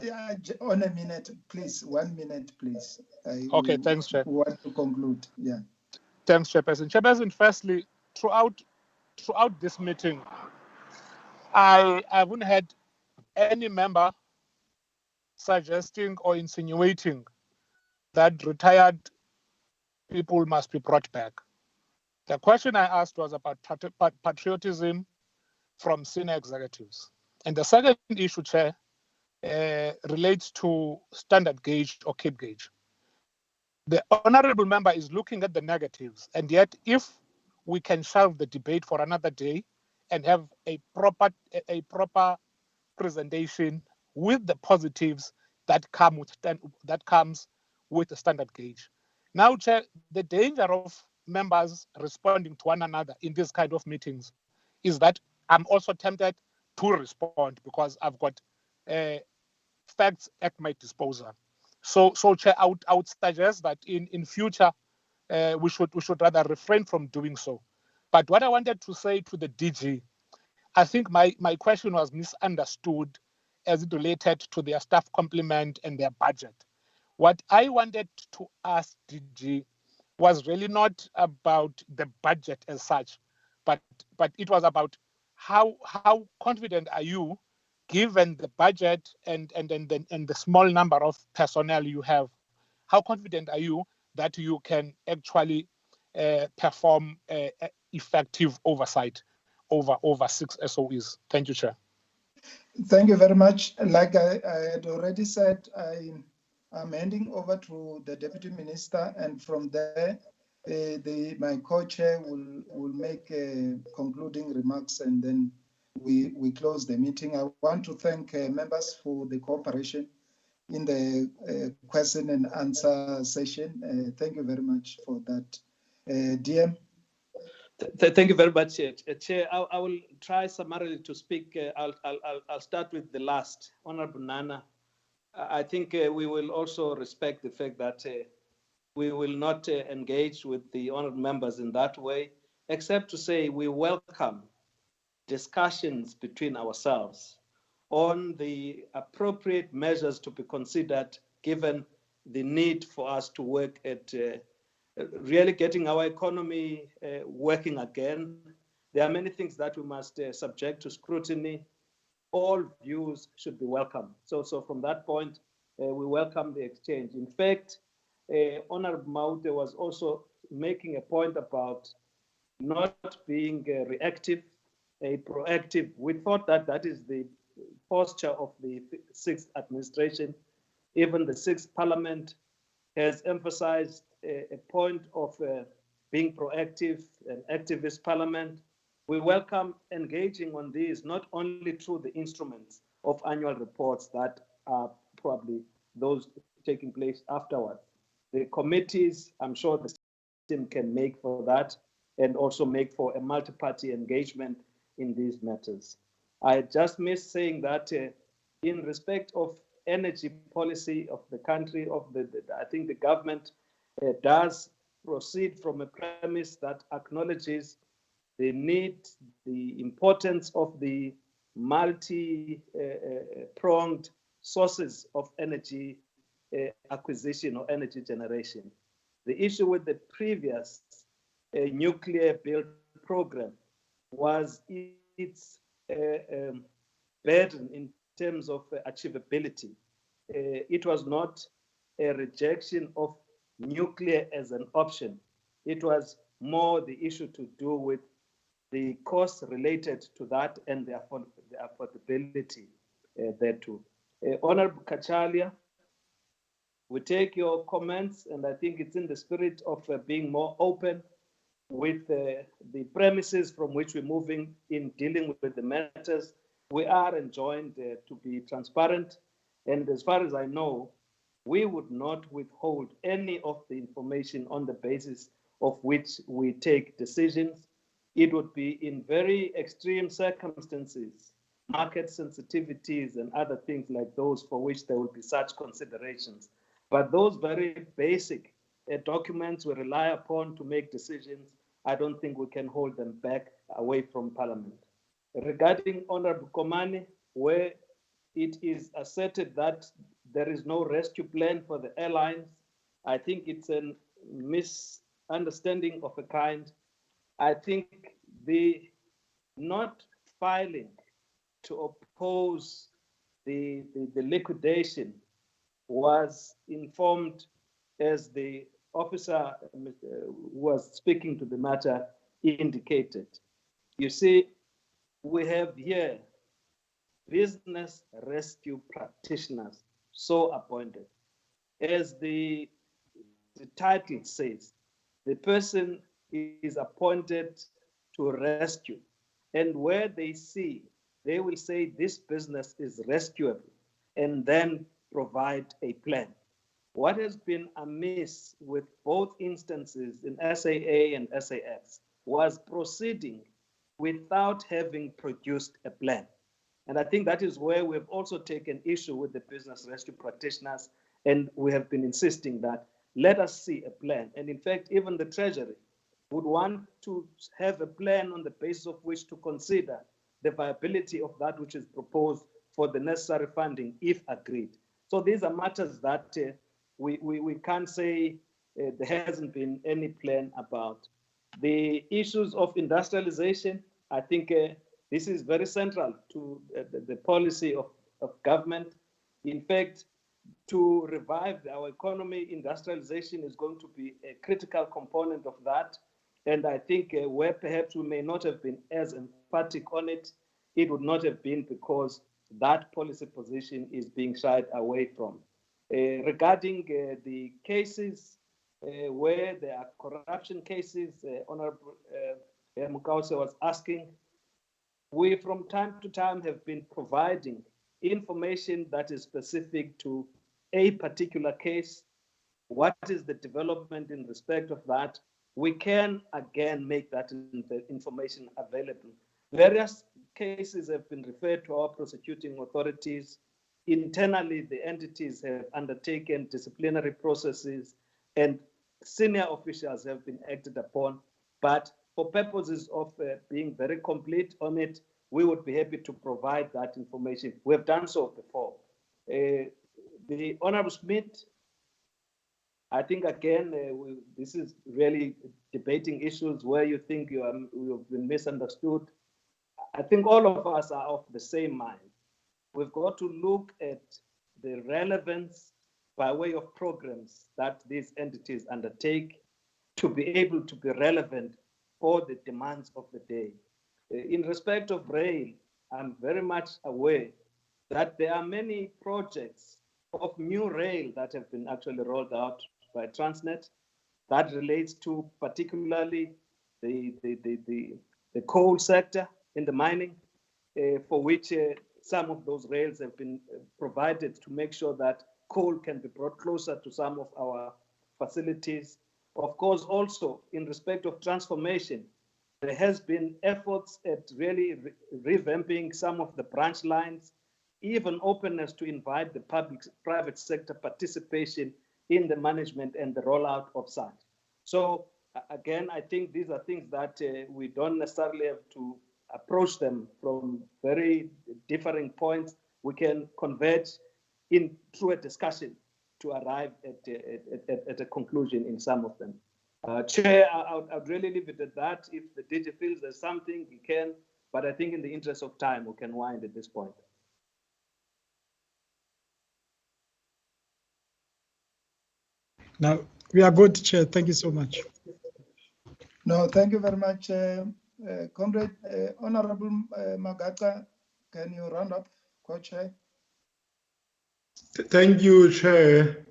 Yeah, on a minute, please. 1 minute, please. Okay, thanks, Chair. Want to conclude? Yeah. Thanks, Chairperson. Chairperson, firstly, throughout this meeting, I haven't had any member suggesting or insinuating that retired people must be brought back. The question I asked was about patriotism from senior executives. And the second issue, Chair, relates to standard gauge or Cape gauge. The honorable member is looking at the negatives, and yet if we can shelve the debate for another day and have a proper presentation with the positives that comes with the standard gauge. Now, Chair, the danger of members responding to one another in this kind of meetings is that I'm also tempted to respond because I've got facts at my disposal. So Chair, I would suggest that in future we should rather refrain from doing so. But what I wanted to say to the DG, I think my question was misunderstood as it related to their staff complement and their budget. What I wanted to ask DG was really not about the budget as such, but it was about how confident are you, given the budget and the small number of personnel you have, how confident are you that you can actually perform effective oversight over 6 SOEs? Thank you, Chair. Thank you very much. Like I had already said, I'm handing over to the Deputy Minister, and from there, my co-chair will make concluding remarks, and then we close the meeting. I want to thank members for the cooperation in the question and answer session. Thank you very much for that. DM. Thank you very much, Chair. I will try summarily to speak. I'll start with the last, Honorable Nana. I think we will also respect the fact that we will not engage with the honored members in that way, except to say we welcome discussions between ourselves on the appropriate measures to be considered given the need for us to work at really getting our economy working again. There are many things that we must subject to scrutiny. All views should be welcome. So from that point, we welcome the exchange. In fact, Honorable Maute was also making a point about not being reactive, proactive. We thought that that is the posture of the 6th administration. Even the 6th Parliament has emphasized a point of being proactive, an activist parliament. We welcome engaging on these, not only through the instruments of annual reports that are probably those taking place afterwards. The committees, I'm sure the system can make for that, and also make for a multi-party engagement in these matters. I just missed saying that in respect of energy policy of the country, I think the government does proceed from a premise that acknowledges the need, the importance of the multi-pronged sources of energy acquisition or energy generation. The issue with the previous nuclear build program was its burden in terms of achievability. It was not a rejection of nuclear as an option. It was more the issue to do with the costs related to that and the affordability thereto. Honorable Kachalia, we take your comments, and I think it's in the spirit of being more open with the premises from which we're moving in dealing with the matters. We are enjoined to be transparent, and as far as I know, we would not withhold any of the information on the basis of which we take decisions. It would be in very extreme circumstances, market sensitivities and other things like those for which there will be such considerations. But those very basic documents we rely upon to make decisions, I don't think we can hold them back away from Parliament. Regarding Honorable Komani, where it is asserted that there is no rescue plan for the airlines, I think it's a misunderstanding of a kind. I think the not filing to oppose the liquidation was informed as the officer who was speaking to the matter indicated. You see, we have here business rescue practitioners so appointed. As the title says, the person is appointed to rescue. And where they see, they will say this business is rescuable and then provide a plan. What has been amiss with both instances in SAA and SAS was proceeding without having produced a plan. And I think that is where we've also taken issue with the business rescue practitioners, and we have been insisting that let us see a plan. And in fact, even the Treasury would want to have a plan on the basis of which to consider the viability of that which is proposed for the necessary funding if agreed. So these are matters that we can't say there hasn't been any plan about. The issues of industrialization, I think this is very central to the policy of government. In fact, to revive our economy, industrialization is going to be a critical component of that. And I think where perhaps we may not have been as emphatic on it, it would not have been because that policy position is being shied away from. Regarding the cases where there are corruption cases, Honorable Mukause was asking, we from time to time have been providing information that is specific to a particular case. What is the development in respect of that? We can again make that information available. Various cases have been referred to our prosecuting authorities. Internally, the entities have undertaken disciplinary processes and senior officials have been acted upon. But for purposes of being very complete on it, we would be happy to provide that information. We have done so before. The Honorable Smith, I think again, this is really debating issues where you think you've been misunderstood. I think all of us are of the same mind. We've got to look at the relevance by way of programs that these entities undertake to be able to be relevant for the demands of the day. In respect of rail, I'm very much aware that there are many projects of new rail that have been actually rolled out by Transnet that relates to particularly the coal sector in the mining, for which some of those rails have been provided to make sure that coal can be brought closer to some of our facilities. Of course, also in respect of transformation, there has been efforts at really revamping some of the branch lines, even openness to invite the private sector participation in the management and the rollout of such. So again, I think these are things that we don't necessarily have to approach them from very differing points. We can converge in through a discussion to arrive at a conclusion in some of them. Chair, I'd really leave it at that. If the DG feels there's something, he can, but I think in the interest of time, we can wind at this point. Now, we are good, Chair. Thank you so much. No, thank you very much, Comrade. Honorable Magaka, can you round up, Co-Chair? Thank you, Chair.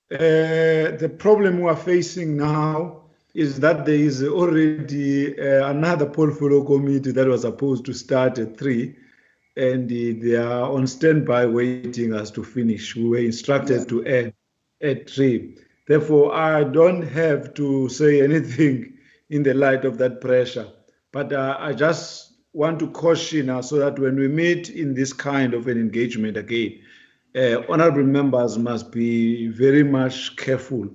The problem we are facing now is that there is already another portfolio committee that was supposed to start at 3, and they are on standby waiting us to finish. We were instructed to end at 3. Therefore, I don't have to say anything in the light of that pressure. But I just want to caution us so that when we meet in this kind of an engagement again, honorable members must be very much careful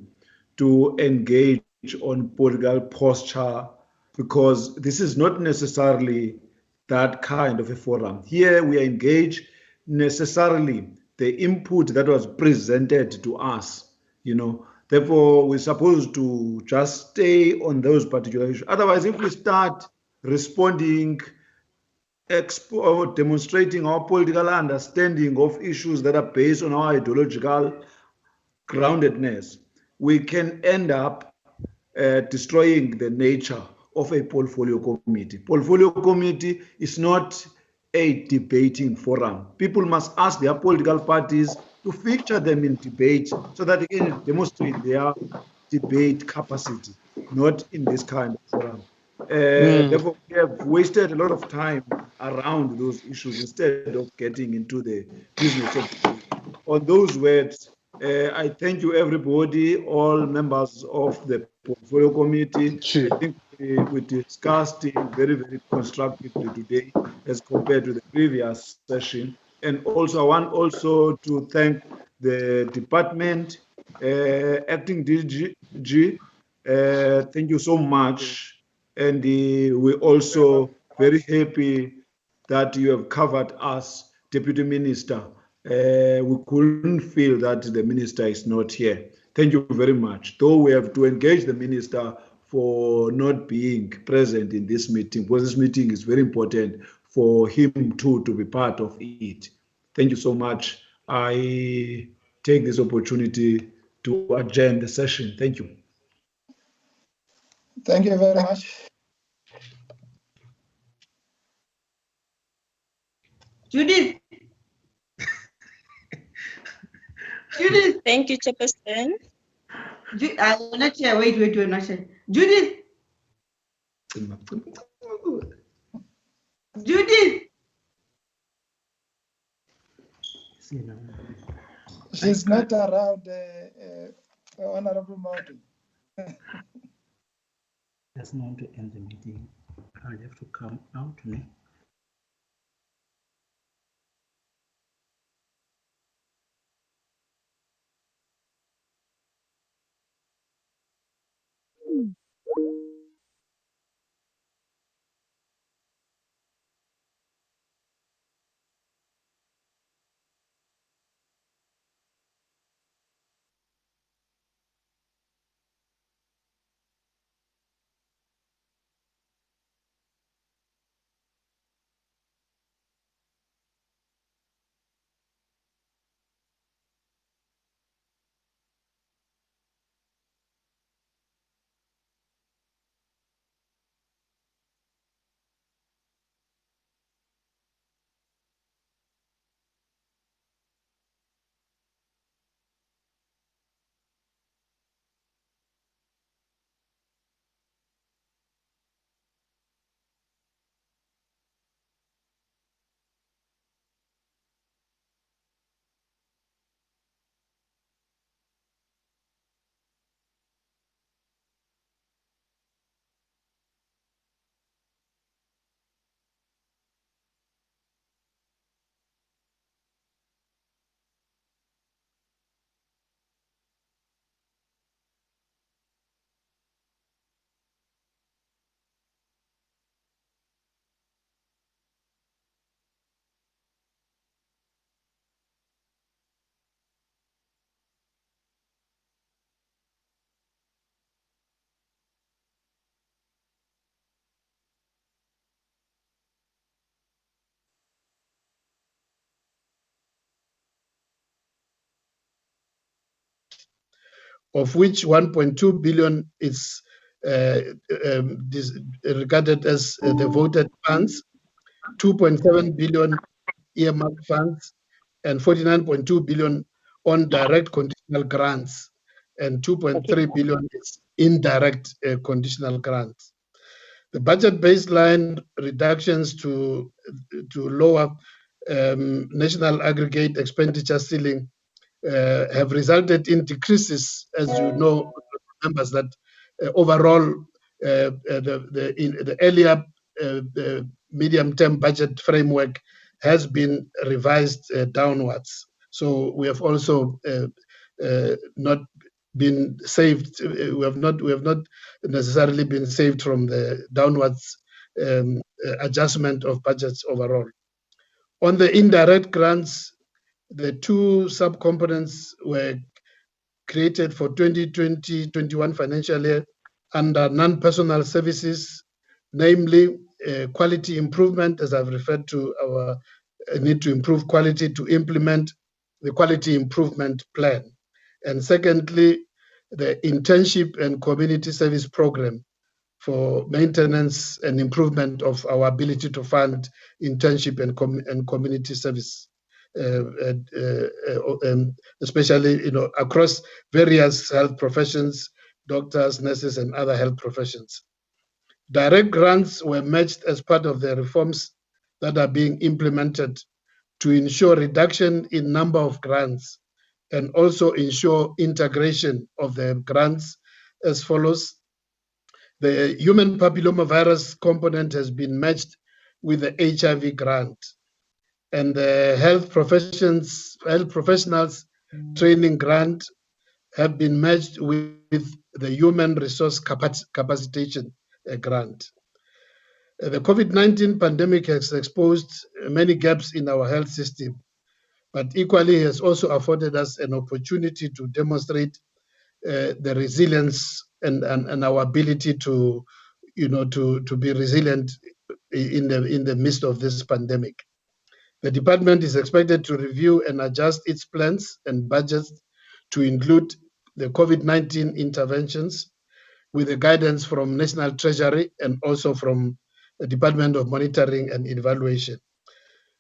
to engage on political posture, because this is not necessarily that kind of a forum. Here we engage necessarily the input that was presented to us, Therefore, we're supposed to just stay on those particular issues. Otherwise, if we start responding, or demonstrating our political understanding of issues that are based on our ideological groundedness, we can end up destroying the nature of a portfolio committee. Portfolio committee is not a debating forum. People must ask their political parties to feature them in debate so that they can demonstrate their debate capacity, not in this kind of forum. Therefore, we have wasted a lot of time around those issues instead of getting into the business of debate. On those words, I thank you, everybody, all members of the portfolio committee. I think we discussed very, very constructively today as compared to the previous session. And also, I want also to thank the department, acting DG. Thank you so much. And we're also very happy that you have covered us, Deputy Minister. We couldn't feel that the minister is not here. Thank you very much. Though we have to engage the minister for not being present in this meeting, because this meeting is very important for him too to be part of it. Thank you so much. I take this opportunity to adjourn the session. Thank you. Thank you very much. Judith. Judith. Thank you, Chairperson. I will not share. Wait, not share. Judith. Judith. She's not around, Honorable Martin. That's not to end the meeting. I have to come out. Of which 1.2 billion is regarded as the voted funds, 2.7 billion earmarked funds, and 49.2 billion on direct conditional grants, and 2.3 billion is indirect conditional grants. The budget baseline reductions to lower national aggregate expenditure ceiling have resulted in decreases, as you know, members, that overall the earlier the medium-term budget framework has been revised downwards. So we have also not been saved. We have not necessarily been saved from the downwards adjustment of budgets overall. On the indirect grants, the two subcomponents were created for 2020-21 financial year under non-personal services, namely quality improvement, as I've referred to our need to improve quality to implement the quality improvement plan. And secondly, the internship and community service program for maintenance and improvement of our ability to fund internship and community service, especially across various health professions, doctors, nurses, and other health professions. Direct grants were matched as part of the reforms that are being implemented to ensure reduction in number of grants and also ensure integration of the grants as follows. The human papillomavirus component has been matched with the HIV grant, and the health professionals training grant have been matched with the human resource capacitation grant. The COVID-19 pandemic has exposed many gaps in our health system, but equally has also afforded us an opportunity to demonstrate the resilience and our ability to, to be resilient in the midst of this pandemic. The department is expected to review and adjust its plans and budgets to include the COVID-19 interventions with the guidance from National Treasury and also from the Department of Monitoring and Evaluation.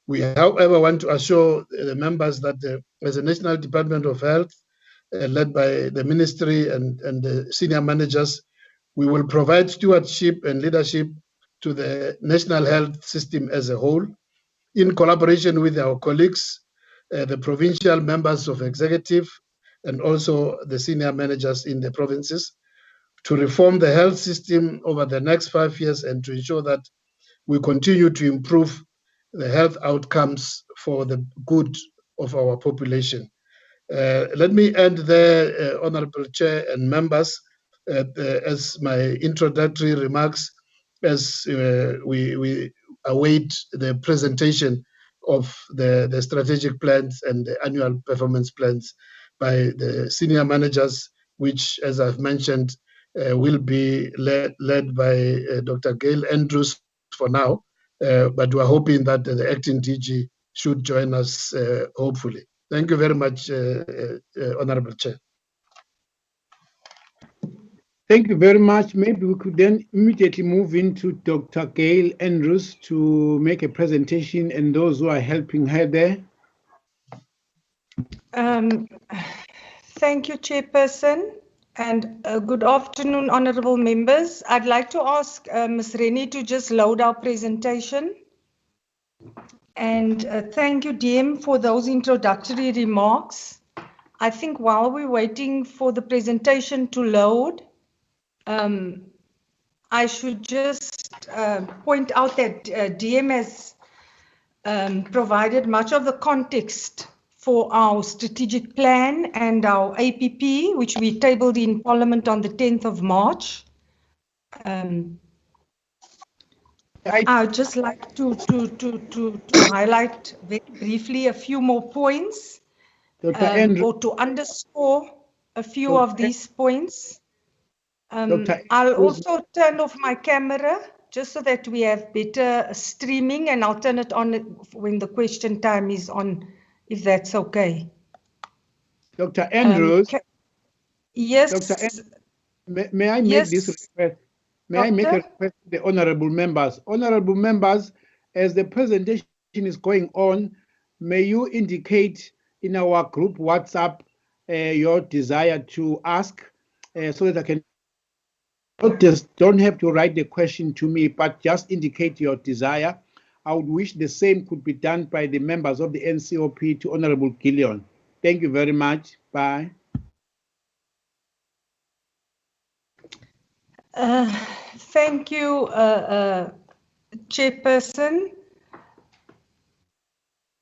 We, however, want to assure the members that as a National Department of Health, led by the ministry and the senior managers, we will provide stewardship and leadership to the national health system as a whole, in collaboration with our colleagues, the provincial members of executive, and also the senior managers in the provinces, to reform the health system over the next 5 years and to ensure that we continue to improve the health outcomes for the good of our population. Let me end there, Honorable Chair and members, as my introductory remarks, as we await the presentation of the strategic plans and the annual performance plans by the senior managers, which, as I've mentioned, will be led by Dr. Gail Andrews for now, but we're hoping that the acting DG should join us, hopefully. Thank you very much, Honorable Chair. Thank you very much. Maybe we could then immediately move into Dr. Gail Andrews to make a presentation and those who are helping her there. Thank you, Chairperson, and good afternoon, honourable members. I'd like to ask Ms. Rennie to just load our presentation. And thank you, DM, for those introductory remarks. I think while we're waiting for the presentation to load, I should just point out that DM has provided much of the context for our strategic plan and our APP, which we tabled in Parliament on the 10th of March. I'd just like to highlight very briefly a few more points, or to underscore a few of these points. I'll also turn off my camera just so that we have better streaming, and I'll turn it on when the question time is on, if that's okay. Dr. Andrews? Yes. Dr. May I make this request? May I make a request to the honorable members? Honorable members, as the presentation is going on, may you indicate in our group WhatsApp your desire to ask so that I can don't have to write the question to me, but just indicate your desire. I would wish the same could be done by the members of the NCOP to Honorable Gillion. Thank you very much. Bye. Thank you, Chairperson.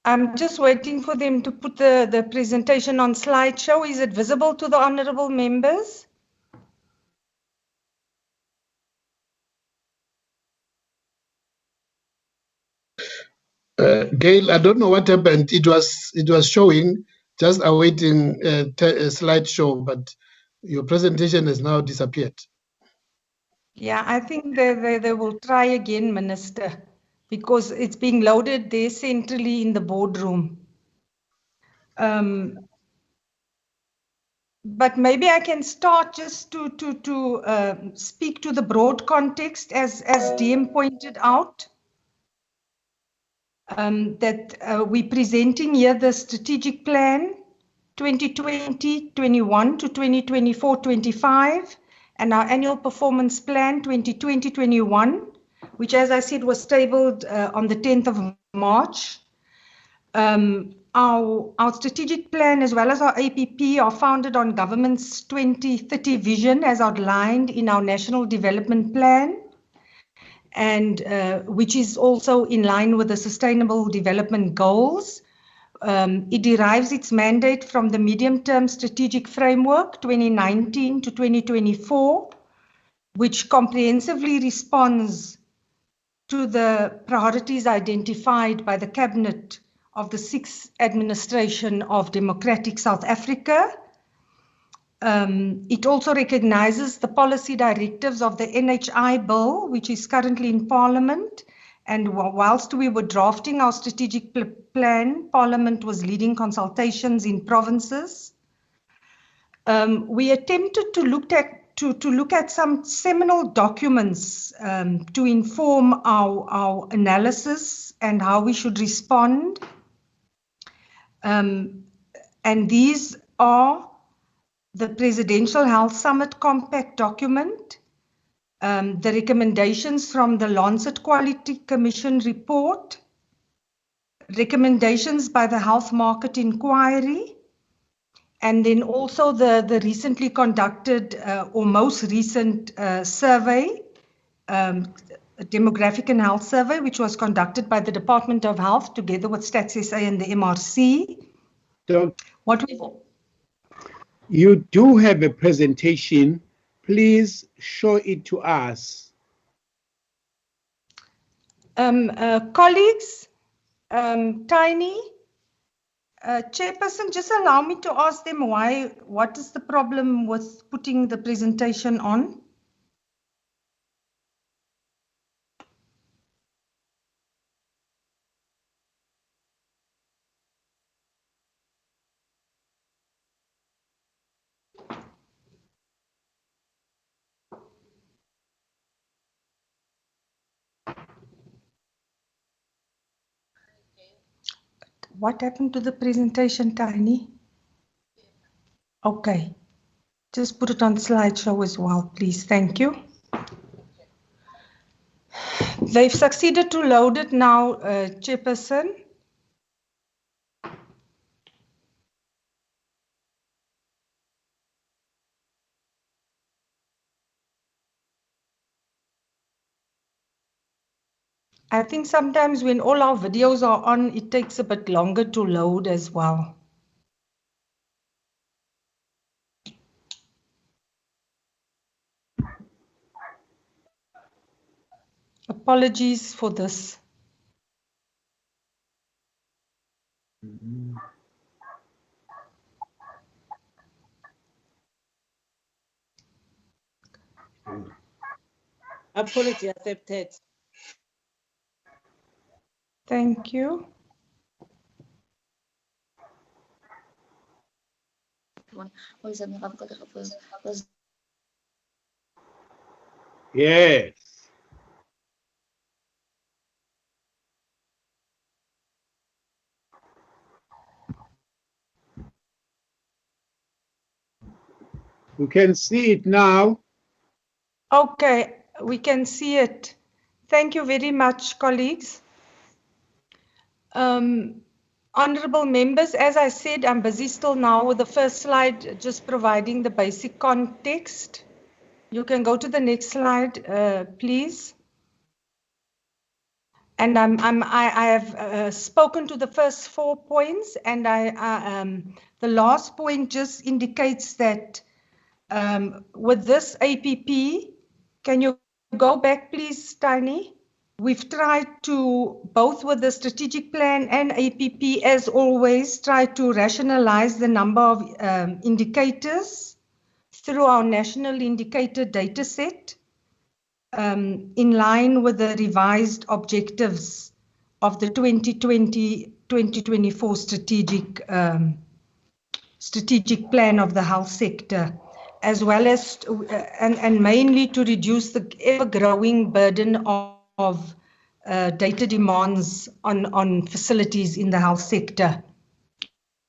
I'm just waiting for them to put the presentation on slideshow. Is it visible to the honorable members? Gail, I don't know what happened. It was showing, just awaiting a slideshow, but your presentation has now disappeared. Yeah, I think they will try again, Minister, because it's being loaded there centrally in the boardroom. But maybe I can start just to speak to the broad context, as DM pointed out. That we're presenting here the strategic plan 2020-21 to 2024-25 and our annual performance plan 2020-21, which, as I said, was tabled on the 10th of March. Our strategic plan as well as our APP are founded on government's 2030 vision as outlined in our National Development Plan, and which is also in line with the Sustainable Development Goals. It derives its mandate from the Medium-Term Strategic Framework 2019 to 2024, which comprehensively responds to the priorities identified by the Cabinet of the 6th Administration of Democratic South Africa. It also recognizes the policy directives of the NHI bill, which is currently in Parliament. And whilst we were drafting our strategic plan, Parliament was leading consultations in provinces. We attempted to look at some seminal documents to inform our analysis and how we should respond. And these are the Presidential Health Summit Compact document, the recommendations from the Lancet Quality Commission report, recommendations by the Health Market Inquiry, and then also the recently conducted or most recent survey, Demographic and Health Survey, which was conducted by the Department of Health together with Stats SA and the MRC. So what we've you do have a presentation. Please show it to us. Colleagues, Tiny, Chairperson, just allow me to ask them what is the problem with putting the presentation on? What happened to the presentation, Tiny? Okay, just put it on slideshow as well, please. Thank you. They've succeeded to load it now, Chairperson. I think sometimes when all our videos are on, it takes a bit longer to load as well. Apologies for this. Apology accepted. Thank you. Yes. We can see it now. Okay, we can see it. Thank you very much, colleagues. Honorable members, as I said, I'm busy still now with the first slide, just providing the basic context. You can go to the next slide, please. And I have spoken to the first 4 points, and the last point just indicates that with this APP, can you go back, please, Tiny? We've tried to, both with the strategic plan and APP, as always, try to rationalize the number of indicators through our national indicator data set in line with the revised objectives of the 2020-2024 strategic plan of the health sector, as well as, and mainly to reduce the ever-growing burden of data demands on facilities in the health sector.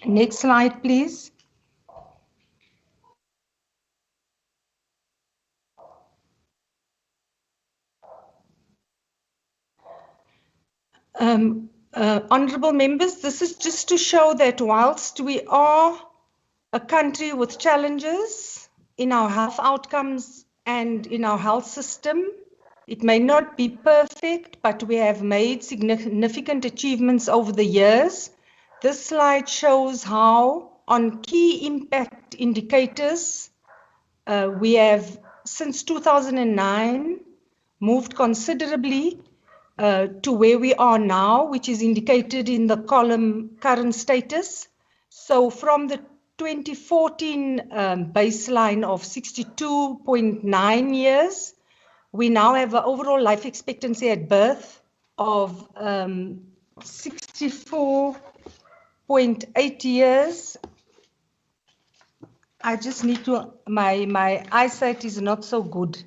Next slide, please. Honourable members, this is just to show that whilst we are a country with challenges in our health outcomes and in our health system, it may not be perfect, but we have made significant achievements over the years. This slide shows how, on key impact indicators, we have, since 2009, moved considerably to where we are now, which is indicated in the column current status. So from the 2014 baseline of 62.9 years, we now have an overall life expectancy at birth of 64.8 years. I just need to, my eyesight is not so good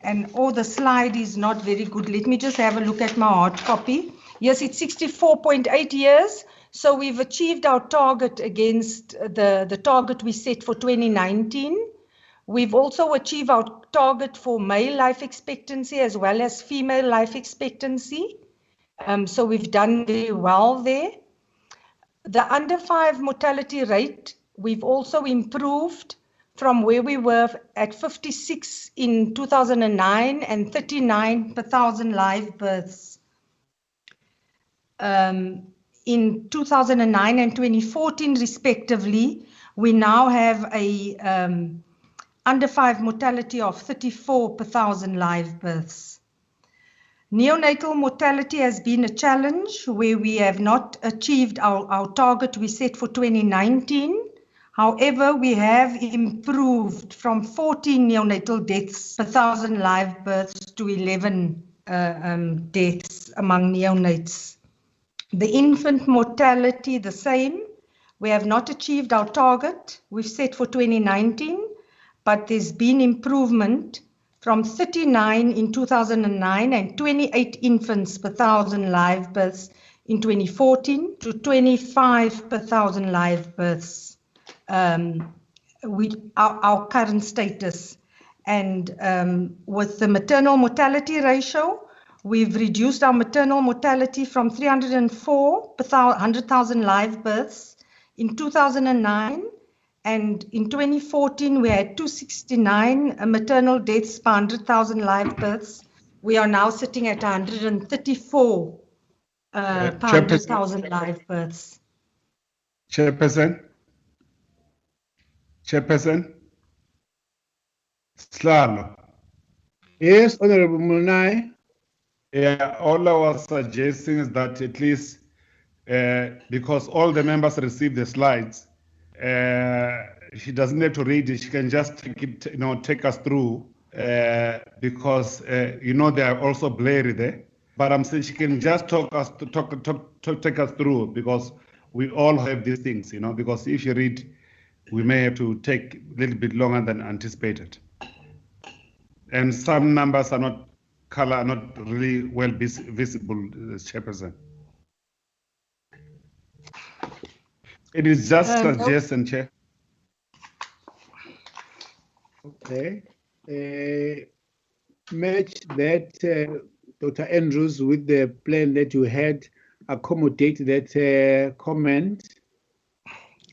and the slide is not very good. Let me just have a look at my hard copy. Yes, it's 64.8 years. So we've achieved our target against the target we set for 2019. We've also achieved our target for male life expectancy as well as female life expectancy. So we've done very well there. The under 5 mortality rate, we've also improved from where we were at 56 in 2009 and 39 per thousand live births. In 2009 and 2014 respectively, we now have a under 5 mortality of 34 per thousand live births. Neonatal mortality has been a challenge where we have not achieved our target we set for 2019. However, we have improved from 14 neonatal deaths per thousand live births to 11 deaths among neonates. The infant mortality, the same. We have not achieved our target we've set for 2019, but there's been improvement from 39 in 2009 and 28 infants per thousand live births in 2014 to 25 per thousand live births, our current status. And with the maternal mortality ratio, we've reduced our maternal mortality from 304 per 100,000 live births in 2009. And in 2014, we had 269 maternal deaths per 100,000 live births. We are now sitting at 134 per 100,000 live births. Chairperson, Slalo. Yes, Honorable Munai. Yeah, all I was suggesting is that at least because all the members received the slides, she doesn't have to read it. She can just take it, take us through because they are also blurry there. But I'm saying she can just take us through because we all have these things, because if you read, we may have to take a little bit longer than anticipated. And some numbers are not really well visible, Chairperson. It is just a suggestion, Chair. Okay. Match that, Dr. Andrews, with the plan that you had, accommodate that comment.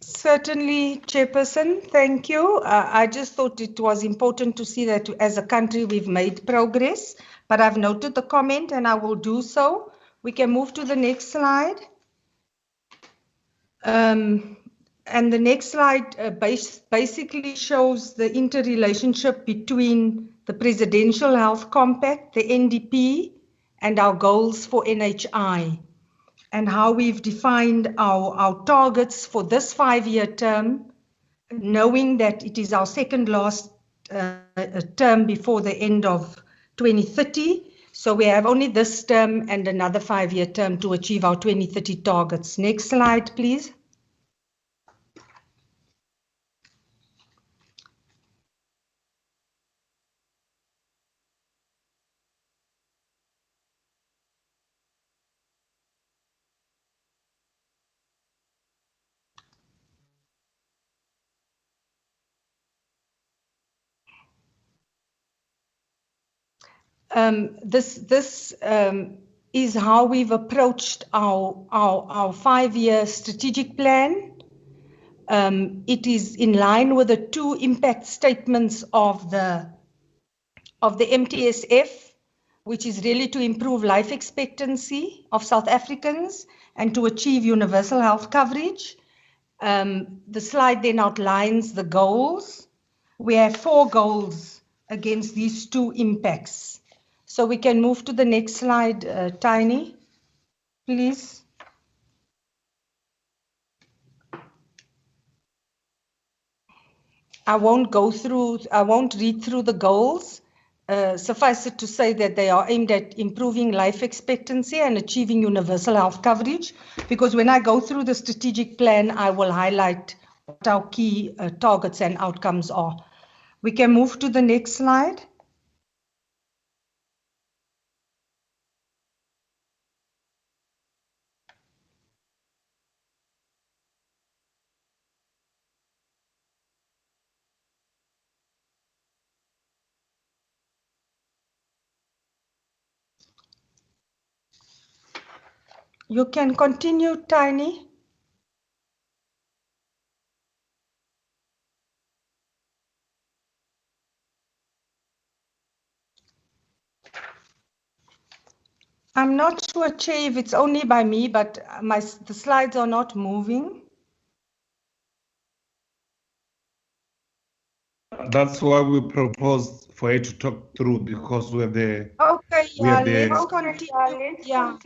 Certainly, Chairperson, thank you. I just thought it was important to see that as a country we've made progress, but I've noted the comment and I will do so. We can move to the next slide. And the next slide basically shows the interrelationship between the Presidential Health Compact, the NDP, and our goals for NHI, and how we've defined our targets for this 5-year term, knowing that it is our second last term before the end of 2030. So we have only this term and another 5-year term to achieve our 2030 targets. Next slide, please. This is how we've approached our 5-year strategic plan. It is in line with the 2 impact statements of the MTSF, which is really to improve life expectancy of South Africans and to achieve universal health coverage. The slide then outlines the goals. We have 4 goals against these 2 impacts. So we can move to the next slide, Tiny, please. I won't read through the goals. Suffice it to say that they are aimed at improving life expectancy and achieving universal health coverage, because when I go through the strategic plan, I will highlight what our key targets and outcomes are. We can move to the next slide. You can continue, Tiny. I'm not sure, Chair, if it's only by me, but the slides are not moving. That's why we proposed for you to talk through, because we have the. Okay, yeah, let's continue. Yeah.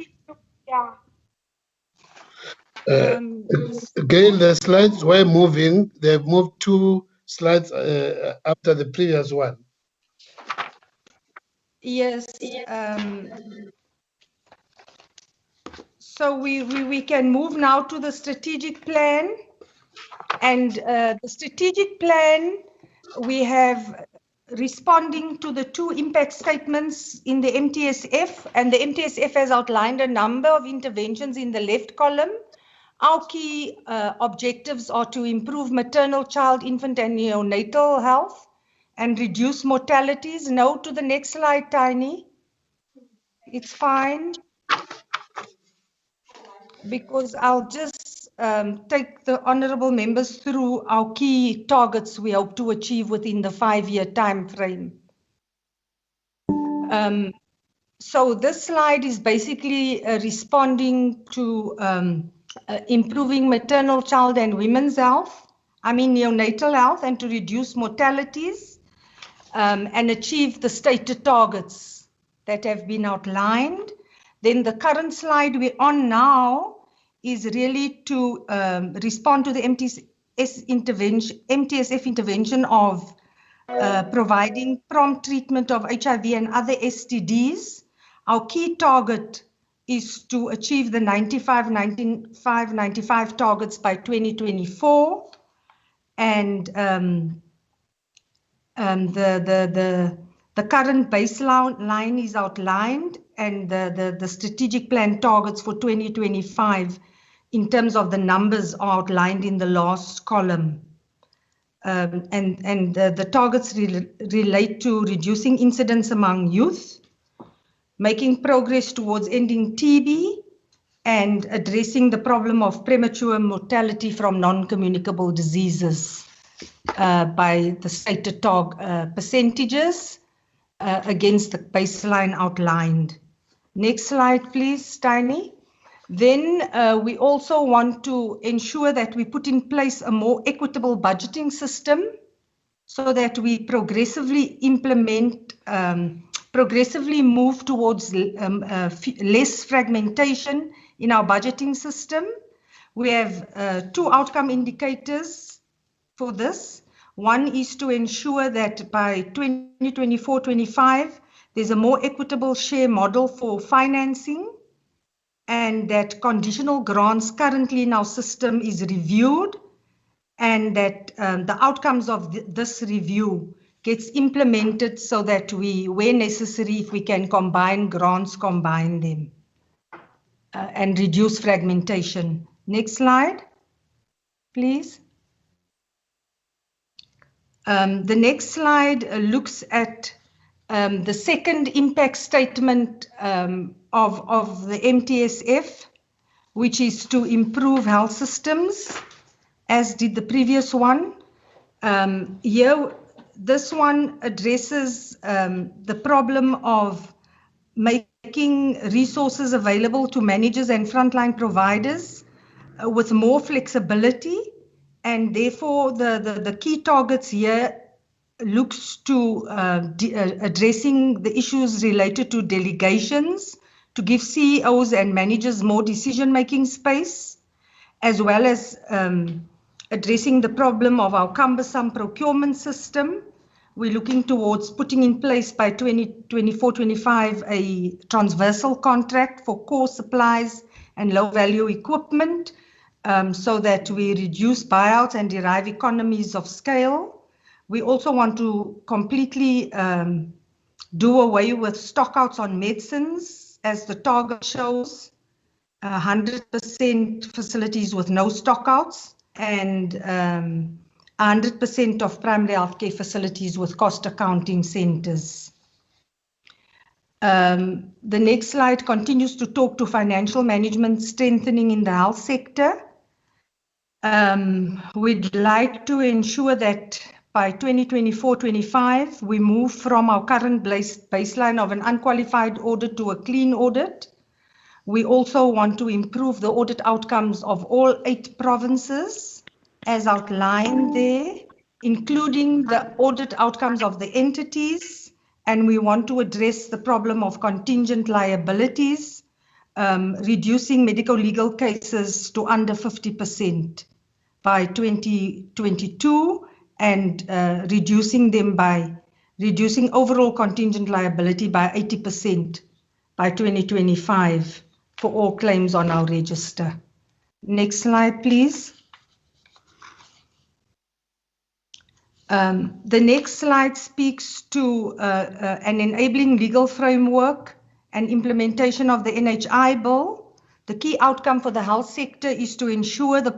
Again, the slides were moving. They've moved 2 slides after the previous one. Yes. So we can move now to the strategic plan. And the strategic plan, we have responding to the 2 impact statements in the MTSF, and the MTSF has outlined a number of interventions in the left column. Our key objectives are to improve maternal, child, infant and neonatal health and reduce mortalities. No, to the next slide, Tiny. It's fine, because I'll just take the honourable members through our key targets we hope to achieve within the 5-year time frame. So this slide is basically responding to improving maternal, child and women's health, neonatal health, and to reduce mortalities and achieve the stated targets that have been outlined. Then the current slide we're on now is really to respond to the MTSF intervention of providing prompt treatment of HIV and other STDs. Our key target is to achieve the 95 targets by 2024, and the current baseline is outlined, and the strategic plan targets for 2025 in terms of the numbers are outlined in the last column. And the targets relate to reducing incidence among youth, making progress towards ending TB, and addressing the problem of premature mortality from non-communicable diseases by the stated percentages against the baseline outlined. Next slide, please, Tiny. Then we also want to ensure that we put in place a more equitable budgeting system so that we progressively move towards less fragmentation in our budgeting system. We have 2 outcome indicators for this. One is to ensure that by 2024-25, there's a more equitable share model for financing, and that conditional grants currently in our system is reviewed, and that the outcomes of this review gets implemented so that we, where necessary, if we can combine grants, combine them and reduce fragmentation. Next slide, please. The next slide looks at the second impact statement of the MTSF, which is to improve health systems, as did the previous one. Here, this one addresses the problem of making resources available to managers and frontline providers with more flexibility, and therefore the key targets here looks to addressing the issues related to delegations, to give CEOs and managers more decision-making space, as well as addressing the problem of our cumbersome procurement system. We're looking towards putting in place by 2024-25 a transversal contract for core supplies and low-value equipment, so that we reduce buyouts and derive economies of scale. We also want to completely do away with stockouts on medicines, as the target shows, 100% facilities with no stockouts, and 100% of primary healthcare facilities with cost accounting centers. The next slide continues to talk to financial management strengthening in the health sector. We'd like to ensure that by 2024-25, we move from our current baseline of an unqualified audit to a clean audit. We also want to improve the audit outcomes of all 8 provinces, as outlined there, including the audit outcomes of the entities, and we want to address the problem of contingent liabilities, reducing medical legal cases to under 50% by 2022, and reducing overall contingent liability by 80% by 2025 for all claims on our register. Next slide, please. The next slide speaks to an enabling legal framework and implementation of the NHI bill. The key outcome for the health sector is to ensure the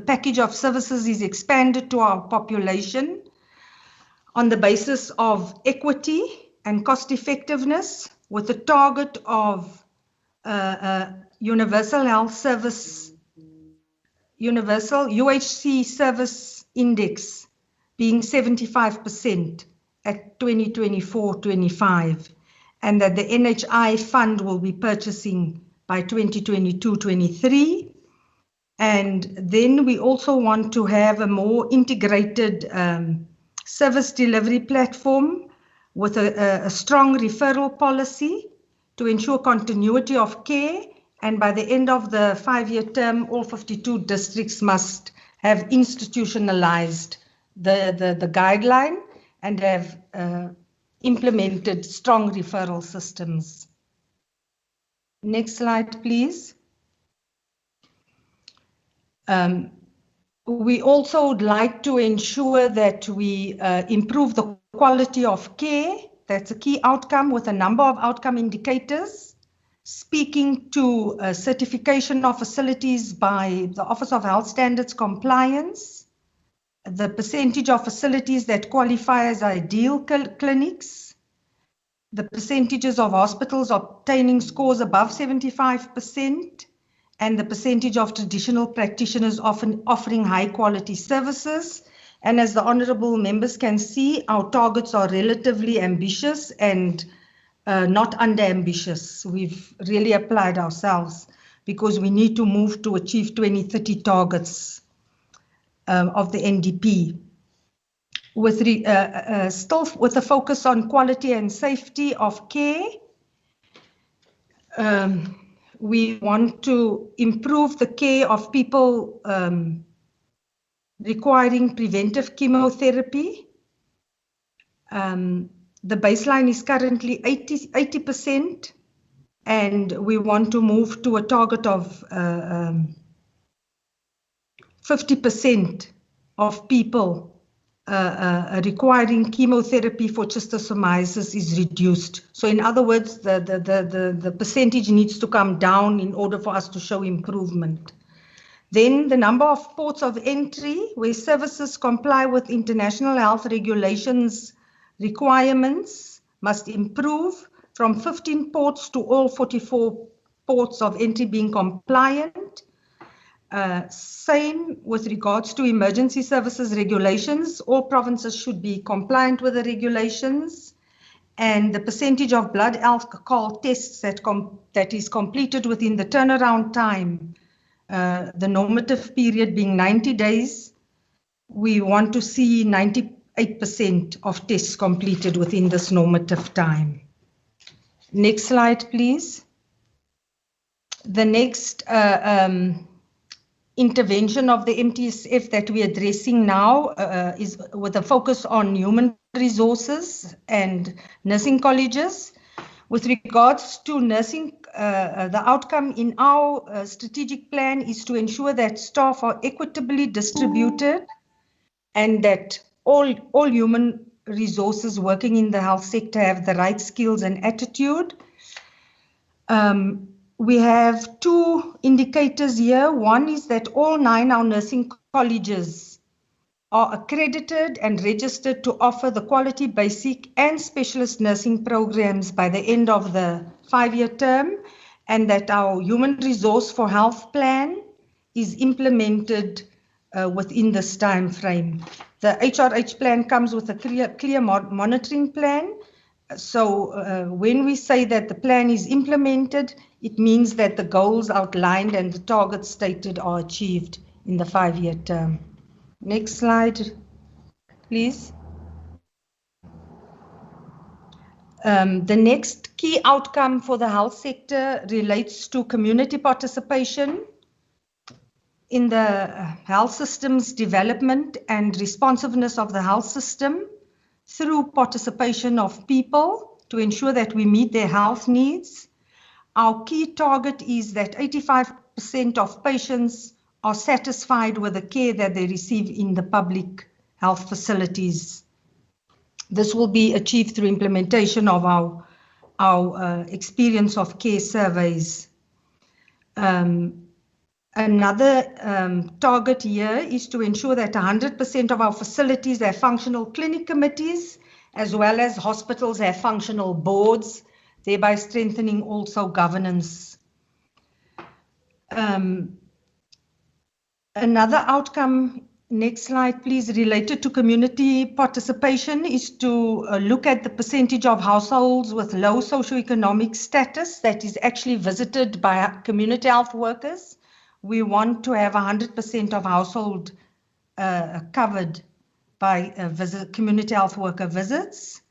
package of services is expanded to our population on the basis of equity and cost effectiveness, with the target of universal health service, universal UHC service index being 75% at 2024-25, and that the NHI fund will be purchasing by 2022-23. And then we also want to have a more integrated service delivery platform with a strong referral policy to ensure continuity of care. And by the end of the 5-year term, all 52 districts must have institutionalized the guideline and have implemented strong referral systems. Next slide, please. We also would like to ensure that we improve the quality of care. That's a key outcome with a number of outcome indicators, speaking to certification of facilities by the Office of Health Standards Compliance, the percentage of facilities that qualify as ideal clinics, the percentages of hospitals obtaining scores above 75%, and the percentage of traditional practitioners offering high quality services. And as the honourable members can see, our targets are relatively ambitious and not under ambitious. We've really applied ourselves because we need to move to achieve 2030 targets of the NDP. Still with a focus on quality and safety of care, we want to improve the care of people requiring preventive chemotherapy. The baseline is currently 80%, and we want to move to a target of 50% of people requiring chemotherapy for schistosomiasis is reduced. So in other words, the percentage needs to come down in order for us to show improvement. Then the number of ports of entry where services comply with international health regulations requirements must improve from 15 ports to all 44 ports of entry being compliant. Same with regards to emergency services regulations. All provinces should be compliant with the regulations, and the percentage of blood alcohol tests that is completed within the turnaround time, the normative period being 90 days, we want to see 98% of tests completed within this normative time. Next slide, please. The next intervention of the MTSF that we're addressing now is with a focus on human resources and nursing colleges. With regards to nursing, the outcome in our strategic plan is to ensure that staff are equitably distributed and that all human resources working in the health sector have the right skills and attitude. We have two indicators here. One is that all 9 our nursing colleges are accredited and registered to offer the quality basic and specialist nursing programs by the end of the 5-year term, and that our human resource for health plan is implemented within this time frame. The HRH plan comes with a clear monitoring plan. So when we say that the plan is implemented, it means that the goals outlined and the targets stated are achieved in the 5-year term. Next slide, please. The next key outcome for the health sector relates to community participation in the health system's development and responsiveness of the health system through participation of people to ensure that we meet their health needs. Our key target is that 85% of patients are satisfied with the care that they receive in the public health facilities. This will be achieved through implementation of our experience of care surveys. Another target here is to ensure that 100% of our facilities have functional clinic committees, as well as hospitals have functional boards, thereby strengthening also governance. Another outcome, next slide please, related to community participation is to look at the percentage of households with low socioeconomic status that is actually visited by community health workers. We want to have 100% of household covered by community health worker visits.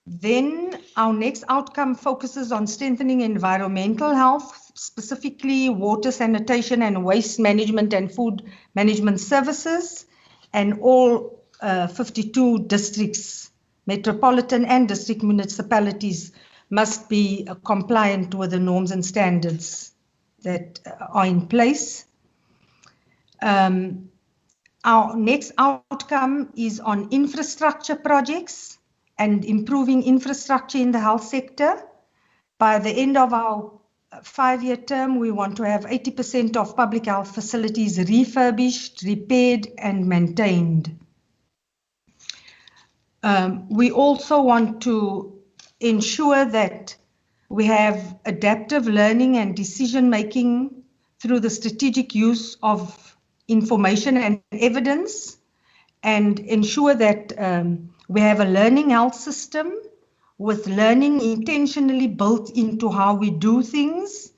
Then our next outcome focuses on strengthening environmental health, specifically water, sanitation and waste management and food management services, and all 52 districts, metropolitan and district municipalities must be compliant with the norms and standards that are in place. Our next outcome is on infrastructure projects and improving infrastructure in the health sector. By the end of our 5-year term, we want to have 80% of public health facilities refurbished, repaired, and maintained. We also want to ensure that we have adaptive learning and decision making through the strategic use of information and evidence, and ensure that we have a learning health system with learning intentionally built into how we do things.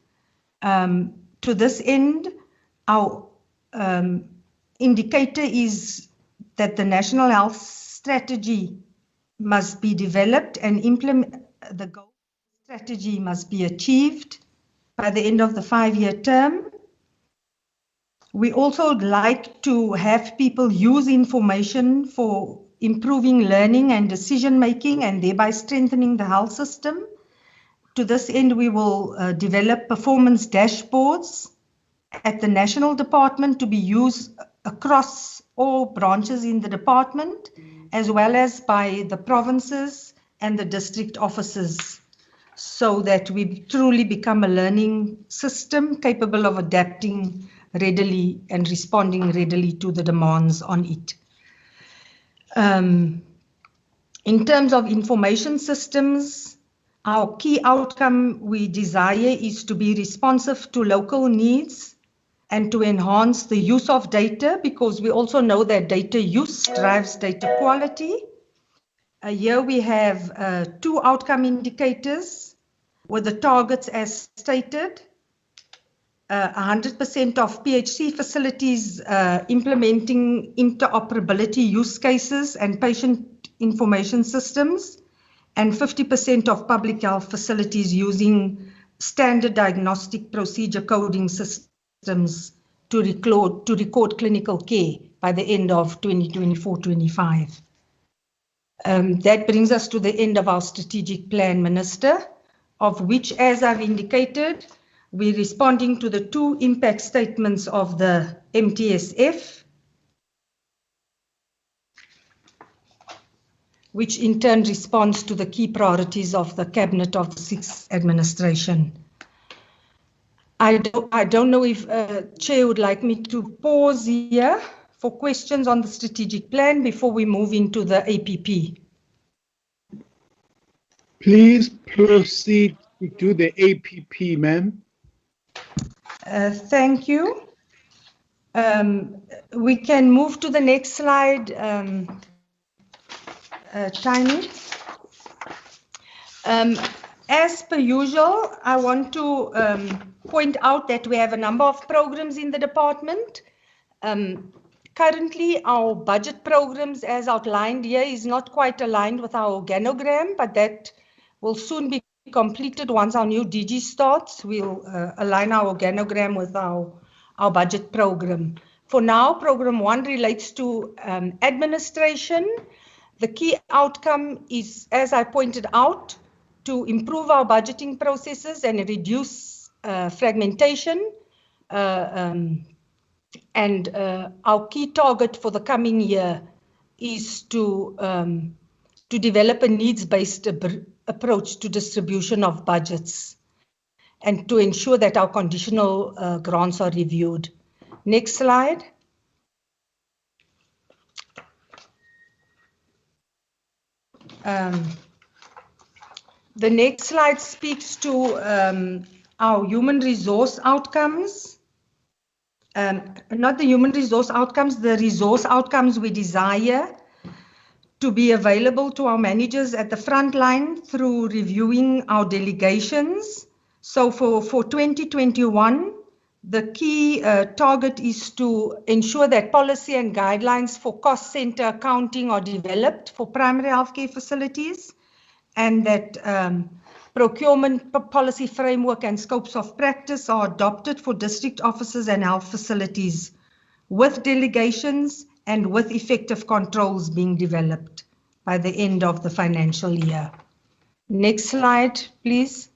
To this end, our indicator is that the national health strategy must be developed and the goal strategy must be achieved by the end of the 5-year term. We also would like to have people use information for improving learning and decision making and thereby strengthening the health system. To this end, we will develop performance dashboards at the national department to be used across all branches in the department, as well as by the provinces and the district offices, so that we truly become a learning system capable of adapting readily and responding readily to the demands on it. In terms of information systems, our key outcome we desire is to be responsive to local needs and to enhance the use of data, because we also know that data use drives data quality. Here we have 2 outcome indicators with the targets as stated. 100% of PHC facilities implementing interoperability use cases and patient information systems, and 50% of public health facilities using standard diagnostic procedure coding systems to record clinical care by the end of 2024-25. That brings us to the end of our strategic plan, Minister, of which, as I've indicated, we're responding to the 2 impact statements of the MTSF, which in turn responds to the key priorities of the Cabinet of the 6th Administration. I don't know if Chair would like me to pause here for questions on the strategic plan before we move into the APP. Please proceed to the APP, ma'am. Thank you. We can move to the next slide, Tiny. As per usual, I want to point out that we have a number of programs in the department. Currently, our budget programs, as outlined here, is not quite aligned with our organogram, but that will soon be completed once our new DG starts. We'll align our organogram with our budget program. For now, program 1 relates to administration. The key outcome is, as I pointed out, to improve our budgeting processes and reduce fragmentation. And our key target for the coming year is to develop a needs-based approach to distribution of budgets and to ensure that our conditional grants are reviewed. Next slide. The next slide speaks to our human resource outcomes. Not the human resource outcomes, the resource outcomes we desire to be available to our managers at the front line through reviewing our delegations. So for 2021, the key target is to ensure that policy and guidelines for cost center accounting are developed for primary healthcare facilities, and that procurement policy framework and scopes of practice are adopted for district offices and health facilities, with delegations and with effective controls being developed by the end of the financial year. Next slide, please.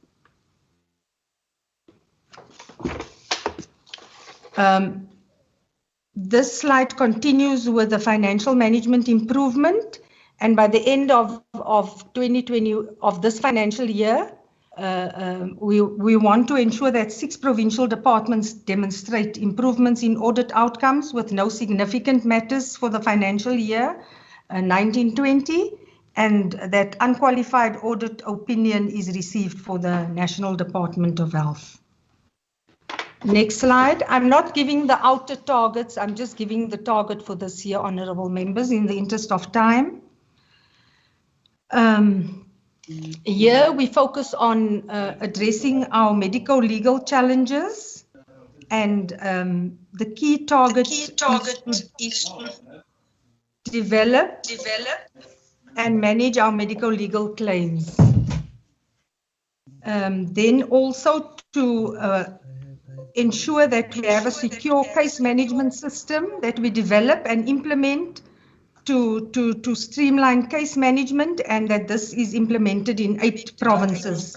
This slide continues with the financial management improvement, and by the end of 2020 of this financial year, we want to ensure that 6 provincial departments demonstrate improvements in audit outcomes with no significant matters for the financial year 1920, and that unqualified audit opinion is received for the National Department of Health. Next slide. I'm not giving the outer targets, I'm just giving the target for this year, honourable members, in the interest of time. Here we focus on addressing our medico-legal challenges, and the key target is to develop and manage our medico-legal claims. Then also to ensure that we have a secure case management system that we develop and implement to streamline case management, and that this is implemented in 8 provinces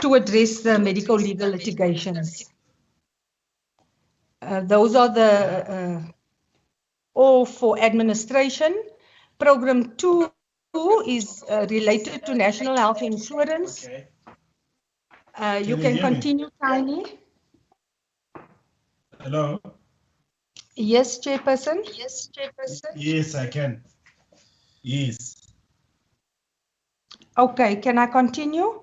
to address the medical legal litigations. Those are the all for administration. Program 2 is related to national health insurance. You can continue, Tiny. Hello. Yes, Chairperson. Yes, Chairperson. Yes, I can. Yes. Okay, can I continue?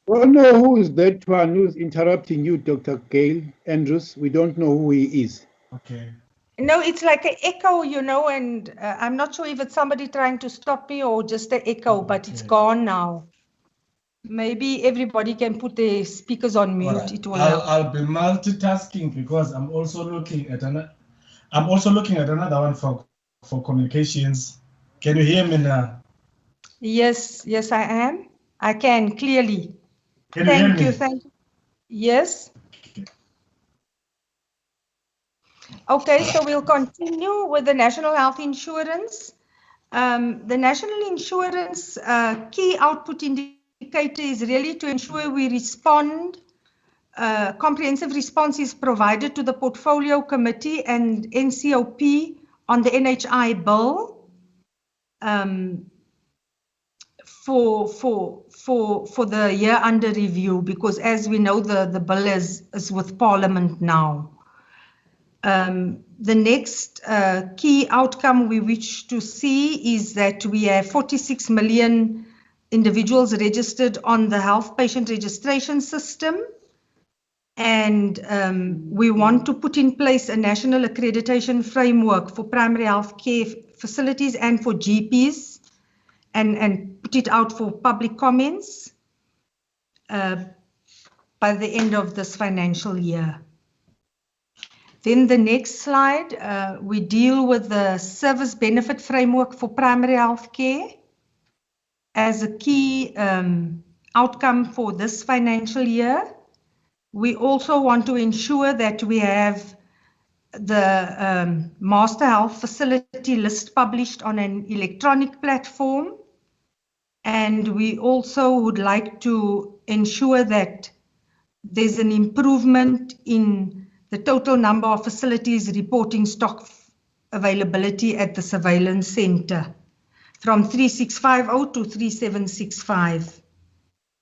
Well, no, who is that one who's interrupting you, Dr. Gail Andrews? We don't know who he is. Okay. No, it's like an echo, you know, and I'm not sure if it's somebody trying to stop me or just an echo, but it's gone now. Maybe everybody can put their speakers on mute. Right. It will help. I'll be multitasking because I'm also looking at another one for communications. Can you hear me now? Yes, yes, I am. I can clearly. Can you hear Thank me? you. Thank you. Yes. Okay, so we'll continue with the national health insurance. The national insurance key output indicator is really to ensure we respond. Comprehensive response is provided to the portfolio committee and NCOP on the NHI bill for the year under review, because as we know, the bill is with Parliament now. The next key outcome we wish to see is that we have 46 million individuals registered on the health patient registration system. And we want to put in place a national accreditation framework for primary health care facilities and for GPs and put it out for public comments by the end of this financial year. Then the next slide, we deal with the service benefit framework for primary health care as a key outcome for this financial year. We also want to ensure that we have the master health facility list published on an electronic platform. And we also would like to ensure that there's an improvement in the total number of facilities reporting stock availability at the surveillance center from 3650 to 3765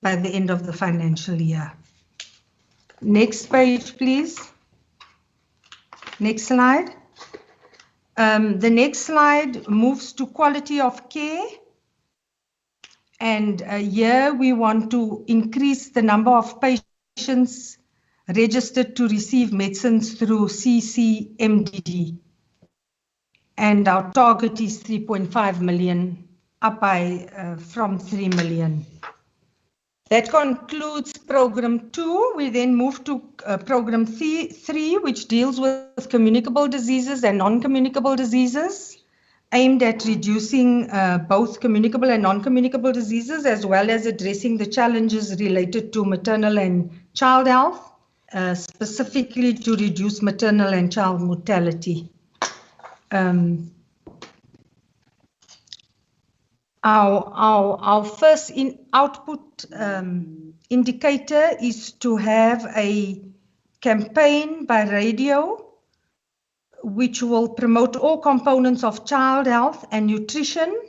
by the end of the financial year. Next page, please. Next slide. The next slide moves to quality of care. And here we want to increase the number of patients registered to receive medicines through CCMDD. And our target is 3.5 million, up by from 3 million. That concludes program 2. We then move to program 3, which deals with communicable diseases and non-communicable diseases, aimed at reducing both communicable and non-communicable diseases, as well as addressing the challenges related to maternal and child health, specifically to reduce maternal and child mortality. Our first output indicator is to have a campaign by radio which will promote all components of child health and nutrition,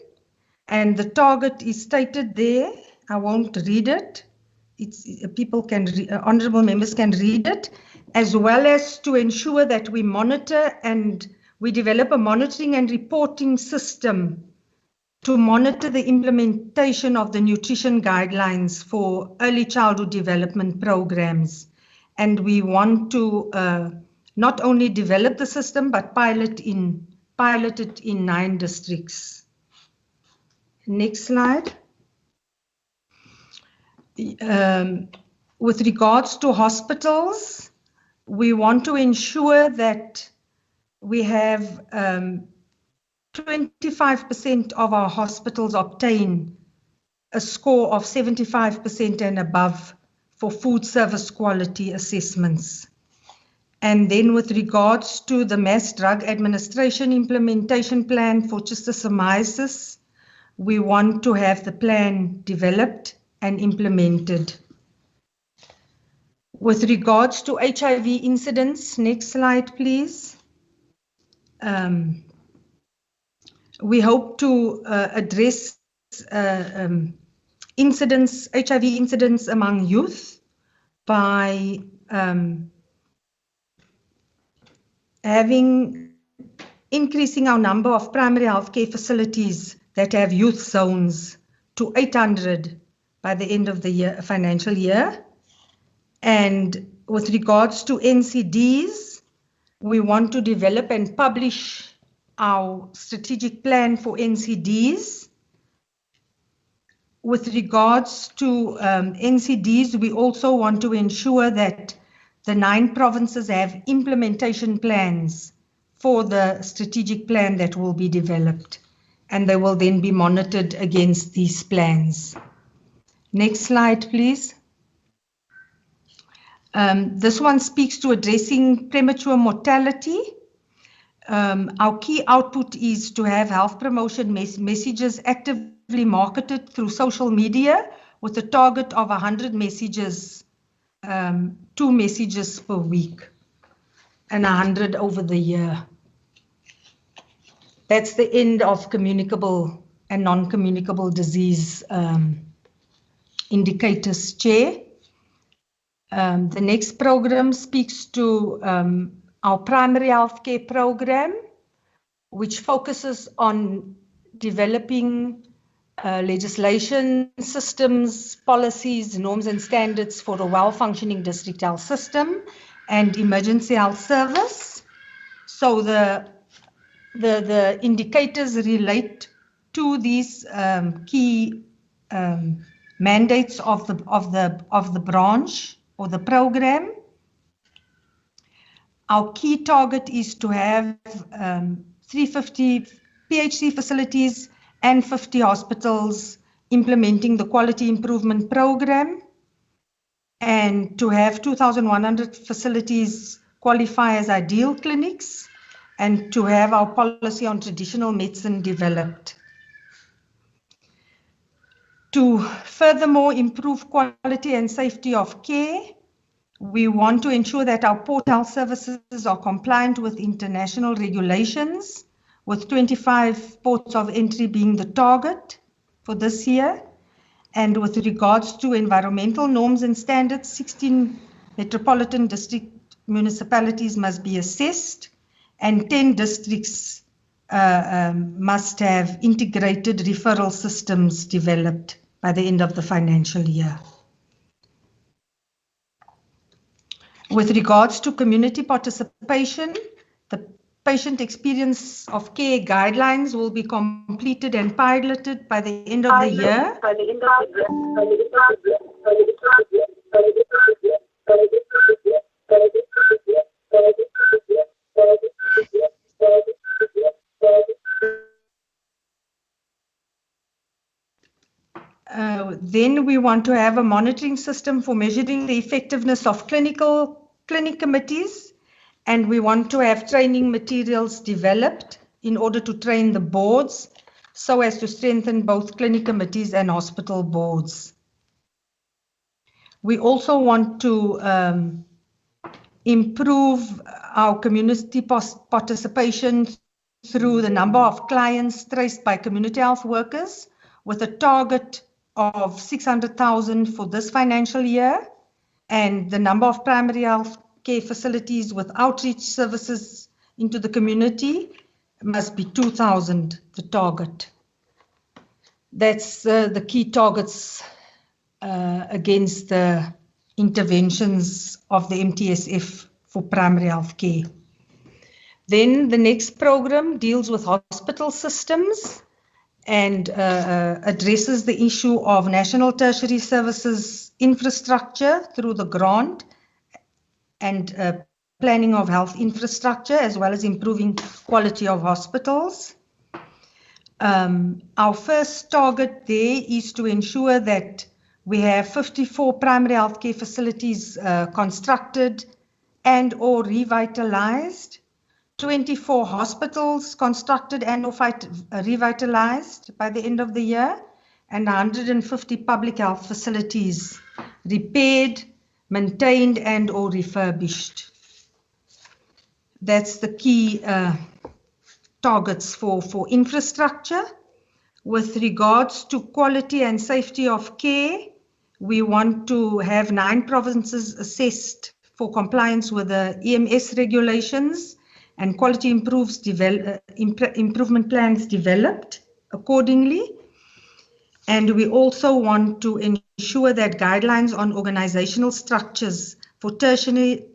and the target is stated there. I won't read it. People can, honourable members can read it, as well as to ensure that we monitor and we develop a monitoring and reporting system to monitor the implementation of the nutrition guidelines for early childhood development programs. And we want to not only develop the system, but pilot it in 9 districts. Next slide. With regards to hospitals, we want to ensure that we have 25% of our hospitals obtain a score of 75% and above for food service quality assessments. And then with regards to the Mass Drug Administration Implementation Plan for schistosomiasis, we want to have the plan developed and implemented. With regards to HIV incidents, next slide please. We hope to address incidents, HIV incidents among youth by increasing our number of primary healthcare facilities that have youth zones to 800 by the end of the financial year. And with regards to NCDs, we want to develop and publish our strategic plan for NCDs. With regards to NCDs, we also want to ensure that the 9 provinces have implementation plans for the strategic plan that will be developed, and they will then be monitored against these plans. Next slide, please. This one speaks to addressing premature mortality. Our key output is to have health promotion messages actively marketed through social media with a target of 100 messages, 2 messages per week and 100 over the year. That's the end of communicable and non-communicable disease indicators, Chair. The next program speaks to our primary healthcare program, which focuses on developing legislation, systems, policies, norms and standards for a well-functioning district health system and emergency health service. So the indicators relate to these key mandates of the branch or the program. Our key target is to have 350 PHC facilities and 50 hospitals implementing the quality improvement program, and to have 2,100 facilities qualify as ideal clinics, and to have our policy on traditional medicine developed. To furthermore improve quality and safety of care, we want to ensure that our port health services are compliant with international regulations, with 25 ports of entry being the target for this year. And with regards to environmental norms and standards, 16 metropolitan district municipalities must be assessed, and 10 districts must have integrated referral systems developed by the end of the financial year. With regards to community participation, the patient experience of care guidelines will be completed and piloted by the end of the year. Then we want to have a monitoring system for measuring the effectiveness of clinic committees, and we want to have training materials developed in order to train the boards so as to strengthen both clinic committees and hospital boards. We also want to improve our community participation through the number of clients traced by community health workers, with a target of 600,000 for this financial year, and the number of primary health care facilities with outreach services into the community must be 2,000, the target. That's the key targets against the interventions of the MTSF for primary health care. Then the next program deals with hospital systems and addresses the issue of national tertiary services infrastructure through the grant and planning of health infrastructure, as well as improving quality of hospitals. Our first target there is to ensure that we have 54 primary healthcare facilities constructed and or revitalized, 24 hospitals constructed and or revitalized by the end of the year, and 150 public health facilities repaired, maintained and or refurbished. That's the key targets for infrastructure. With regards to quality and safety of care, we want to have 9 provinces assessed for compliance with the EMS regulations and quality improvement plans developed accordingly. And we also want to ensure that guidelines on organizational structures for tertiary,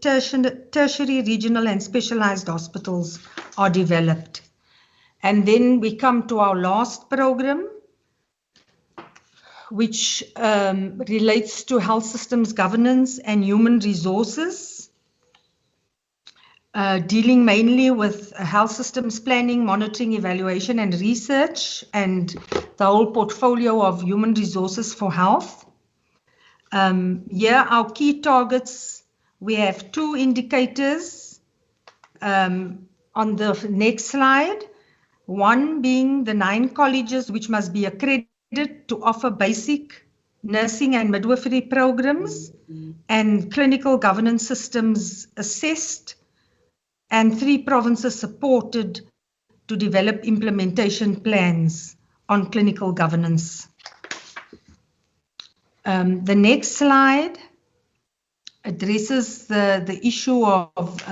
regional and specialized hospitals are developed. And then we come to our last program, which relates to health systems governance and human resources, dealing mainly with health systems planning, monitoring, evaluation and research, and the whole portfolio of human resources for health. Here our key targets We have two indicators on the next slide. One being the 9 colleges which must be accredited to offer basic nursing and midwifery programs and clinical governance systems assessed, and 3 provinces supported to develop implementation plans on clinical governance. The next slide addresses the issue of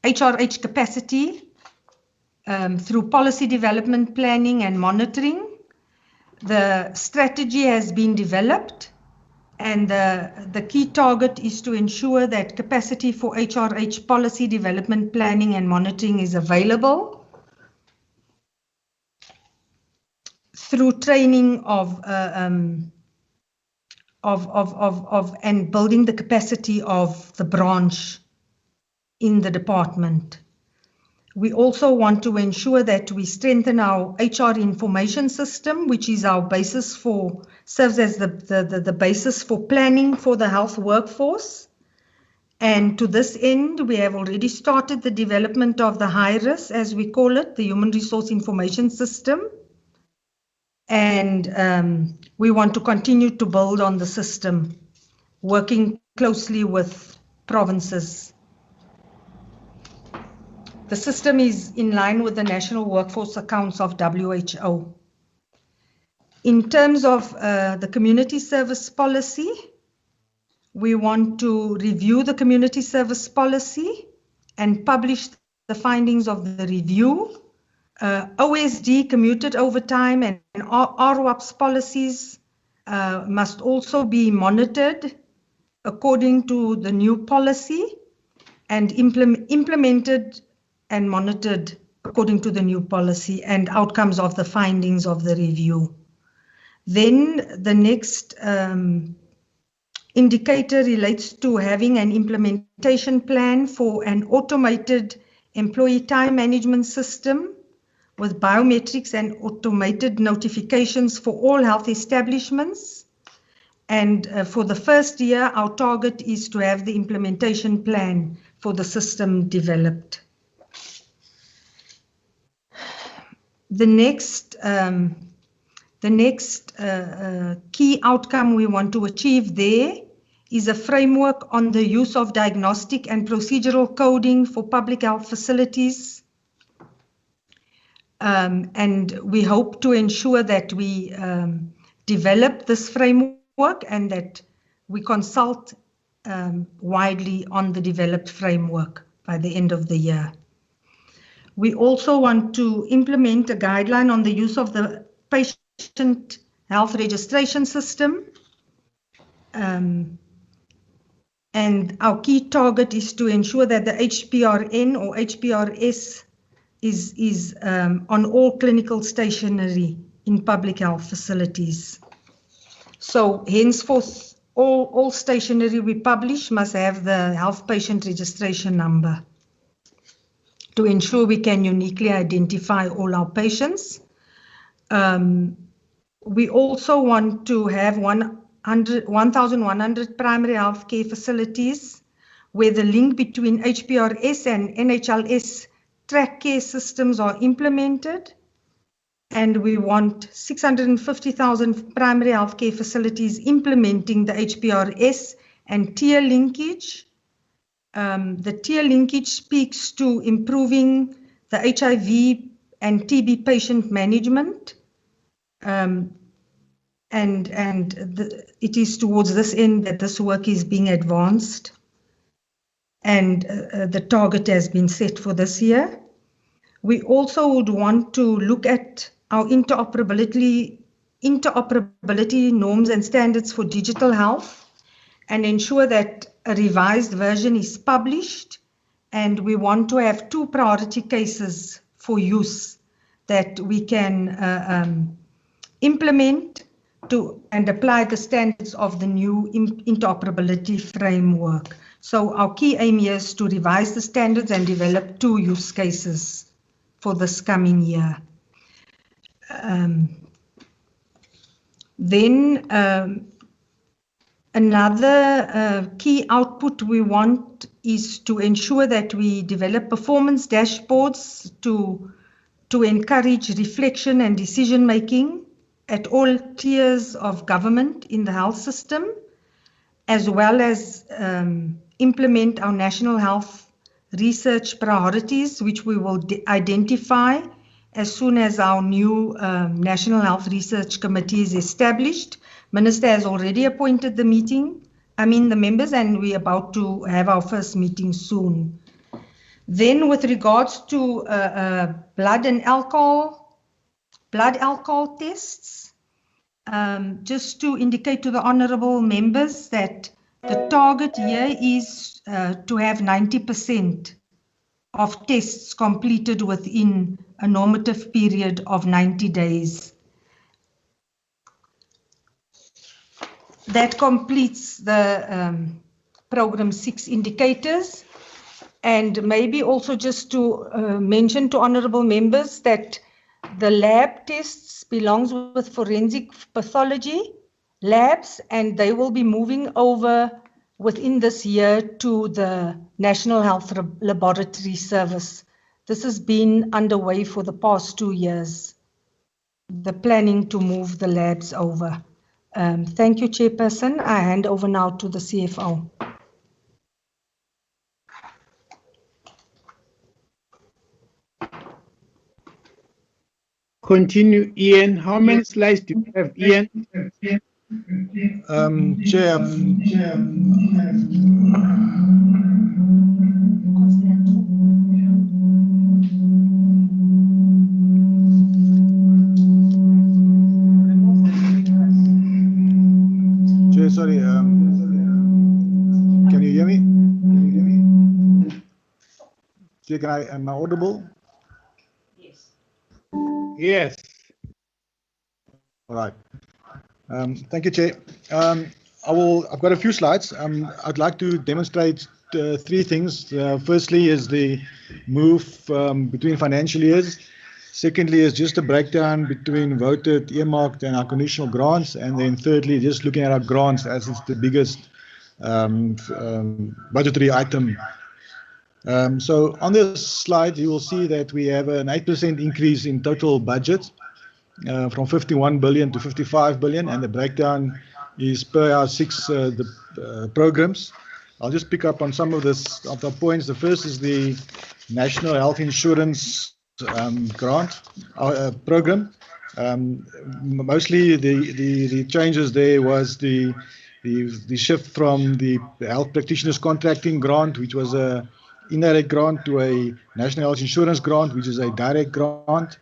HRH capacity through policy development, planning and monitoring. The strategy has been developed, and the key target is to ensure that capacity for HRH policy development, planning and monitoring is available through training and building the capacity of the branch in the department. We also want to ensure that we strengthen our HR information system, which is our basis for, serves as the basis for planning for the health workforce. And to this end, we have already started the development of the HIRIS, as we call it, the Human Resource Information System. And we want to continue to build on the system, working closely with provinces. The system is in line with the National Workforce Accounts of WHO. In terms of the community service policy, we want to review the community service policy and publish the findings of the review. OSD, commuted overtime, and RWAPS policies must also be monitored according to the new policy and implemented and monitored according to the new policy and outcomes of the findings of the review. Then the next indicator relates to having an implementation plan for an automated employee time management system with biometrics and automated notifications for all health establishments. And for the first year, our target is to have the implementation plan for the system developed. The next key outcome we want to achieve there is a framework on the use of diagnostic and procedural coding for public health facilities. And we hope to ensure that we develop this framework and that we consult widely on the developed framework by the end of the year. We also want to implement a guideline on the use of the patient health registration system. And our key target is to ensure that the HPRN or HPRS is on all clinical stationery in public health facilities. So henceforth, all stationery we publish must have the health patient registration number to ensure we can uniquely identify all our patients. We also want to have 1,100 primary health care facilities where the link between HPRS and NHLS track care systems are implemented. And we want 650,000 primary health care facilities implementing the HPRS and tier linkage. The tier linkage speaks to improving the HIV and TB patient management. It is towards this end that this work is being advanced. And the target has been set for this year. We also would want to look at our interoperability norms and standards for digital health and ensure that a revised version is published. And we want to have 2 priority cases for use that we can implement and apply the standards of the new interoperability framework. So our key aim here is to revise the standards and develop 2 use cases for this coming year. Another key output we want is to ensure that we develop performance dashboards to encourage reflection and decision making at all tiers of government in the health system, as well as implement our national health research priorities, which we will identify as soon as our new National Health Research Committee is established. Minister has already appointed the members, and we're about to have our first meeting soon. Then with regards to blood alcohol tests, just to indicate to the honourable members that the target here is to have 90% of tests completed within a normative period of 90 days. That completes the Programme 6 indicators. And maybe also just to mention to honourable members that the lab tests belongs with forensic pathology labs, and they will be moving over within this year to the National Health Laboratory Service. This has been underway for the past 2 years, the planning to move the labs over. Thank you, Chairperson. I hand over now to the CFO. Continue, Ian. How many slides do you have, Ian? Chair. Chair, sorry. Can you hear me? Chair, am I audible? Yes. All right. Thank you, Chair. I've got a few slides. I'd like to demonstrate 3 things. Firstly is the move between financial years. Secondly is just a breakdown between voted, earmarked and our conditional grants. And then thirdly, just looking at our grants as it's the biggest budgetary item. So on this slide, you will see that we have an 8% increase in total budget from 51 billion to 55 billion, and the breakdown is per our 6 programs. I'll just pick up on some of the points. The first is the National Health Insurance grant program. Mostly the changes there was the shift from the health practitioners contracting grant, which was a indirect grant, to a National Health Insurance grant, which is a direct grant.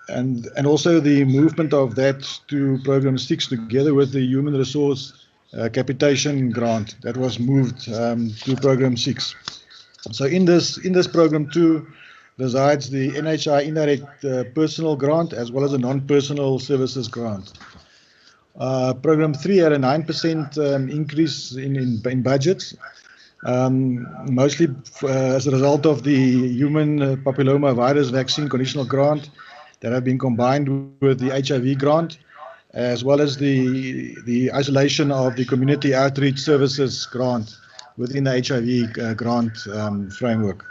And also the movement of that to Program 6 together with the Human Resource Capitation grant that was moved to Program 6. So in this Program 2 resides the NHI indirect personal grant as well as a non-personal services grant. Program 3 had a 9% increase in budget, mostly as a result of the human papilloma virus vaccine conditional grant that have been combined with the HIV grant, as well as the isolation of the community outreach services grant within the HIV grant framework.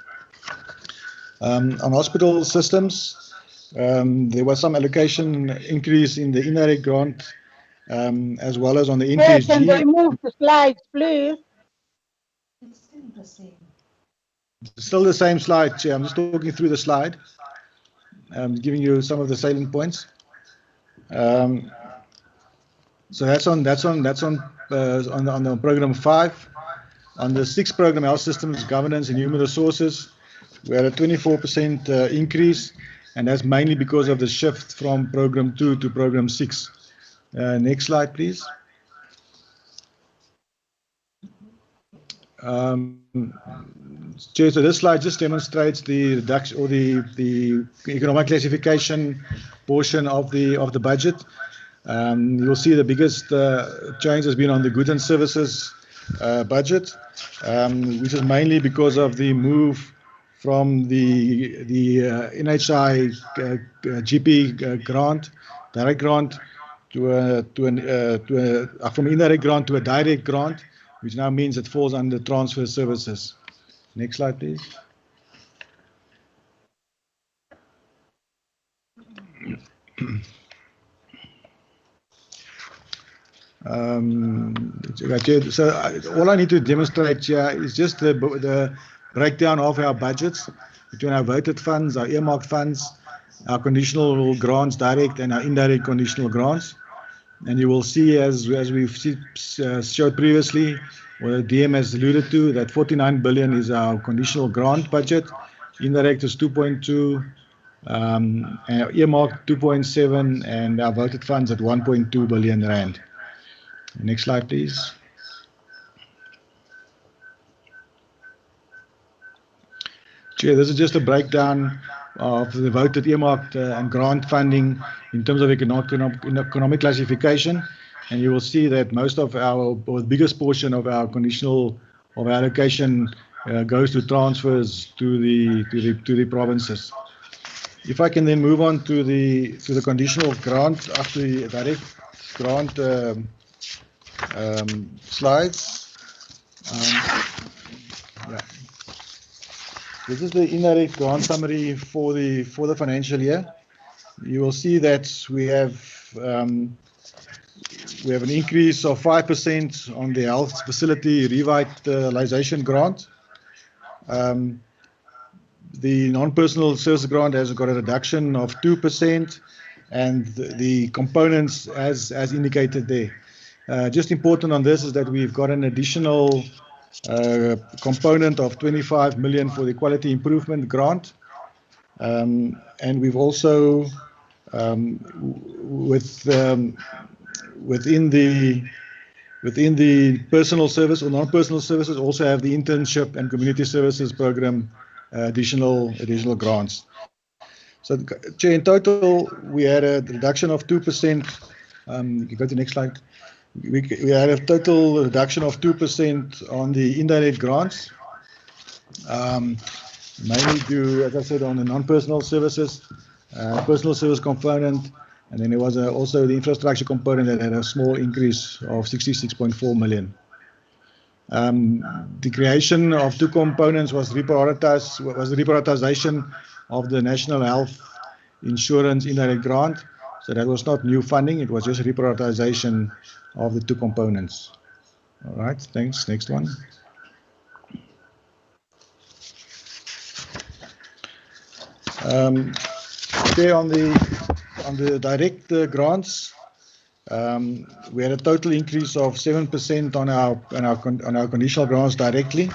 On hospital systems, there was some allocation increase in the indirect grant, as well as on the NPSG. Can they move the slides, please? It's still the same. Still the same slide, Chair. I'm just talking through the slide. I'm giving you some of the salient points. So that's on Program 5. On the 6th Program, Health Systems, Governance and Human Resources, we had a 24% increase, and that's mainly because of the shift from Program 2 to Program 6. Next slide, please. Chair, so this slide just demonstrates the reduction or the economic classification portion of the budget. You'll see the biggest change has been on the goods and services budget, which is mainly because of the move from the NHI GP grant, direct grant, from indirect grant to a direct grant, which now means it falls under transfer services. Next slide, please. So all I need to demonstrate here is just the breakdown of our budgets between our voted funds, our earmarked funds, our conditional grants direct, and our indirect conditional grants. And you will see, as we've showed previously, what DM has alluded to, that 49 billion is our conditional grant budget, indirect is 2.2, earmarked 2.7, and our voted funds at 1.2 billion rand. Next slide, please. Chair, this is just a breakdown of the voted, earmarked, and grant funding in terms of economic classification, and you will see that most of our, or the biggest portion of our conditional of allocation goes to transfers to the provinces. If I can then move on to the conditional grant after the direct grant slides. Yeah. This is the indirect grant summary for the financial year. You will see that we have an increase of 5% on the health facility revitalization grant. The non-personal service grant has got a reduction of 2%, and the components as indicated there. Just important on this is that we've got an additional component of 25 million for the quality improvement grant, and we've also within the personal service or non-personal services also have the internship and community services program additional grants. So, Chair, in total we had a reduction of 2%. You can go to the next slide. We had a total reduction of 2% on the indirect grants, mainly due, as I said, on the non-personal services, personal service component, and then there was also the infrastructure component that had a small increase of 66.4 million. The creation of two components was the reprioritization of the National Health Insurance indirect grant. So that was not new funding, it was just reprioritization of the two components. All right, thanks. Next one. Okay, on the direct grants, we had a total increase of 7% on our conditional grants directly.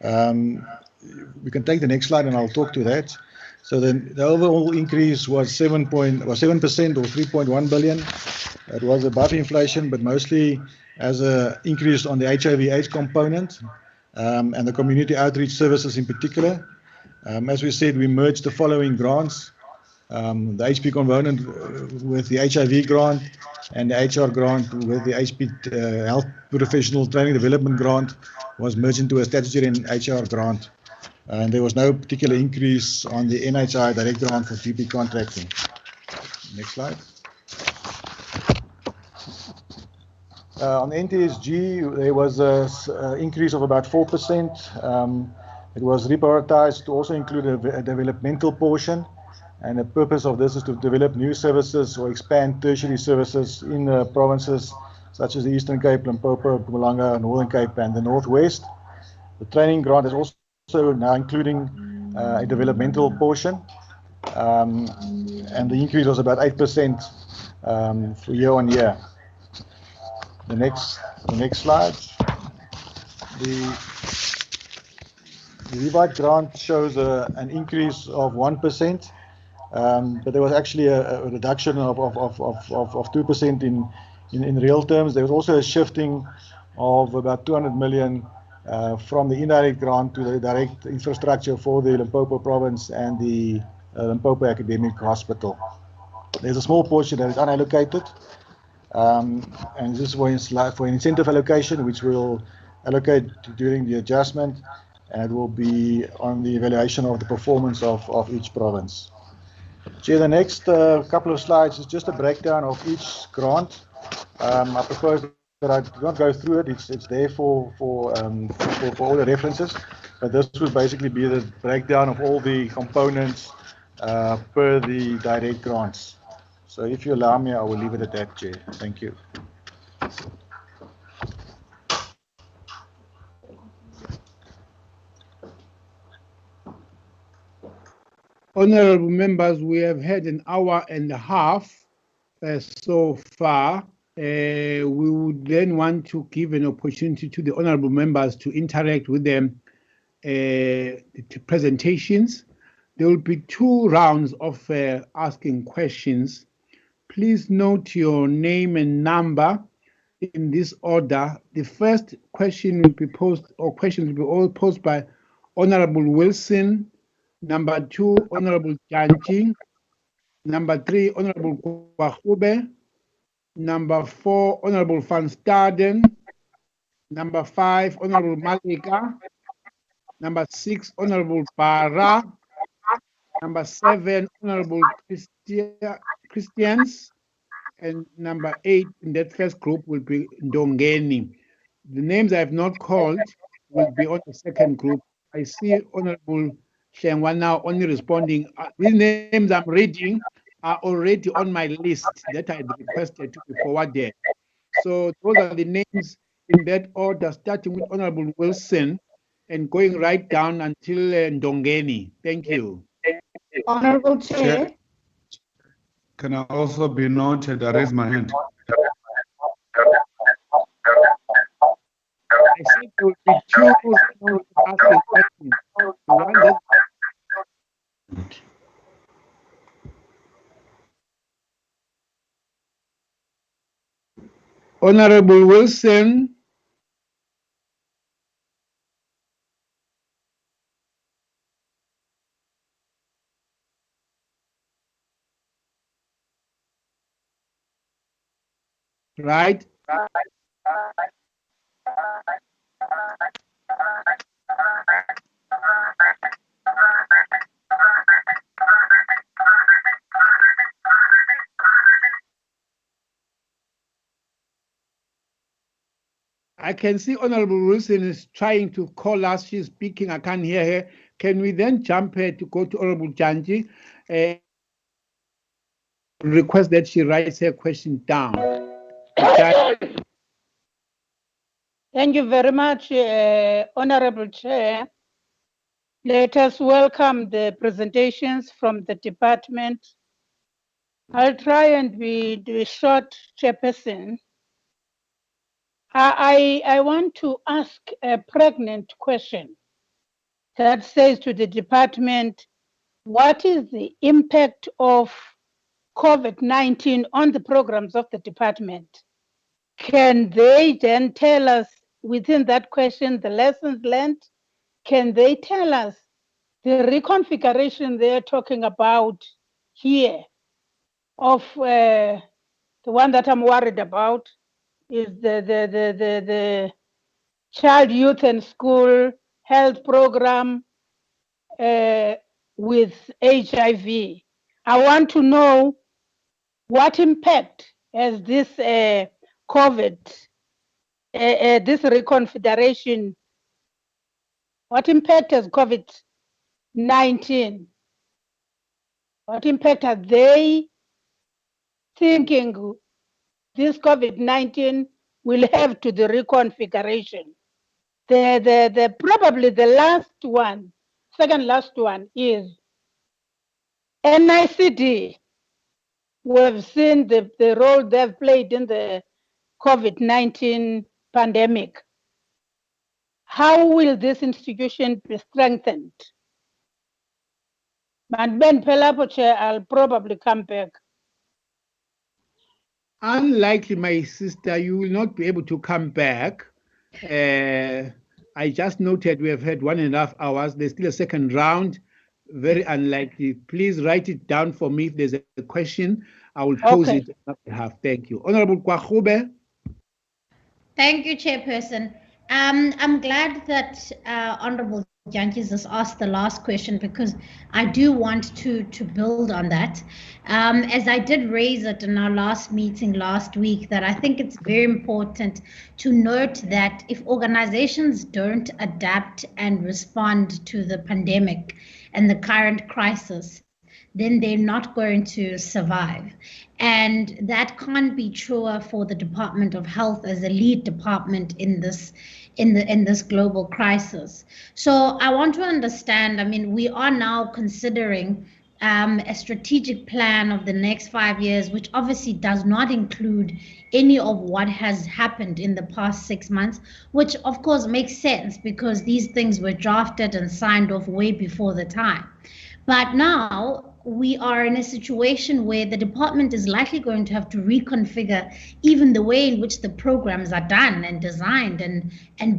We can take the next slide and I'll talk to that. So then the overall increase was 7% or 3.1 billion. It was above inflation, but mostly as an increase on the HIV/AIDS component and the community outreach services in particular. As we said, we merged the following grants: the HP component with the HIV grant, and the HR grant with the HP Health Professional Training Development grant was merged into a statutory and HR grant. And there was no particular increase on the NHI direct grant for GP contracting. Next slide. On the NTSG, there was an increase of about 4%. It was reprioritized to also include a developmental portion, and the purpose of this is to develop new services or expand tertiary services in provinces such as the Eastern Cape, Limpopo, Mpumalanga, Northern Cape, and the Northwest. The training grant is also now including a developmental portion, and the increase was about 8% for year on year. The next slide. The Revite grant shows an increase of 1%, but there was actually a reduction of 2% in real terms. There was also a shifting of about 200 million from the indirect grant to the direct infrastructure for the Limpopo province and the Limpopo Academic Hospital. There's a small portion that is unallocated, and this is for incentive allocation, which we'll allocate during the adjustment, and it will be on the evaluation of the performance of each province. Chair, the next couple of slides is just a breakdown of each grant. I propose that I do not go through it. It's there for all the references. But this would basically be the breakdown of all the components per the direct grants. So if you allow me, I will leave it at that, Chair. Thank you. Honorable members, we have had an hour and a half so far. We would then want to give an opportunity to the honorable members to interact with them the presentations. There will be 2 rounds of asking questions. Please note your name and number in this order. The first question will be posed, or questions will be all posed by Honorable Wilson. Number 2, Honorable Janji. Number 3, Honorable Kwahube. Number 4, Honorable Van Staden. Number 5, Honorable Malika. Number 6, Honorable Bara. Number 7, Honorable Christians. And number 8 in that first group will be Ndongeni. The names I have not called will be on the second group. I see Honorable Shengwa now only responding. These names I'm reading are already on my list that I had requested to be forwarded. So those are the names in that order, starting with Honorable Wilson and going right down until Ndongeni. Thank you. Honorable Chair. Can I also be noted? I raise my hand. I said there will be 2 rounds asking questions. One that Honorable Wilson. Right. I can see Honorable Wilson is trying to call us. She's speaking. I can't hear her. Can we then jump her to go to Honorable Janji? Request that she writes her question down. Thank you very much, Honorable Chair. Let us welcome the presentations from the department. I'll try and be short, Chairperson. I want to ask a pregnant question that says to the department, what is the impact of COVID-19 on the programs of the department? Can they then tell us within that question the lessons learned? Can they tell us the reconfiguration they're talking about here of the one that I'm worried about is the child, youth and school health program with HIV. I want to know what impact has this COVID, this reconfiguration, what impact has COVID-19, what impact are they thinking this COVID-19 will have to the reconfiguration? Probably the last one, second last one is NICD. We've seen the role they've played in the COVID-19 pandemic. How will this institution be strengthened? And Ben Pelapoche, I'll probably come back. Unlikely, my sister, you will not be able to come back. I just noted we have had 1.5 hours. There's still a second round. Very unlikely. Please write it down for me. If there's a question, I will pose it on behalf. Thank you. Honorable Kwahube. Thank you, Chairperson. I'm glad that Honorable Mutyankis just asked the last question, because I do want to build on that. As I did raise it in our last meeting last week, that I think it's very important to note that if organizations don't adapt and respond to the pandemic and the current crisis, then they're not going to survive. And that can't be truer for the Department of Health as a lead department in this global crisis. So I want to understand, I mean, we are now considering a strategic plan of the next 5 years, which obviously does not include any of what has happened in the past 6 months, which of course makes sense because these things were drafted and signed off way before the time. But now we are in a situation where the department is likely going to have to reconfigure even the way in which the programs are done and designed and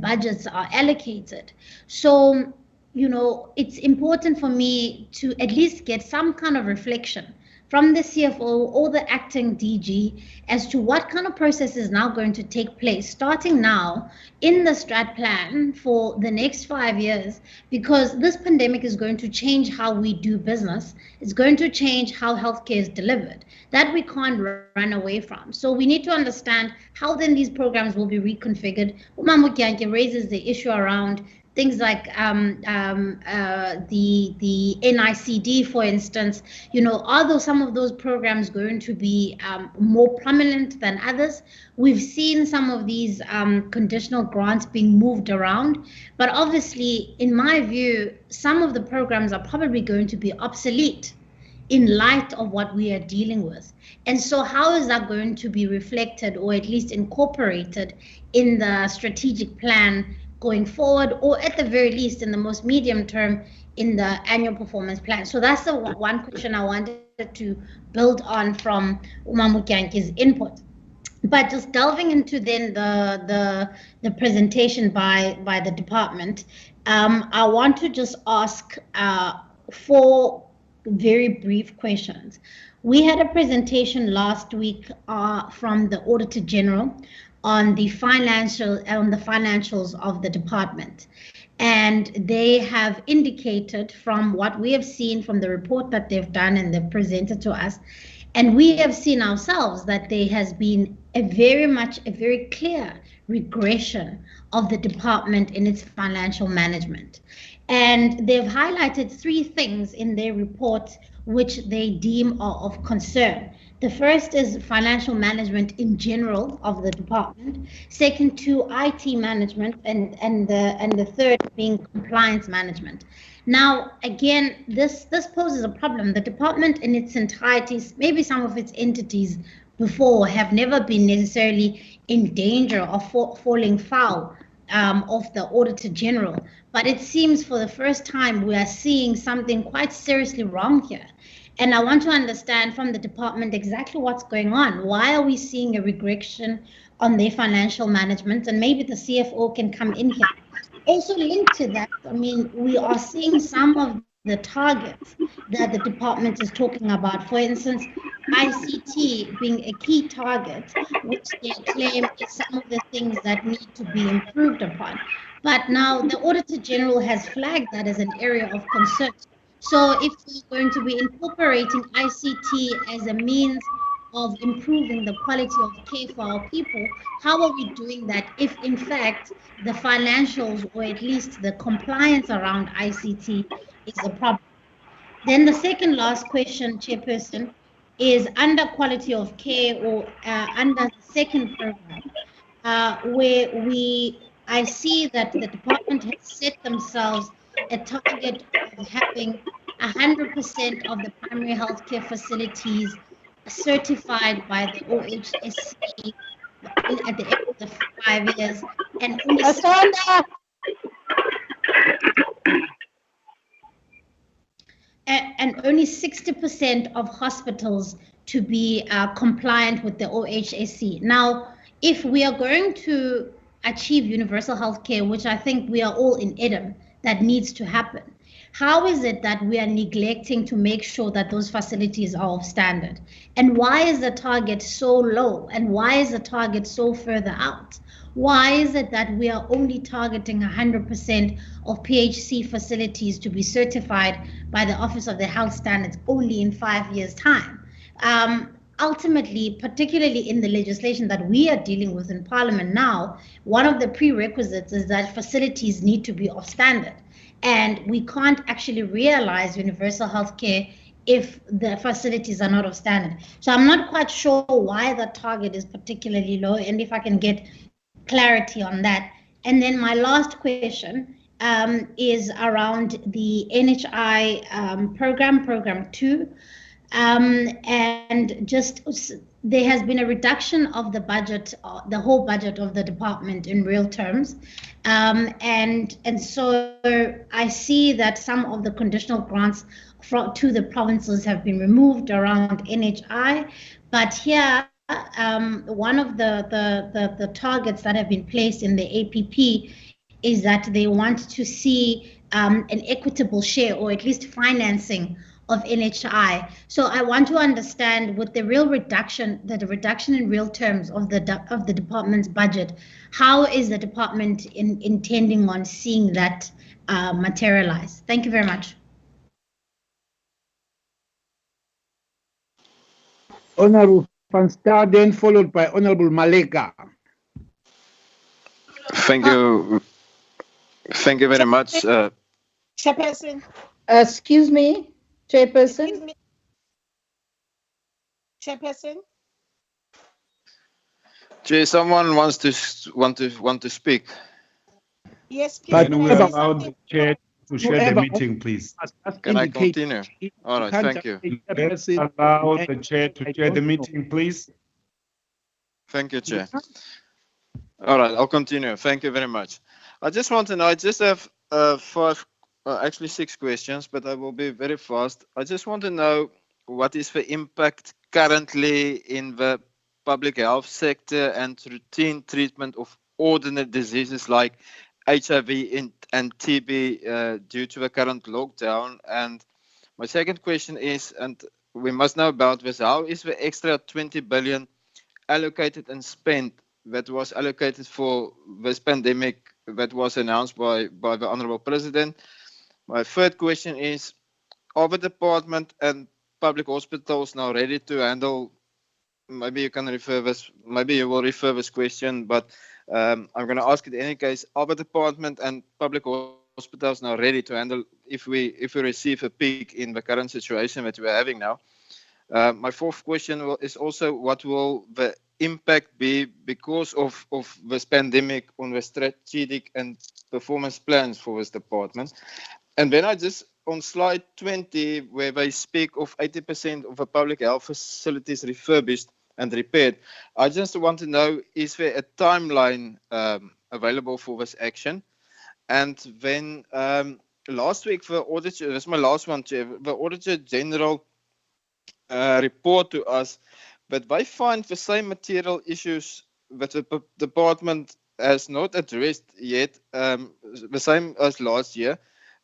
budgets are allocated. So, you know, it's important for me to at least get some kind of reflection from the CFO or the acting DG as to what kind of process is now going to take place starting now in the strat plan for the next 5 years, because this pandemic is going to change how we do business. It's going to change how healthcare is delivered. That we can't run away from. So we need to understand how then these programs will be reconfigured. Umama Mutyanki raises the issue around things like the NICD, for instance. You know, are some of those programs going to be more prominent than others? We've seen some of these conditional grants being moved around, but obviously, in my view, some of the programs are probably going to be obsolete in light of what we are dealing with. And so how is that going to be reflected or at least incorporated in the strategic plan going forward, or at the very least in the most medium term in the annual performance plan? So that's the one question I wanted to build on from Umama Mutyanki's input. But just delving into then the presentation by the department, I want to just ask 4 very brief questions. We had a presentation last week from the Auditor General on the financials of the department, and they have indicated, from what we have seen from the report that they've done and they've presented to us, and we have seen ourselves, that there has been a very clear regression of the department in its financial management. And they've highlighted 3 things in their report which they deem are of concern. The first is financial management in general of the department. Second, to IT management, and the third being compliance management. Now, again, this poses a problem. The department in its entirety, maybe some of its entities before, have never been necessarily in danger of falling foul of the Auditor General. But it seems for the first time we are seeing something quite seriously wrong here. And I want to understand from the department exactly what's going on. Why are we seeing a regression on their financial management? And maybe the CFO can come in here. Also linked to that, I mean, we are seeing some of the targets that the department is talking about. For instance, ICT being a key target, which they claim is some of the things that need to be improved upon. But now the Auditor General has flagged that as an area of concern. So if we're going to be incorporating ICT as a means of improving the quality of care for our people, how are we doing that if in fact the financials, or at least the compliance around ICT, is a problem? Then the second last question, Chairperson, is under quality of care, or under the second program, where I see that the department has set themselves a target of having 100% of the primary healthcare facilities certified by the OHSC at the end of the 5 years, and only only 60% of hospitals to be compliant with the OHSC. Now, if we are going to achieve universal health care, which I think we are all in Edom, that needs to happen, How is it that we are neglecting to make sure that those facilities are of standard? And why is the target so low? And why is the target so further out? Why is it that we are only targeting 100% of PHC facilities to be certified by the Office of the Health Standards only in 5 years' time? Ultimately, particularly in the legislation that we are dealing with in Parliament now, one of the prerequisites is that facilities need to be of standard. And we can't actually realize universal health care if the facilities are not of standard. So I'm not quite sure why the target is particularly low, and if I can get clarity on that. And then my last question is around the NHI program 2. And just there has been a reduction of the budget, the whole budget of the department in real terms. And so I see that some of the conditional grants to the provinces have been removed around NHI. But here, one of the targets that have been placed in the APP is that they want to see an equitable share, or at least financing of NHI. So I want to understand, with the reduction in real terms of the department's budget, how is the department intending on seeing that materialize? Thank you very much. Honorable Van Staden, followed by Honorable Maleka. Thank you. Thank you very much. Chairperson. Excuse me, Chairperson. Excuse me. Chairperson. Chair, someone wants to speak. Yes, please. Can we allow the chair to share the meeting, please? Can I continue? All right, thank you. Let's allow the chair to chair the meeting, please. Thank you, Chair. All right, I'll continue. Thank you very much. I just want to know, I just have actually 6 questions, but I will be very fast. I just want to know what is the impact currently in the public health sector and routine treatment of ordinary diseases like HIV and TB due to the current lockdown. And my second question is, and we must know about this, how is the extra 20 billion allocated and spent that was allocated for this pandemic that was announced by the Honourable President? My third question is, are the department and public hospitals now ready to handle, maybe you can refer this, maybe you will refer this question, but I'm going to ask it in any case, are the department and public hospitals now ready to handle if we receive a peak in the current situation that we are having now? My fourth question is also, what will the impact be because of this pandemic on the strategic and performance plans for this department? And then I just, on slide 20, where they speak of 80% of the public health facilities refurbished and repaired, I just want to know, is there a timeline available for this action? And then last week, the auditor, that's my last one, Chair, the Auditor General report to us, but they find the same material issues that the department has not addressed yet, the same as last year,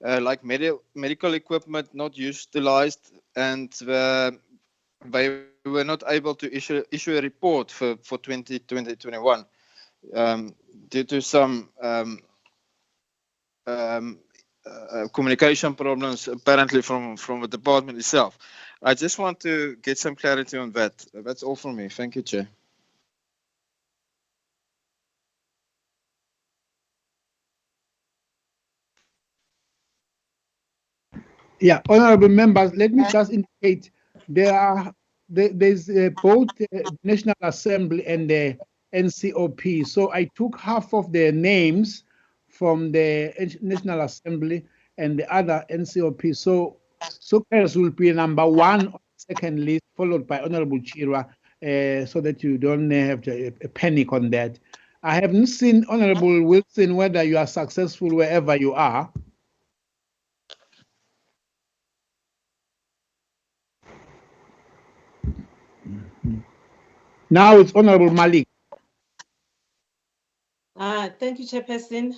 like medical equipment not utilized, and they were not able to issue a report for 2021 due to some communication problems apparently from the department itself. I just want to get some clarity on that. That's all from me. Thank you, Chair. Yeah, honorable members, let me just indicate there's both the National Assembly and the NCOP. So I took half of the names from the National Assembly and the other NCOP. So Sokers will be number 1 on the second list, followed by Honorable Chirwa, so that you don't have a panic on that. I haven't seen Honorable Wilson whether you are successful wherever you are. Now it's Honorable Malik. Thank you, Chairperson.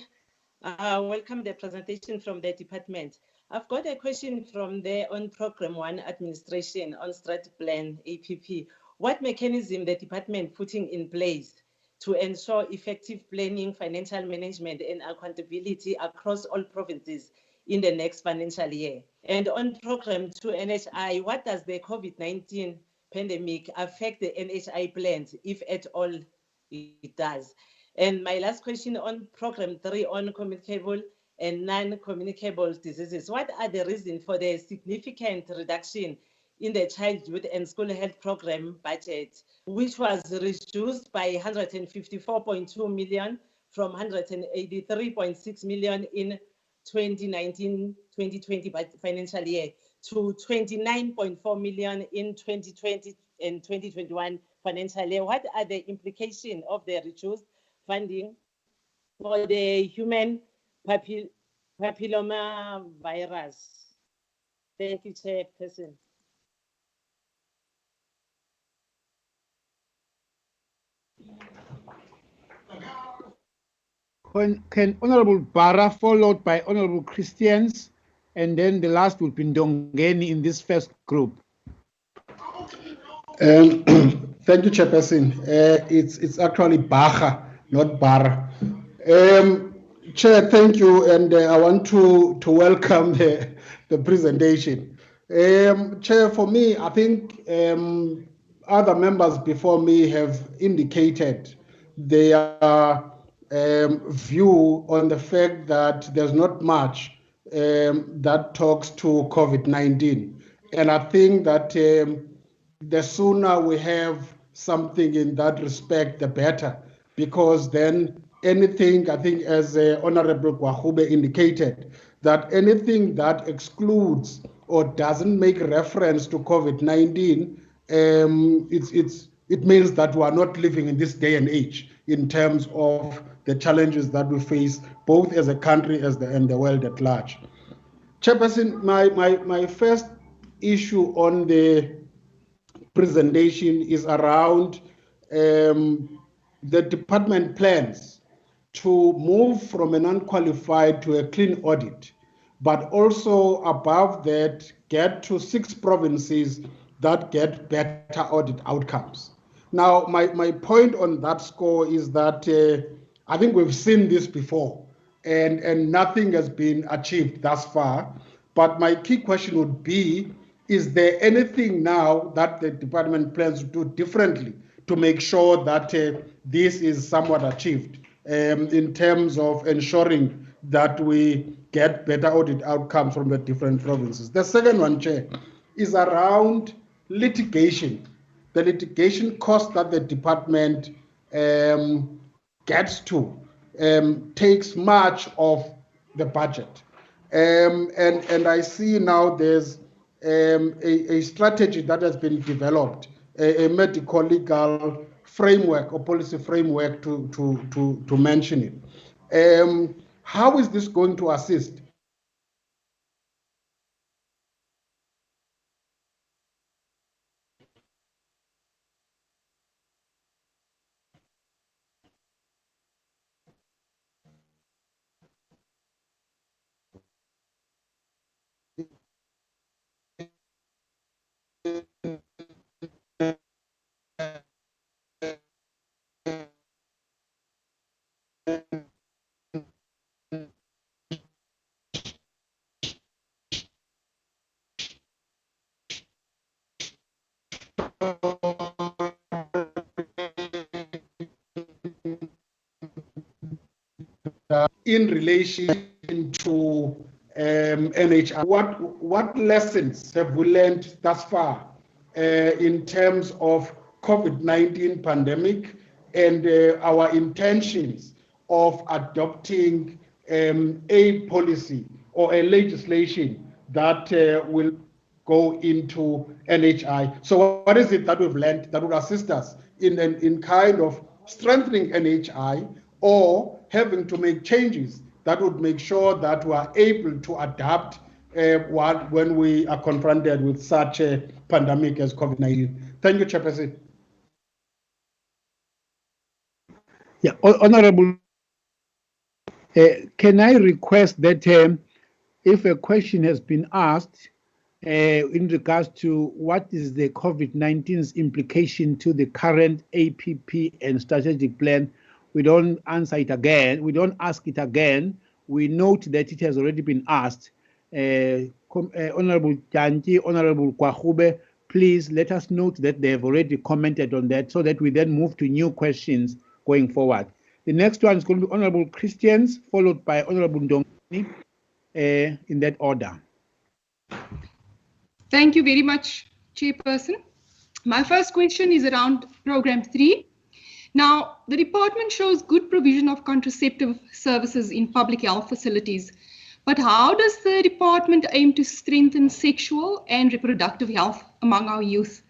Welcome the presentation from the department. I've got a question from the on Program 1 administration on Strat Plan APP. What mechanism the department putting in place to ensure effective planning, financial management, and accountability across all provinces in the next financial year? And on Program 2 NHI, what does the COVID-19 pandemic affect the NHI plans, if at all it does? And my last question on Program 3 on communicable and non-communicable diseases. What are the reasons for the significant reduction in the child, youth and school health program budget, which was reduced by 154.2 million from 183.6 million in 2019-2020 financial year to 29.4 million in 2020 and 2021 financial year? What are the implications of the reduced funding for the human papilloma virus? Thank you, Chairperson. Can Honorable Barra followed by Honorable Christians, and then the last will be Ndongeni in this first group. Thank you, Chairperson. It's actually Baja, not Barra. Chair, thank you, and I want to welcome the presentation. Chair, for me, I think other members before me have indicated their view on the fact that there's not much that talks to COVID-19. And I think that the sooner we have something in that respect, the better, because then anything, I think, as Honorable Gwahube indicated, that anything that excludes or doesn't make reference to COVID-19, it means that we are not living in this day and age in terms of the challenges that we face, both as a country and the world at large. Chairperson, my first issue on the presentation is around the department plans to move from an unqualified to a clean audit, but also above that, get to 6 provinces that get better audit outcomes. Now, my point on that score is that I think we've seen this before, and nothing has been achieved thus far. But my key question would be, is there anything now that the department plans to do differently to make sure that this is somewhat achieved in terms of ensuring that we get better audit outcomes from the different provinces? The second one, Chair, is around litigation. The litigation cost that the department gets to takes much of the budget. And I see now there's a strategy that has been developed, a medical legal framework or policy framework to mention it. How is this going to assist? In relation to NHI, what lessons have we learned thus far in terms of COVID-19 pandemic and our intentions of adopting a policy or a legislation that will go into NHI? So what is it that we've learned that will assist us in kind of strengthening NHI, or having to make changes that would make sure that we are able to adapt when we are confronted with such a pandemic as COVID-19? Thank you, Chairperson. Yeah, Honorable, can I request that if a question has been asked in regards to what is the COVID-19's implication to the current APP and strategic plan, we don't answer it again. We don't ask it again. We note that it has already been asked. Honorable Janji, Honorable Kwahube, please let us note that they have already commented on that so that we then move to new questions going forward. The next one is going to be Honorable Christians, followed by Honorable Ndongeni, in that order. Thank you very much, Chairperson. My first question is around Program 3. Now, the department shows good provision of contraceptive services in public health facilities, but how does the department aim to strengthen sexual and reproductive health among our youth,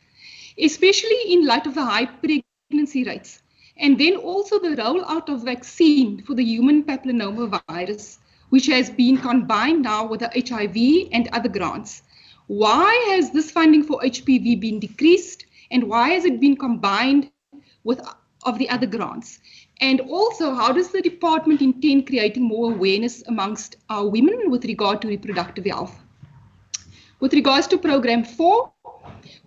especially in light of the high pregnancy rates, and then also the rollout of vaccine for the human papilloma virus, which has been combined now with the HIV and other grants? Why has this funding for HPV been decreased, and why has it been combined with of the other grants? And also, how does the department intend creating more awareness amongst our women with regard to reproductive health? With regards to Program 4,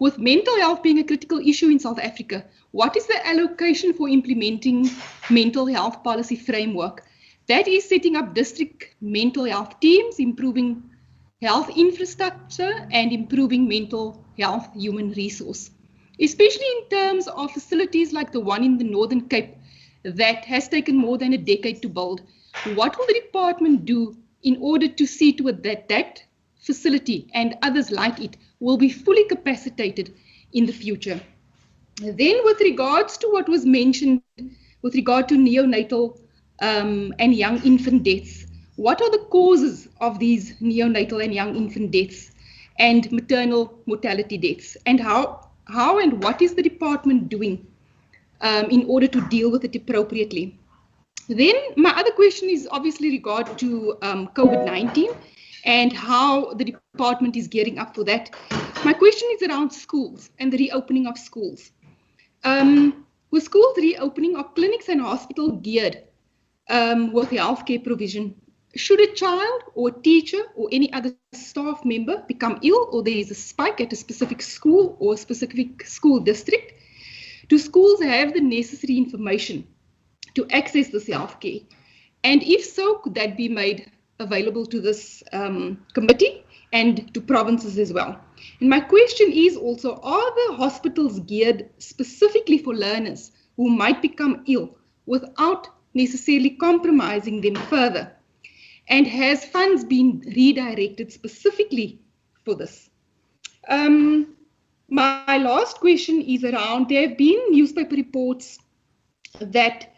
with mental health being a critical issue in South Africa, what is the allocation for implementing mental health policy framework? That is setting up district mental health teams, improving health infrastructure, and improving mental health human resource, especially in terms of facilities like the one in the Northern Cape that has taken more than a decade to build. What will the department do in order to see to it that that facility and others like it will be fully capacitated in the future? Then with regards to what was mentioned with regard to neonatal and young infant deaths, what are the causes of these neonatal and young infant deaths and maternal mortality deaths? And how and what is the department doing in order to deal with it appropriately? Then my other question is obviously regard to COVID-19 and how the department is gearing up for that. My question is around schools and the reopening of schools. With schools reopening, are clinics and hospitals geared with healthcare provision? Should a child or a teacher or any other staff member become ill, or there is a spike at a specific school or a specific school district, do schools have the necessary information to access this healthcare? And if so, could that be made available to this committee and to provinces as well? And my question is also, are the hospitals geared specifically for learners who might become ill without necessarily compromising them further? And has funds been redirected specifically for this? My last question is around, there have been newspaper reports that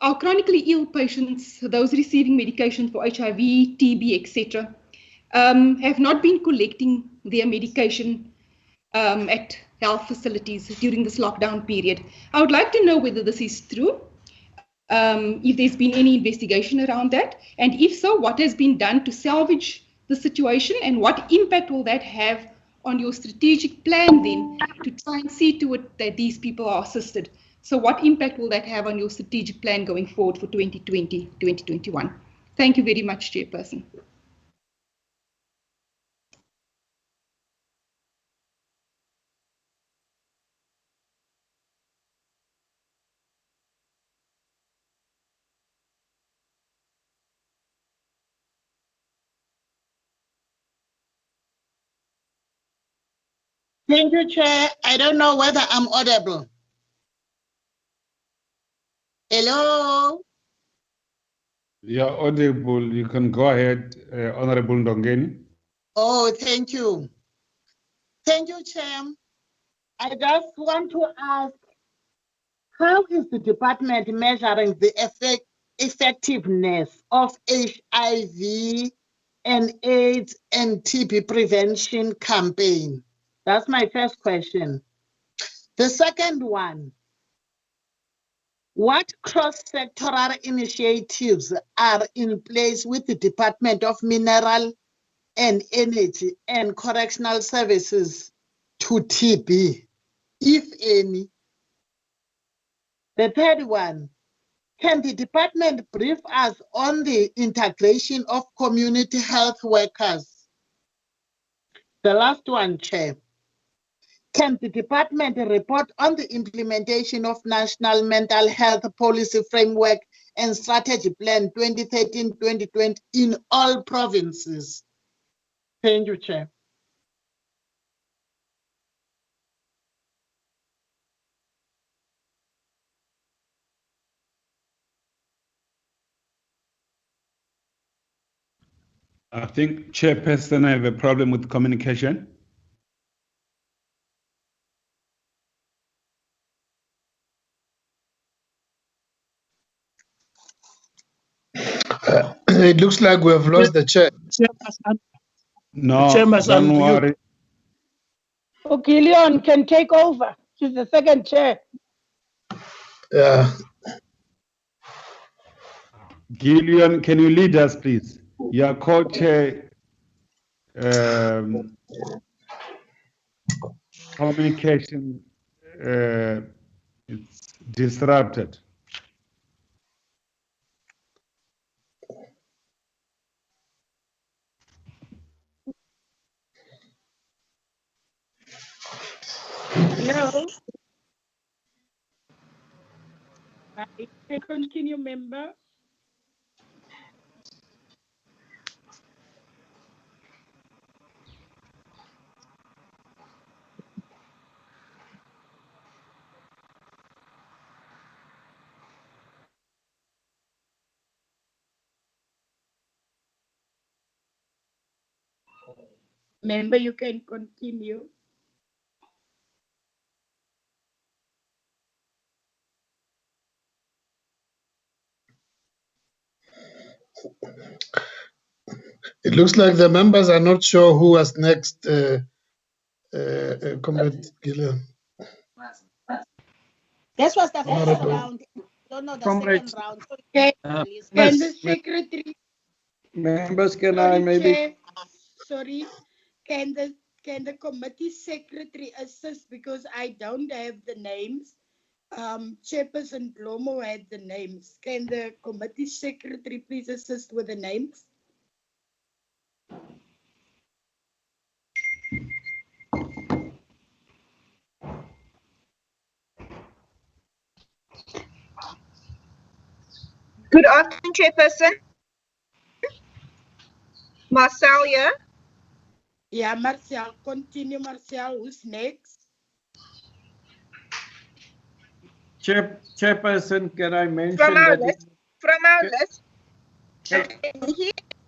our chronically ill patients, those receiving medication for HIV, TB, etc., have not been collecting their medication at health facilities during this lockdown period. I would like to know whether this is true, if there's been any investigation around that, and if so, what has been done to salvage the situation, and what impact will that have on your strategic plan then to try and see to it that these people are assisted? So what impact will that have on your strategic plan going forward for 2020, 2021? Thank you very much, Chairperson. Thank you, Chair. I don't know whether I'm audible. Hello? You're audible. You can go ahead, Honorable Ndongeni. Oh, thank you. Thank you, Chair. I just want to ask, how is the department measuring the effectiveness of HIV and AIDS and TB prevention campaign? That's my first question. The second one, what cross-sectoral initiatives are in place with the Department of Mineral and Energy and Correctional Services to TB, if any? The third one, Can the department brief us on the integration of community health workers? The last one, Chair. Can the department report on the implementation of National Mental Health Policy Framework and Strategy Plan 2013-2020 in all provinces? Thank you, Chair. I think, Chairperson, I have a problem with communication. It looks like we have lost the chair. No, Chairman, don't worry. Gillian can take over. She's the second chair. Yeah. Gillian, can you lead us, please? Your co-chair communication it's disrupted. Hello. I can continue, member. Member, you can continue. It looks like the members are not sure who was next, Comrade Gillian. This was the first Honorable. round. I don't know the Comrades, second round. So Can the secretary, members, can sorry, I maybe? Chair, sorry, can the committee secretary assist, because I don't have the names. Chairperson Blomo had the names. Can the committee secretary please assist with the names? Good afternoon, Chairperson. Marcel here. Yeah, Marcel, continue, Marcel. Who's next? Chairperson, can I mention From our that? list. From our list.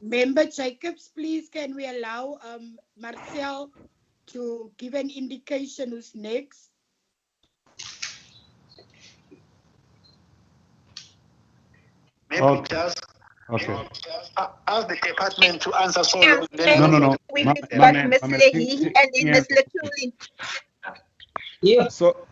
Member Jacobs, please, can we allow Marcel to give an indication who's next? Okay. Okay. Ask the department to answer so Yeah, long. No. We've got Ms. Leahy and then Ms. Latuli. Yeah. So,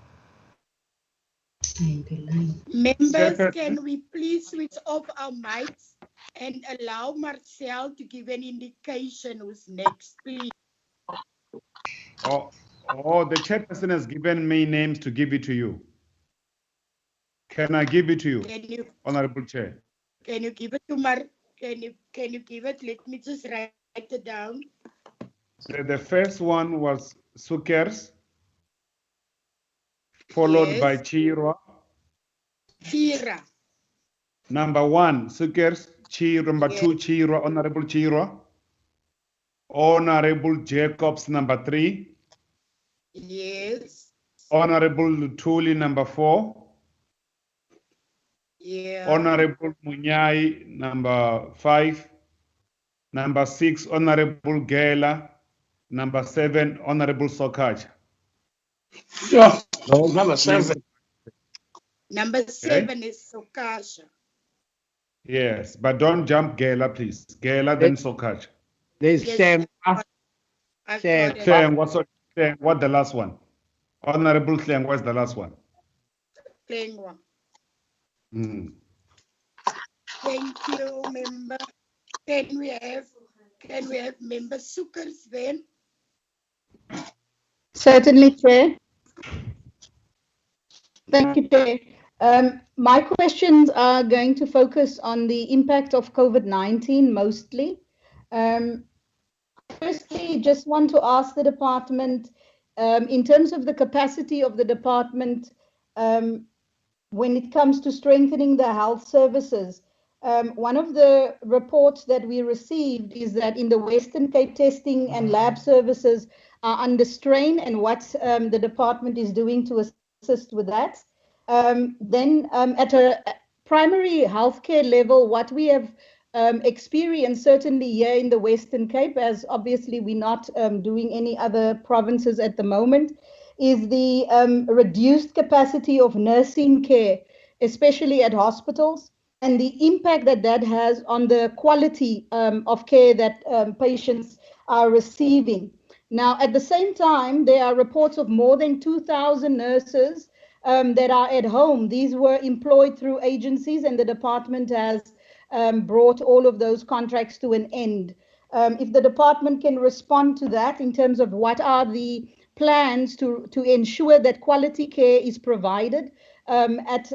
Members, can we please switch off our mics and allow Marcel to give an indication who's next, please? oh, the chairperson has given me names to give it to you. Can I give it to you, Honorable Chair? Can you give it to can you give it? Let me just write it down. The first one was Sukers, followed by Chirwa. Chira. Number one, Sukers. Number two, Chirwa, Honorable Chirwa. Honorable Jacobs, number 3. Yes. Honorable Lutuli, number 4. Yeah. Honorable Munyai, number 5. Number 6, Honorable Gela. Number 7, Honorable Sokaj. Yeah. No, number 7. Number 7 is Sokasha. Yes, but don't jump Gela, please. Gela, then Sokaj. There's Sam. Sam, what the last one? Honorable Sam, what's the last one? Klengwa. Mm. Thank you, member. Can we have member Sukers then? Certainly, Chair. Thank you, Chair. My questions are going to focus on the impact of COVID-19 mostly. Firstly, just want to ask the department, in terms of the capacity of the department, when it comes to strengthening the health services. One of the reports that we received is that in the Western Cape, testing and lab services are under strain, and what the department is doing to assist with that. Then at a primary healthcare level, what we have experienced certainly here in the Western Cape, as obviously we're not doing any other provinces at the moment, is the reduced capacity of nursing care, especially at hospitals, and the impact that that has on the quality of care that patients are receiving. Now, at the same time, there are reports of more than 2,000 nurses that are at home. These were employed through agencies, and the department has brought all of those contracts to an end. If the department can respond to that in terms of what are the plans to ensure that quality care is provided at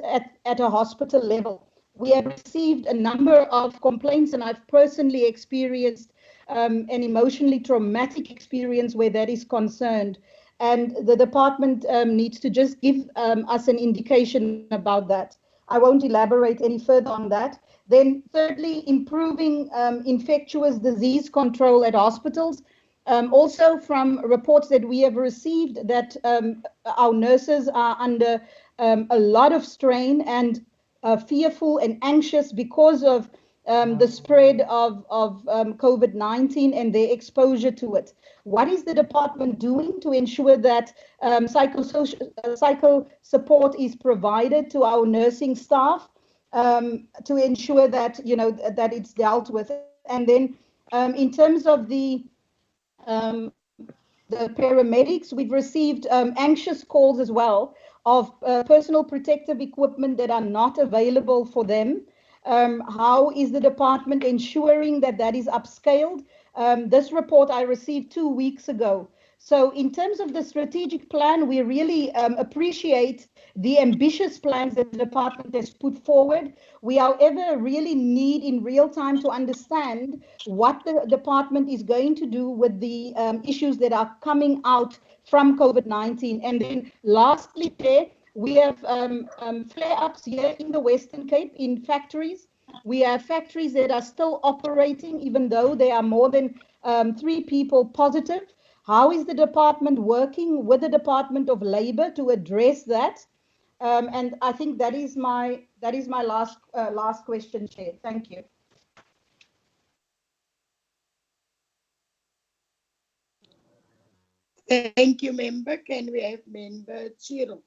a hospital level. We have received a number of complaints, and I've personally experienced an emotionally traumatic experience where that is concerned. And the department needs to just give us an indication about that. I won't elaborate any further on that. Then thirdly, improving infectious disease control at hospitals. Also from reports that we have received that our nurses are under a lot of strain and fearful and anxious because of the spread of COVID-19 and their exposure to it. What is the department doing to ensure that psycho support is provided to our nursing staff to ensure that, you know, that it's dealt with? And then in terms of the paramedics, we've received anxious calls as well of personal protective equipment that are not available for them. How is the department ensuring that that is upscaled? This report I received 2 weeks ago. So in terms of the strategic plan, we really appreciate the ambitious plans that the department has put forward. We, however, really need in real time to understand what the department is going to do with the issues that are coming out from COVID-19. And then lastly, we have flare-ups here in the Western Cape in factories. We have factories that are still operating, even though there are more than 3 people positive. How is the department working with the Department of Labor to address that? And I think that is my last question, Chair. Thank you. Thank you, member. Can we have member Chiro?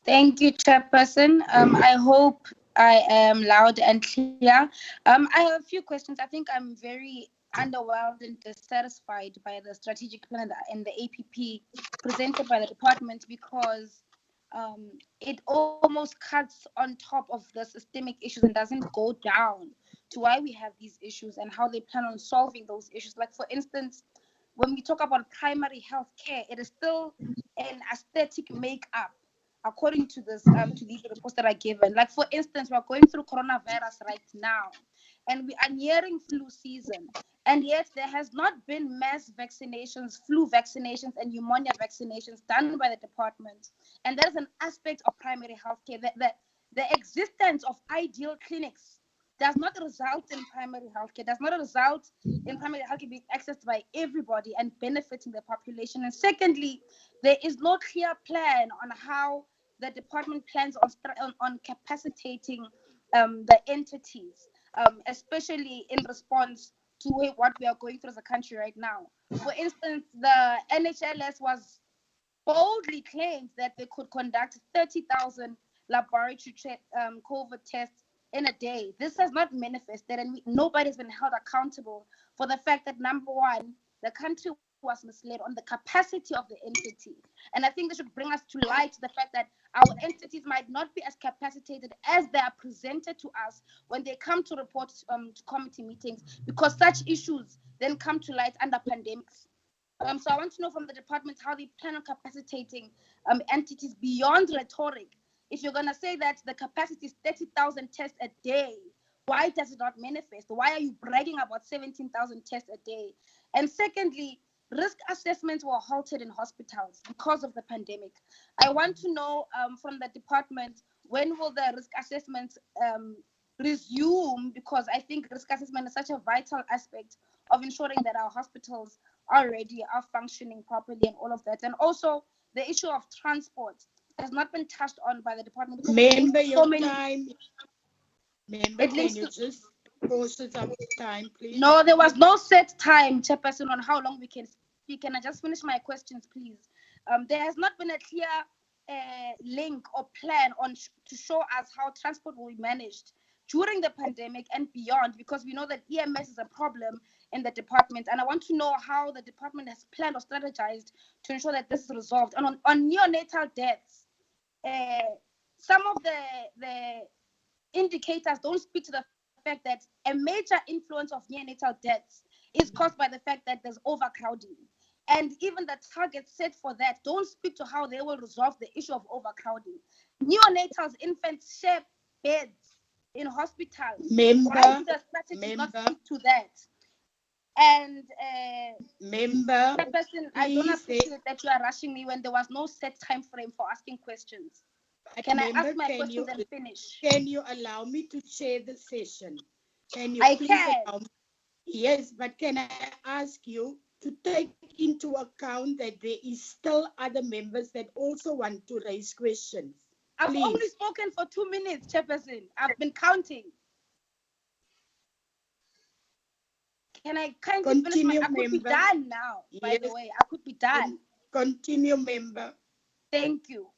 Thank you, Chairperson. I hope I am loud and clear. I have a few questions. I think I'm very underwhelmed and dissatisfied by the strategic plan and the APP presented by the department, because it almost cuts on top of the systemic issues and doesn't go down to why we have these issues and how they plan on solving those issues. Like, for instance, when we talk about primary health care, it is still an aesthetic makeup according to this to these reports that are given. Like, for instance, we're going through coronavirus right now, and we are nearing flu season, and yet there has not been mass vaccinations, flu vaccinations and pneumonia vaccinations done by the department. And that is an aspect of primary healthcare. The existence of ideal clinics does not result in primary healthcare, does not result in primary healthcare being accessed by everybody and benefiting the population. And secondly, there is no clear plan on how the department plans on capacitating the entities, especially in response to what we are going through as a country right now. For instance, the NHLS was boldly claimed that they could conduct 30,000 laboratory COVID tests in a day. This has not manifested, and nobody's been held accountable for the fact that, number one, the country was misled on the capacity of the entity. And I think this should bring us to light the fact that our entities might not be as capacitated as they are presented to us when they come to report to committee meetings, because such issues then come to light under pandemics. So I want to know from the department how they plan on capacitating entities beyond rhetoric if you're going to say that the capacity is 30,000 tests a day, why does it not manifest? Why are you bragging about 17,000 tests a day? And secondly, risk assessments were halted in hospitals because of the pandemic. I want to know from the department, when will the risk assessments resume? Because I think risk assessment is such a vital aspect of ensuring that our hospitals are ready, are functioning properly, and all of that. And also, the issue of transport has not been touched on by the department. Member, your time. Member, can you just pause it up time, please? No, there was no set time, Chairperson, on how long we can speak. Can I just finish my questions, please? There has not been a clear link or plan on to show us how transport will be managed during the pandemic and beyond, because we know that EMS is a problem in the department, and I want to know how the department has planned or strategized to ensure that this is resolved. And on neonatal deaths, some of the indicators don't speak to the fact that a major influence of neonatal deaths is caused by the fact that there's overcrowding. And even the targets set for that don't speak to how they will resolve the issue of overcrowding. Neonatals, infants share beds in hospitals. Why do the strategies not speak to that? And member, person, I don't appreciate that you are rushing me when there was no set time frame for asking questions. Can I ask my questions and finish? Can you allow me to chair the session? Can you please allow me? Yes, but can I ask you to take into account that there is still other members that also want to raise questions? I've only spoken for 2 minutes, Chairperson. I've been counting. Can I kindly finish I could be done now, by the way. I could be done. Continue, member. Thank you.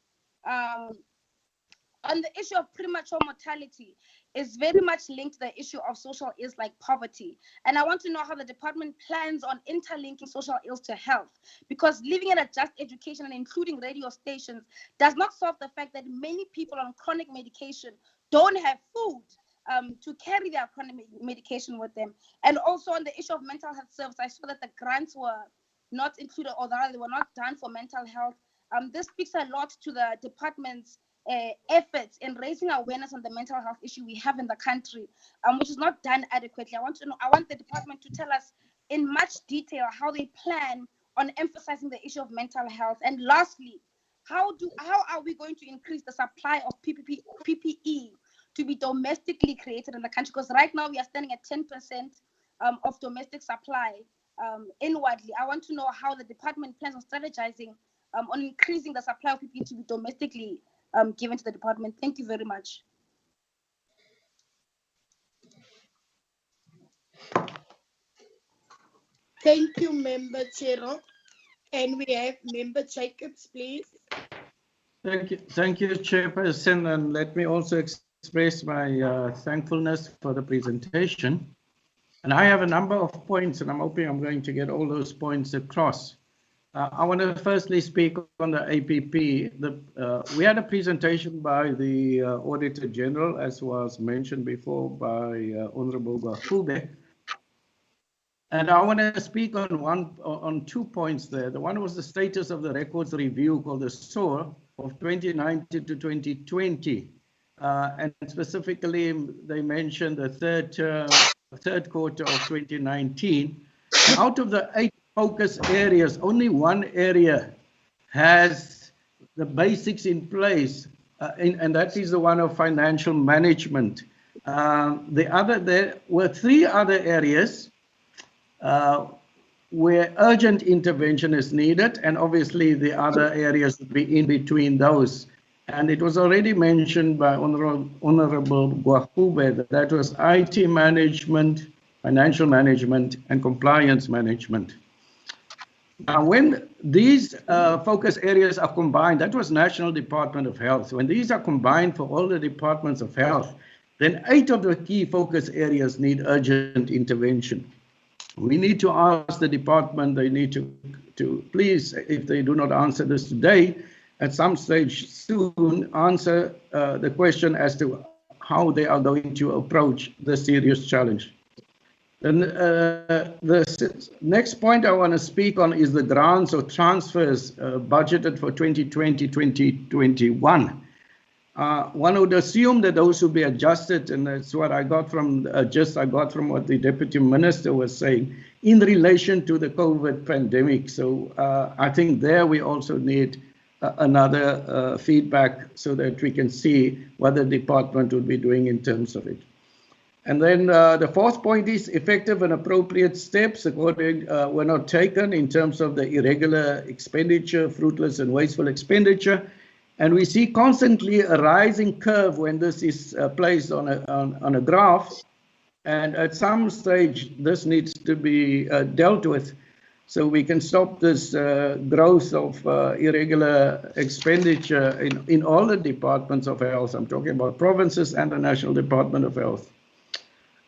On the issue of premature mortality, is very much linked to the issue of social ills like poverty. And I want to know how the department plans on interlinking social ills to health, because living in a just education and including radio stations does not solve the fact that many people on chronic medication don't have food to carry their chronic medication with them. And also on the issue of mental health service, I saw that the grants were not included, or rather they were not done for mental health. This speaks a lot to the department's efforts in raising awareness on the mental health issue we have in the country, which is not done adequately. I want the department to tell us in much detail how they plan on emphasizing the issue of mental health. And lastly, how are we going to increase the supply of PPE to be domestically created in the country? Because right now we are standing at 10% of domestic supply inwardly. I want to know how the department plans on strategizing on increasing the supply of PPE to be domestically given to the department. Thank you very much. Thank you, Member Chero. Can we have Member Jacobs, please? Thank you, Chairperson, and let me also express my thankfulness for the presentation. And I have a number of points, and I'm hoping I'm going to get all those points across. I want to firstly speak on the APP. We had a presentation by the Auditor General, as was mentioned before by Honorable Gwahube. And I want to speak on 2 points there. The one was the status of the records review called the SOAR of 2019 to 2020. And specifically, they mentioned the third quarter of 2019. Out of the 8 focus areas, only one area has the basics in place, and that is the one of financial management. There were 3 other areas where urgent intervention is needed, and obviously the other areas would be in between those. And it was already mentioned by Honorable Gwahube that was IT management, financial management, and compliance management. Now, when these focus areas are combined, that was National Department of Health. When these are combined for all the departments of health, then 8 of the key focus areas need urgent intervention. We need to ask the department, they need to please, if they do not answer this today, at some stage soon answer the question as to how they are going to approach the serious challenge. Then the next point I want to speak on is the grants or transfers budgeted for 2020-2021. One would assume that those will be adjusted, and that's what I got from what the Deputy Minister was saying in relation to the COVID pandemic. So I think there we also need another feedback so that we can see what the department would be doing in terms of it. And then the fourth point is effective and appropriate steps were not taken in terms of the irregular expenditure, fruitless and wasteful expenditure. And we see constantly a rising curve when this is placed on a graph. And at some stage, this needs to be dealt with so we can stop this growth of irregular expenditure in all the departments of health. I'm talking about provinces and the National Department of Health.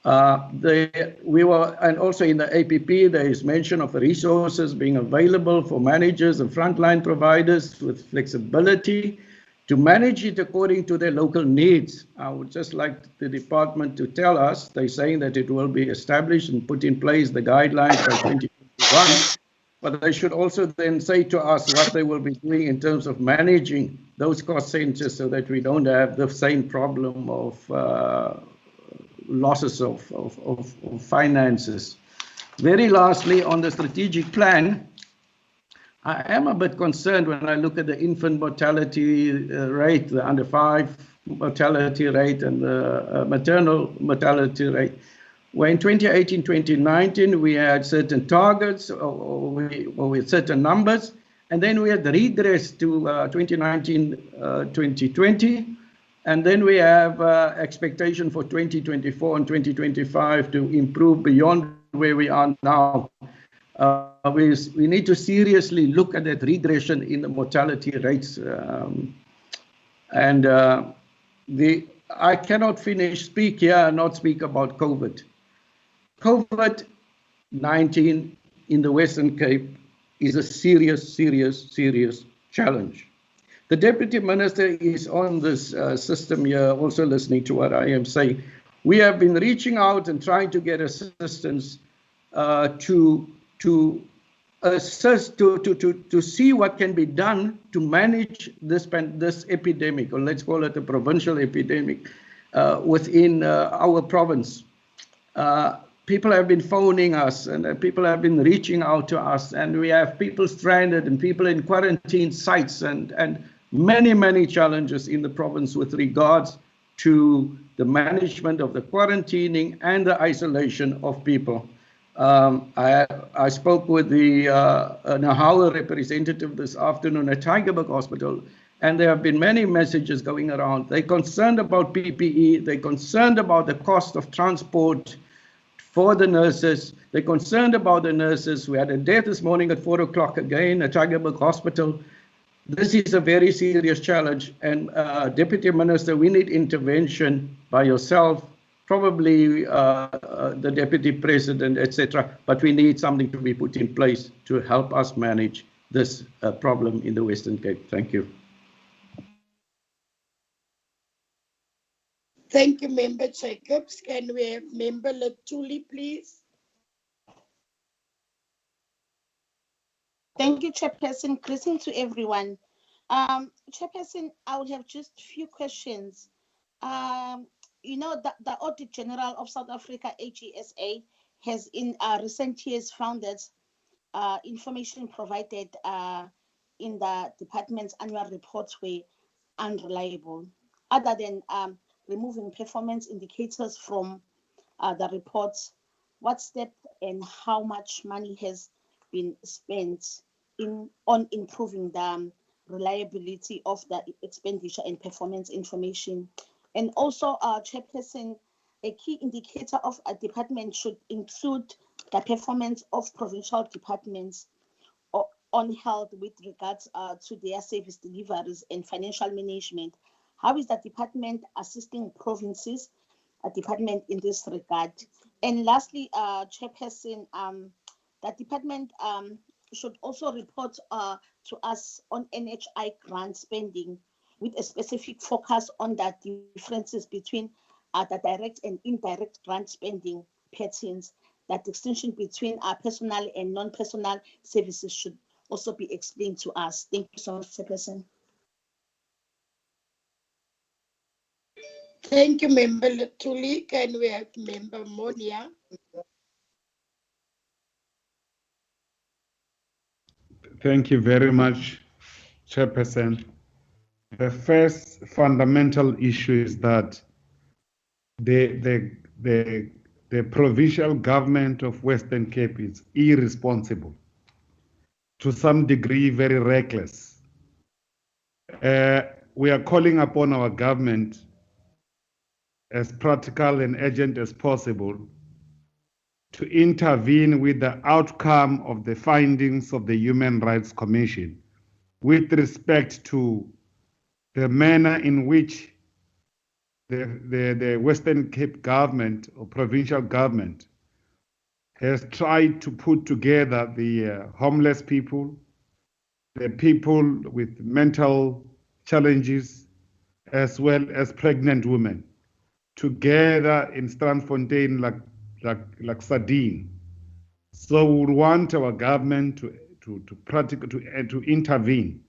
And also in the APP, there is mention of resources being available for managers and frontline providers with flexibility to manage it according to their local needs. I would just like the department to tell us, they're saying that it will be established and put in place the guidelines by 2021, but they should also then say to us what they will be doing in terms of managing those cost centers so that we don't have the same problem of losses of finances. Very lastly, on the strategic plan, I am a bit concerned when I look at the infant mortality rate, the under 5 mortality rate and the maternal mortality rate. Where in 2018, 2019, we had certain targets or with certain numbers, and then we had regressed to 2019, 2020. And then we have expectation for 2024 and 2025 to improve beyond where we are now. We need to seriously look at that regression in the mortality rates. I cannot speak here and not speak about COVID. COVID-19 in the Western Cape is a serious, serious, serious challenge. The Deputy Minister is on this system here, also listening to what I am saying. We have been reaching out and trying to get assistance to assist, to see what can be done to manage this epidemic, or let's call it a provincial epidemic within our province. People have been phoning us and people have been reaching out to us, and we have people stranded and people in quarantine sites and many, many challenges in the province with regards to the management of the quarantining and the isolation of people. I spoke with the Nahawa representative this afternoon at Tygerberg Hospital, and there have been many messages going around. They're concerned about PPE, they're concerned about the cost of transport for the nurses, they're concerned about the nurses. We had a death this morning at 4 o'clock again at Tygerberg Hospital. This is a very serious challenge, and Deputy Minister, we need intervention by yourself, probably the Deputy President, etc. But we need something to be put in place to help us manage this problem in the Western Cape. Thank you. Thank you, Member Jacobs. Can we have Member Latuli, please? Thank you, Chairperson. Greetings to everyone. Chairperson, I would have just a few questions. You know, the Audit General of South Africa, AGSA, has in recent years found that information provided in the department's annual reports were unreliable. Other than removing performance indicators from the reports, what step and how much money has been spent on improving the reliability of the expenditure and performance information? And also, Chairperson, a key indicator of a department should include the performance of provincial departments on health with regards to their service deliveries and financial management. How is the department assisting provinces, a department in this regard? And lastly, Chairperson, the department should also report to us on NHI grant spending with a specific focus on the differences between the direct and indirect grant spending patterns. That distinction between personal and non-personal services should also be explained to us. Thank you so much, Chairperson. Thank you, Member Tuli. Can we have Member Monia? Thank you very much, Chairperson. The first fundamental issue is that the provincial government of Western Cape is irresponsible, to some degree very reckless. We are calling upon our government as practical and urgent as possible to intervene with the outcome of the findings of the Human Rights Commission with respect to the manner in which the Western Cape government or provincial government has tried to put together the homeless people, the people with mental challenges, as well as pregnant women, together in Strandfontein like sardine. So we would want our government to intervene,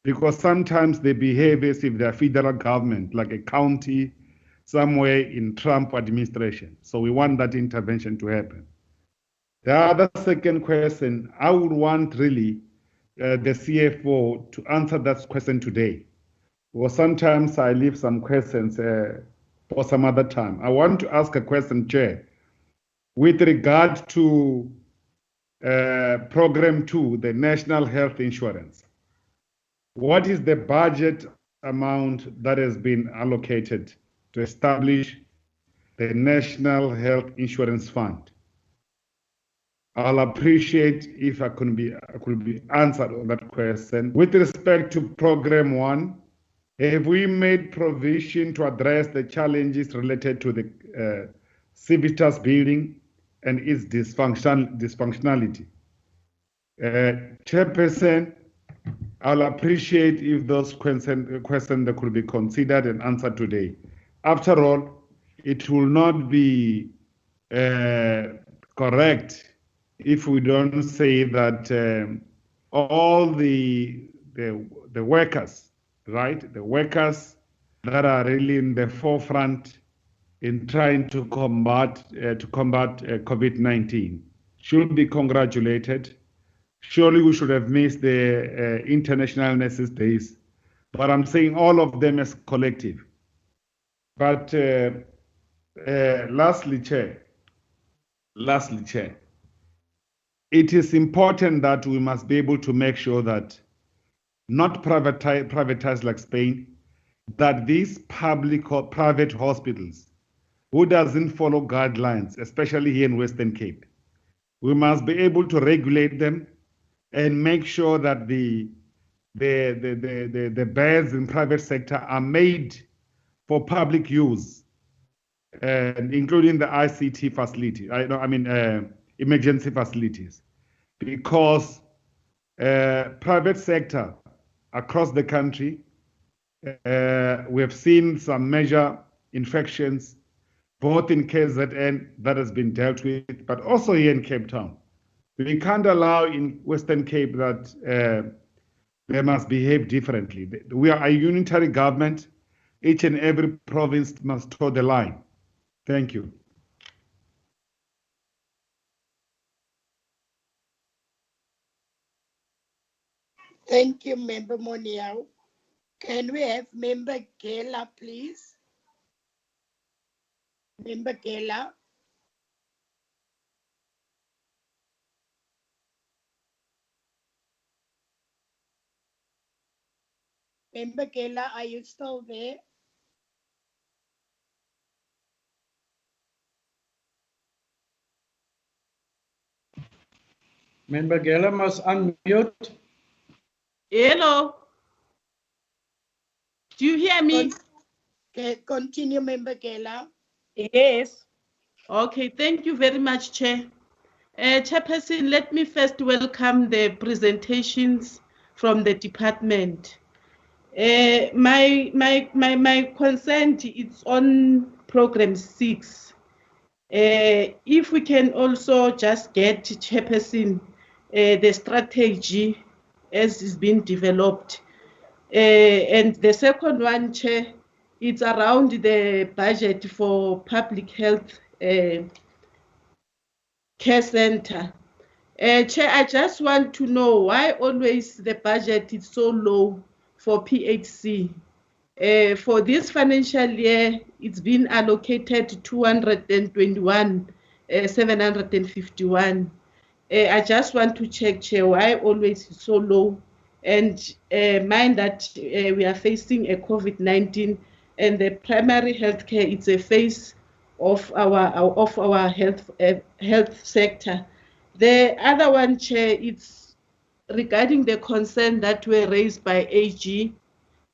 because sometimes they behave as if they're federal government, like a county somewhere in Trump administration. So we want that intervention to happen. The other second question, I would want really the CFO to answer that question today. Well, sometimes I leave some questions for some other time. I want to ask a question, Chair, with regard to Program 2, the National Health Insurance. What is the budget amount that has been allocated to establish the National Health Insurance Fund? I'll appreciate if I could be answered on that question. With respect to Program 1, have we made provision to address the challenges related to the Civitas building and its dysfunctionality? Chairperson, I'll appreciate if those questions could be considered and answered today. After all, it will not be correct if we don't say that all the workers, right, the workers that are really in the forefront in trying to combat COVID-19 should be congratulated. Surely we should have missed the International Nurses Days, but I'm saying all of them as collective. But lastly, Chair, it is important that we must be able to make sure that not privatized like Spain, that these public or private hospitals who doesn't follow guidelines, especially here in Western Cape, we must be able to regulate them and make sure that the beds in private sector are made for public use, and including the ICT facility. Emergency facilities, because private sector across the country, we have seen some major infections, both in KZN that has been dealt with, but also here in Cape Town. We can't allow in Western Cape that they must behave differently. We are a unitary government. Each and every province must toe the line. Thank you. Thank you, Member Moniao. Can we have Member Gela, please? Member Gela. Member Gela, are you still there? Member Gela must unmute. Hello. Do you hear me? Continue, Member Gela. Yes. Okay, thank you very much, Chair. Chairperson, let me first welcome the presentations from the department. My concern is on Program 6. If we can also just get, Chairperson, the strategy as is being developed. And the second one, Chair, It's around the budget for public health care center. Chair, I just want to know why always the budget is so low for PHC. For this financial year, it's been allocated 221,751. I just want to check, Chair, why always is so low, and mind that we are facing a COVID-19, and the primary healthcare, it's a phase of our health sector. The other one, Chair, it's regarding the concern that were raised by AG,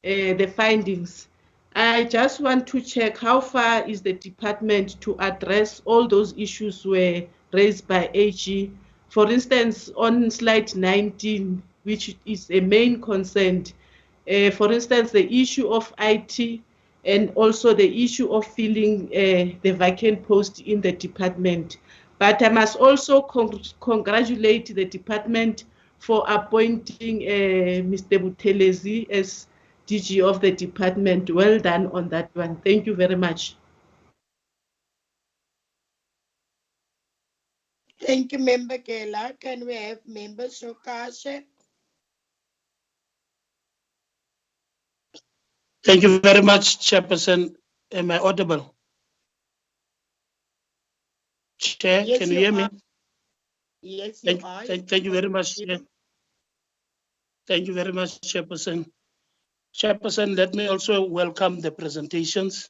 the findings. I just want to check how far is the department to address all those issues were raised by AG. For instance, on slide 19, which is a main concern, for instance, the issue of IT and also the issue of filling the vacant post in the department. But I must also congratulate the department for appointing Mr. Buthelezi as DG of the department. Well done on that one. Thank you very much. Thank you, Member Kela. Can we have Member Sokashe? Thank you very much, Chairperson. Am I audible? Chair, Yes, can you hear me? Yes, you are. Thank you very much, Chair. Thank you very much, Chairperson. Chairperson, let me also welcome the presentations.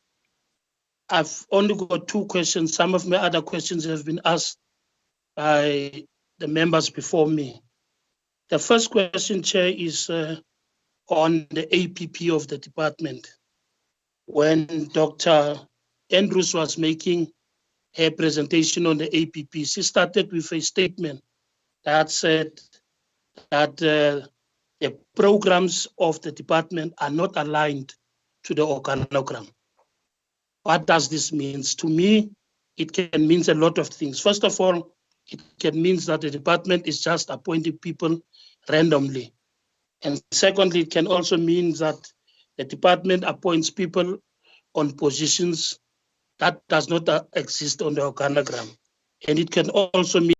I've only got two questions. Some of my other questions have been asked by the members before me. The first question, Chair, is on the APP of the department. When Dr. Andrews was making her presentation on the APP, she started with a statement that said that the programs of the department are not aligned to the organogram. What does this mean? To me, it can mean a lot of things. First of all, it can mean that the department is just appointing people randomly. And secondly, it can also mean that the department appoints people on positions that does not exist on the organogram. And it can also mean